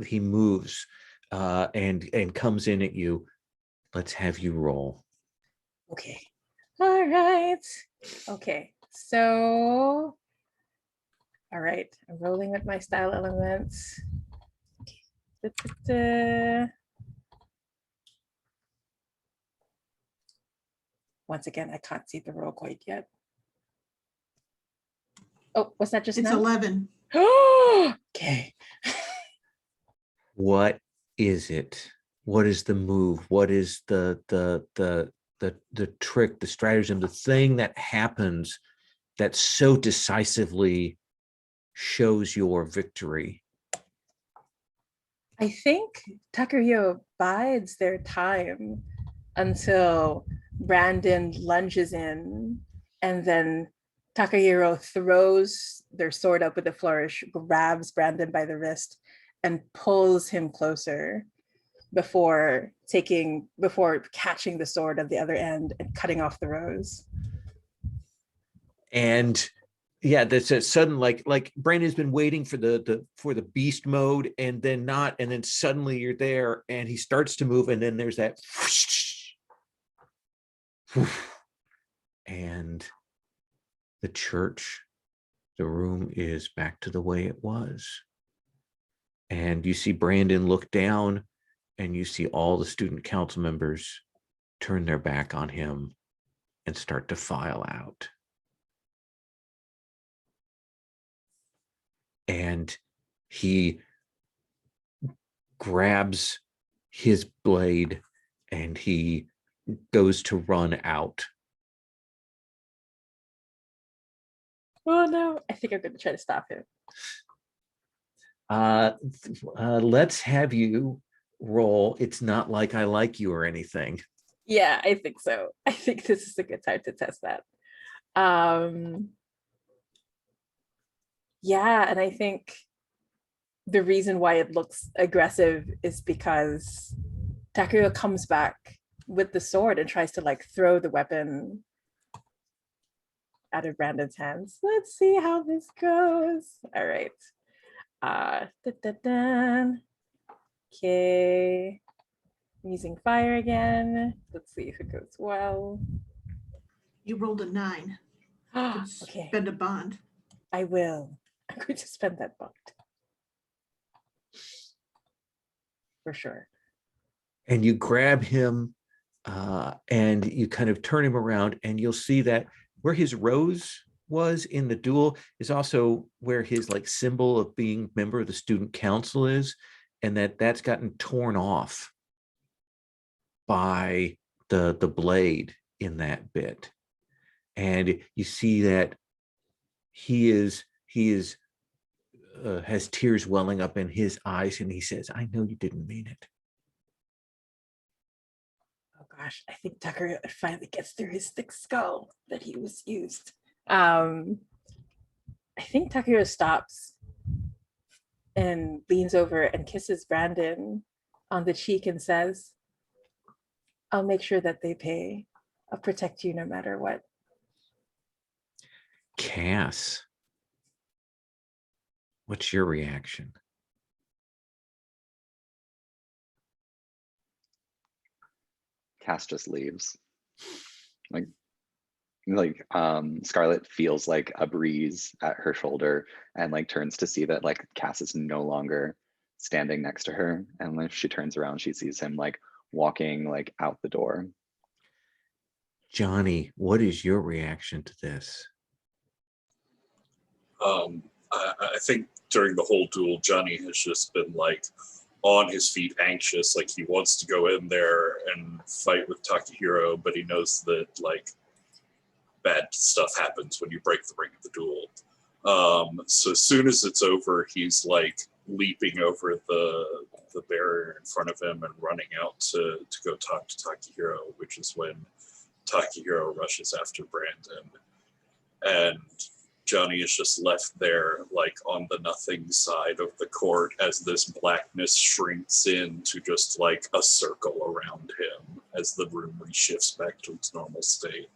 He moves and comes in at you. Let's have you roll. Okay. All right. Okay. So, all right. I'm rolling with my style elements. Okay. Once again, I can't see the roll quite yet. Oh, what's that just It's now? 11. Okay. What is it? What is the move? What is the trick, the stratagem, the thing that happens that so decisively shows your victory? I think Takahiro bides their time until Brandon lunges in, and then Takahiro throws their sword up with a flourish, grabs Brandon by the wrist, and pulls him closer before catching the sword at the other end and cutting off the rose. And yeah, that's a sudden, like Brandon's been waiting for the beast mode, and then not, and then suddenly you're there, and he starts to move, and then there's that, and the church, the room is back to the way it was. And you see Brandon look down, and you see all the student council members turn their back on him and start to file out. And he grabs his blade and he goes to run out. Oh no, I think I'm going to try to stop him. Let's have you roll. It's not like I like you or anything. Yeah, I think so. I think this is a good time to test that. Yeah, and I think the reason why it looks aggressive is because Takuro comes back with the sword and tries to like throw the weapon out of Brandon's hands. Let's see how this goes. All right. Okay. Using fire again. Let's see if it goes well. You rolled a 9. Could Okay, spend a bond. I will. I'm going to spend that bond. For sure. And you grab him and you kind of turn him around, and you'll see that where his rose was in the duel is also where his like symbol of being member of the student council is, and that's gotten torn off by the blade in that bit. And you see that he has tears welling up in his eyes, and he says, "I know you didn't mean it." Oh gosh, I think Tucker finally gets through his thick skull that he was used. I think Takuro stops and leans over and kisses Brandon on the cheek and says, "I'll make sure that they pay. I'll protect you no matter what." Cass, what's your reaction? Cass just leaves. Like Scarlett feels like a breeze at her shoulder and like turns to see that like Cass is no longer standing next to her, and when she turns around she sees him like walking like out the door. Johnny, what is your reaction to this? I think during the whole duel, Johnny has just been like on his feet, anxious, like he wants to go in there and fight with Takahiro, but he knows that like bad stuff happens when you break the ring of the duel. So as soon as it's over, he's like leaping over the barrier in front of him and running out to go talk to Takahiro, which is when Takahiro rushes after Brandon. And Johnny is just left there, like on the nothing side of the court, as this blackness shrinks into just like a circle around him as the room reshifts back to its normal state.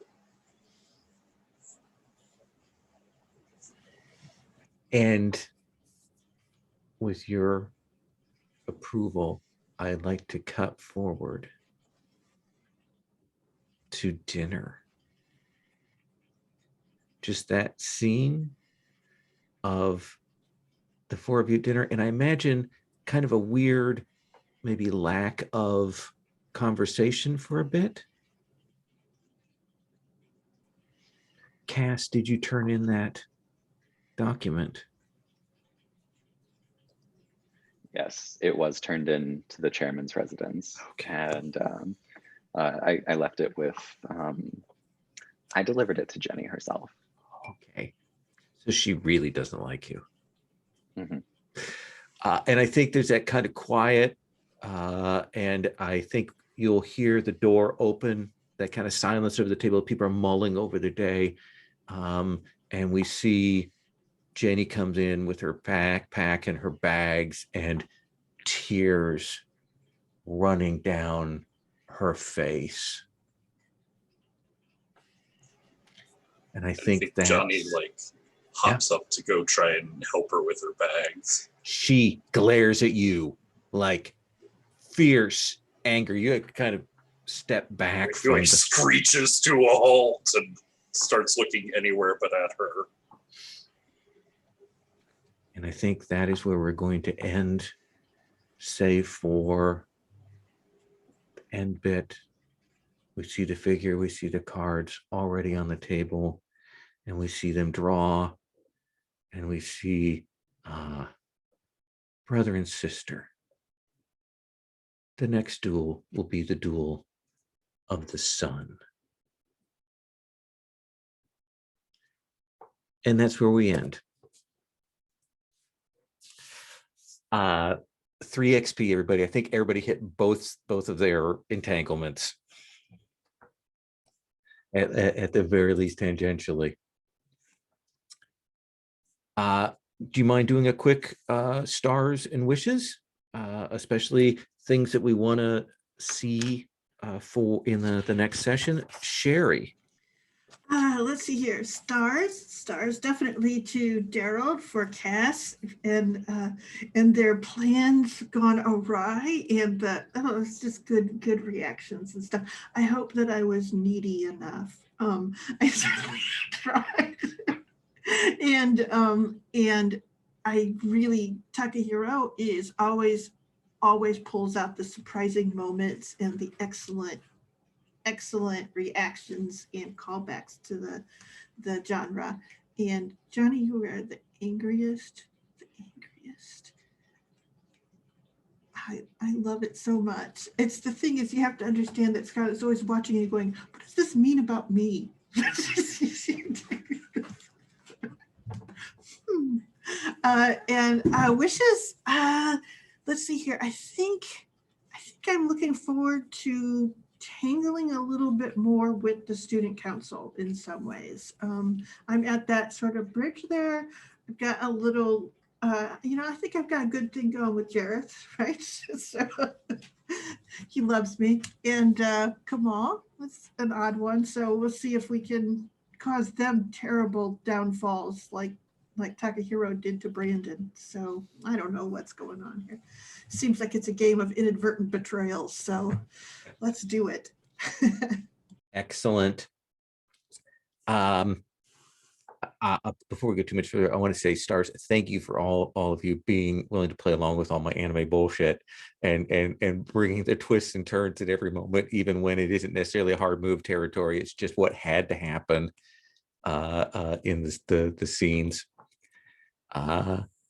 And with your approval, I'd like to cut forward to dinner. Just that scene of the four of you at dinner, and I imagine kind of a weird, maybe lack of conversation for a bit. Cass, did you turn in that document? Yes, it was turned in to the chairman's residence. Okay. And I left it with, I delivered it to Jenny herself. Okay. So she really doesn't like you. Mm-hmm. And I think there's that kind of quiet, and I think you'll hear the door open, that kind of silence over the table. People are mulling over the day. And we see Jenny comes in with her backpack and her bags and tears running down her face. And I think that Johnny like hops up to go try and help her with her bags. She glares at you like fierce anger. You kind of step back He like screeches to a halt and starts looking anywhere but at her. And I think that is where we're going to end, save for the end bit We see the figure, we see the cards already on the table, and we see them draw, and we see brother and sister. The next duel will be the duel of the sun. And that's where we end. 3 XP, everybody. I think everybody hit both of their entanglements. At the very least, tangentially. Do you mind doing a quick stars and wishes, especially things that we want to see for in the next session? Sherry. Let's see here. Stars definitely to Daryl for Cass and their plans gone awry, and it's just good reactions and stuff. I hope that I was needy enough. I certainly tried, and I really, Takahiro is always pulls out the surprising moments and the excellent reactions and callbacks to the genre. And Johnny, you are the angriest. I love it so much. It's the thing is, you have to understand that Scarlett's always watching and going, what does this mean about me? And wishes, let's see here. I think I'm looking forward to tangling a little bit more with the student council in some ways. I'm at that sort of bridge there. I've got a little, I think I've got a good thing going with Jareth, right? So he loves me. And Kamal, that's an odd one. So we'll see if we can cause them terrible downfalls like Takahiro did to Brandon. So I don't know what's going on here. Seems like it's a game of inadvertent betrayals. So let's do it. Excellent. Before we go too much further, I want to say, Stars, thank you for all of you being willing to play along with all my anime bullshit and bringing the twists and turns at every moment, even when it isn't necessarily a hard move territory. It's just what had to happen in the scenes.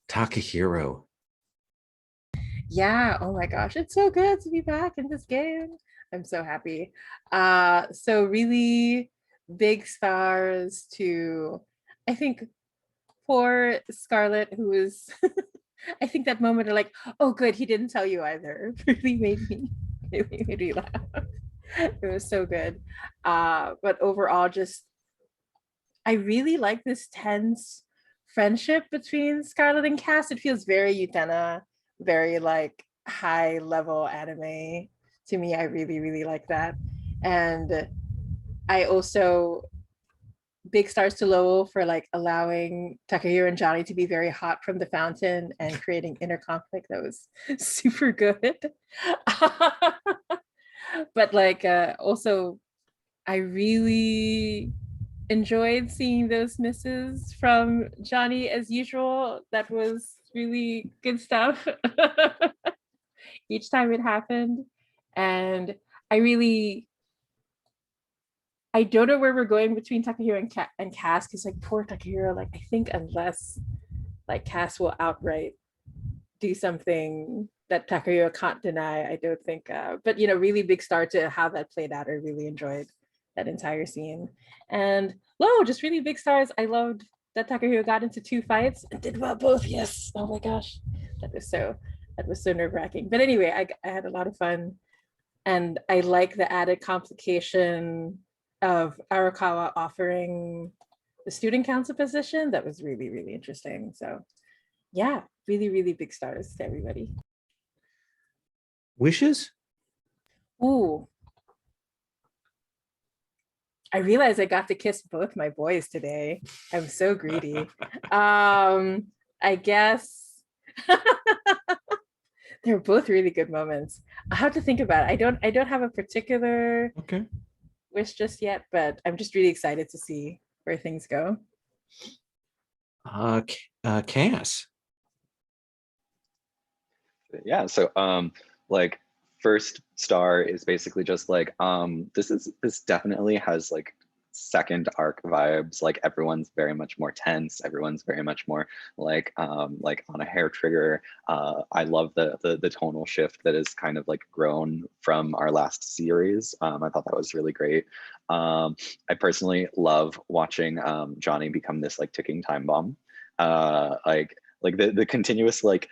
Takahiro. Yeah, oh my gosh, it's so good to be back in this game. I'm so happy. So really big stars to, I think, poor Scarlett, who was I think that moment of like, oh good, he didn't tell you either, really made me laugh. It was so good. But overall, just I really like this tense friendship between Scarlett and Cass. It feels very Utena, very like high level anime to me. I really like that. And I also, big stars to Lowell for like allowing Takahiro and Johnny to be very hot from the fountain and creating inner conflict. That was super good. But like also I really enjoyed seeing those misses from Johnny as usual. That was really good stuff each time it happened. And I don't know where we're going between Takahiro and Cass, because like poor Takahiro, like I think unless like Cass will outright do something that Takahiro can't deny, I don't think, but really big star to how that played out. I really enjoyed that entire scene. And just really big stars. I loved that Takahiro got into 2 fights and did well both. Yes. Oh my gosh. That was so nerve-wracking. But anyway, I had a lot of fun. And I like the added complication of Arakawa offering the student council position. That was really interesting. So yeah, really big stars to everybody. Wishes? Ooh. I realized I got to kiss both my boys today. I'm so greedy. I guess they're both really good moments. I have to think about it. I don't have a particular wish just yet, but I'm just really excited to see where things go. Cass. Yeah, so like first star is basically just like, this definitely has like second arc vibes. Like everyone's very much more tense. Everyone's very much more like on a hair trigger. I love the tonal shift that is kind of like grown from our last series. I thought that was really great. I personally love watching Johnny become this like ticking time bomb. Like the continuous like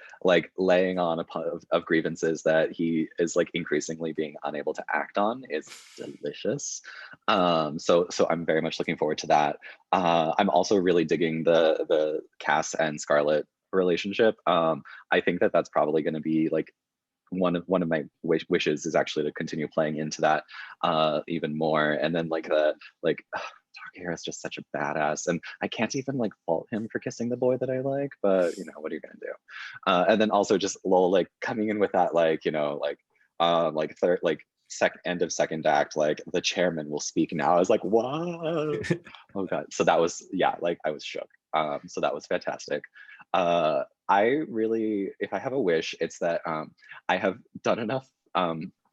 laying on of grievances that he is like increasingly being unable to act on is delicious. So I'm very much looking forward to that. I'm also really digging the Cass and Scarlett relationship. I think that that's probably going to be like one of my wishes is actually to continue playing into that even more. And then like Takahiro is just such a badass, and I can't even like fault him for kissing the boy that I like, but you know, what are you gonna do? And then also just Lowell like coming in with that like, you know, like third like end of second act, like the chairman will speak now. I was like, what? Oh god. So that was, yeah, like I was shook. So that was fantastic. I really, if I have a wish, it's that I have done enough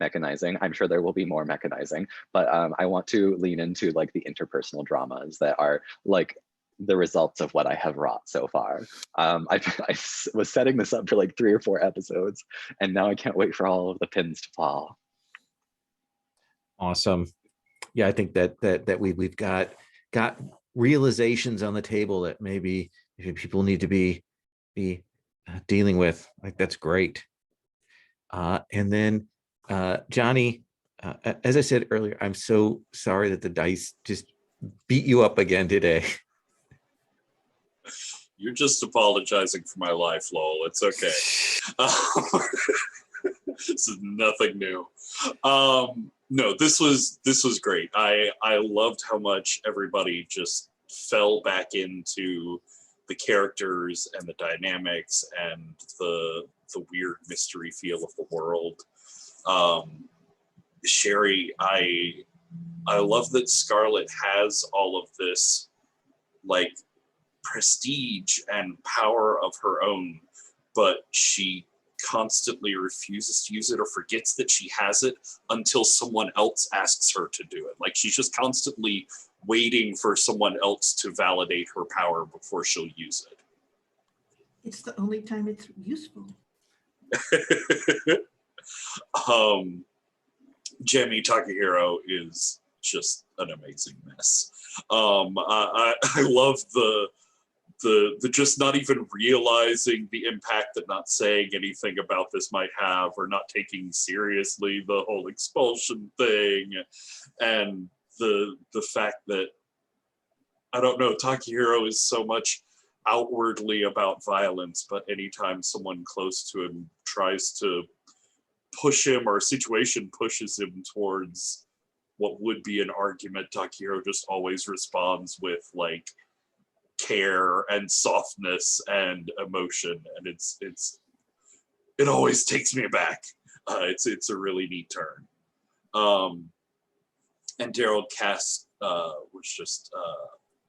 mechanizing. I'm sure there will be more mechanizing, but I want to lean into like the interpersonal dramas that are like the results of what I have wrought so far. I was setting this up for like 3 or 4 episodes, and now I can't wait for all of the pins to fall. Awesome. Yeah, I think that we've got realizations on the table that maybe people need to be dealing with. Like that's great. And then Johnny, as I said earlier, I'm so sorry that the dice just beat you up again today. You're just apologizing for my life, Lowell. It's okay. This is nothing new. No, this was great. I loved how much everybody just fell back into the characters and the dynamics and the weird mystery feel of the world. Sherry, I love that Scarlett has all of this like prestige and power of her own, but she constantly refuses to use it or forgets that she has it until someone else asks her to do it. Like she's just constantly waiting for someone else to validate her power before she'll use it. It's the only time it's useful. Jamie Takahiro is just an amazing mess. I love the just not even realizing the impact that not saying anything about this might have, or not taking seriously the whole expulsion thing, and the fact that, I don't know, Takahiro is so much outwardly about violence, but anytime someone close to him tries to push him or a situation pushes him towards what would be an argument, Takahiro just always responds with like care and softness and emotion, and it always takes me aback. It's a really neat turn. And Daryl Cass was just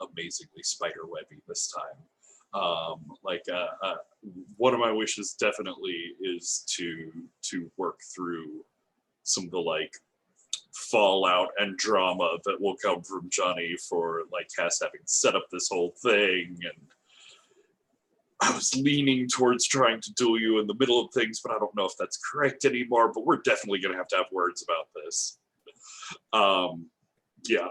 amazingly spiderwebby this time. One of my wishes definitely is to work through some of the like fallout and drama that will come from Johnny for like Cass having set up this whole thing. And I was leaning towards trying to duel you in the middle of things, but I don't know if that's correct anymore, but we're definitely going to have words about this. Yeah.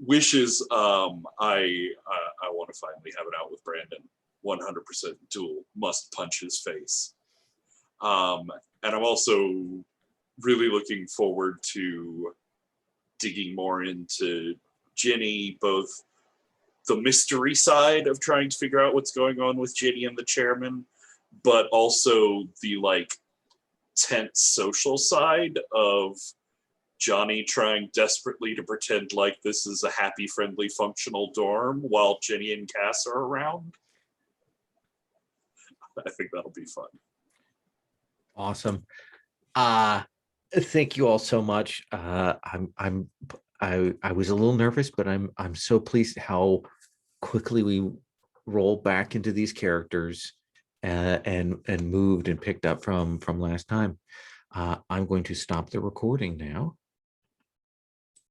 Wishes, I want to finally have it out with Brandon. 100% duel, must punch his face. And I'm also really looking forward to digging more into Ginny, both the mystery side of trying to figure out what's going on with Ginny and the chairman, but also the like tense social side of Johnny trying desperately to pretend like this is a happy, friendly, functional dorm while Ginny and Cass are around. I think that'll be fun. Awesome. Thank you all so much. I was a little nervous, but I'm so pleased how quickly we roll back into these characters and moved and picked up from last time. I'm going to stop the recording now.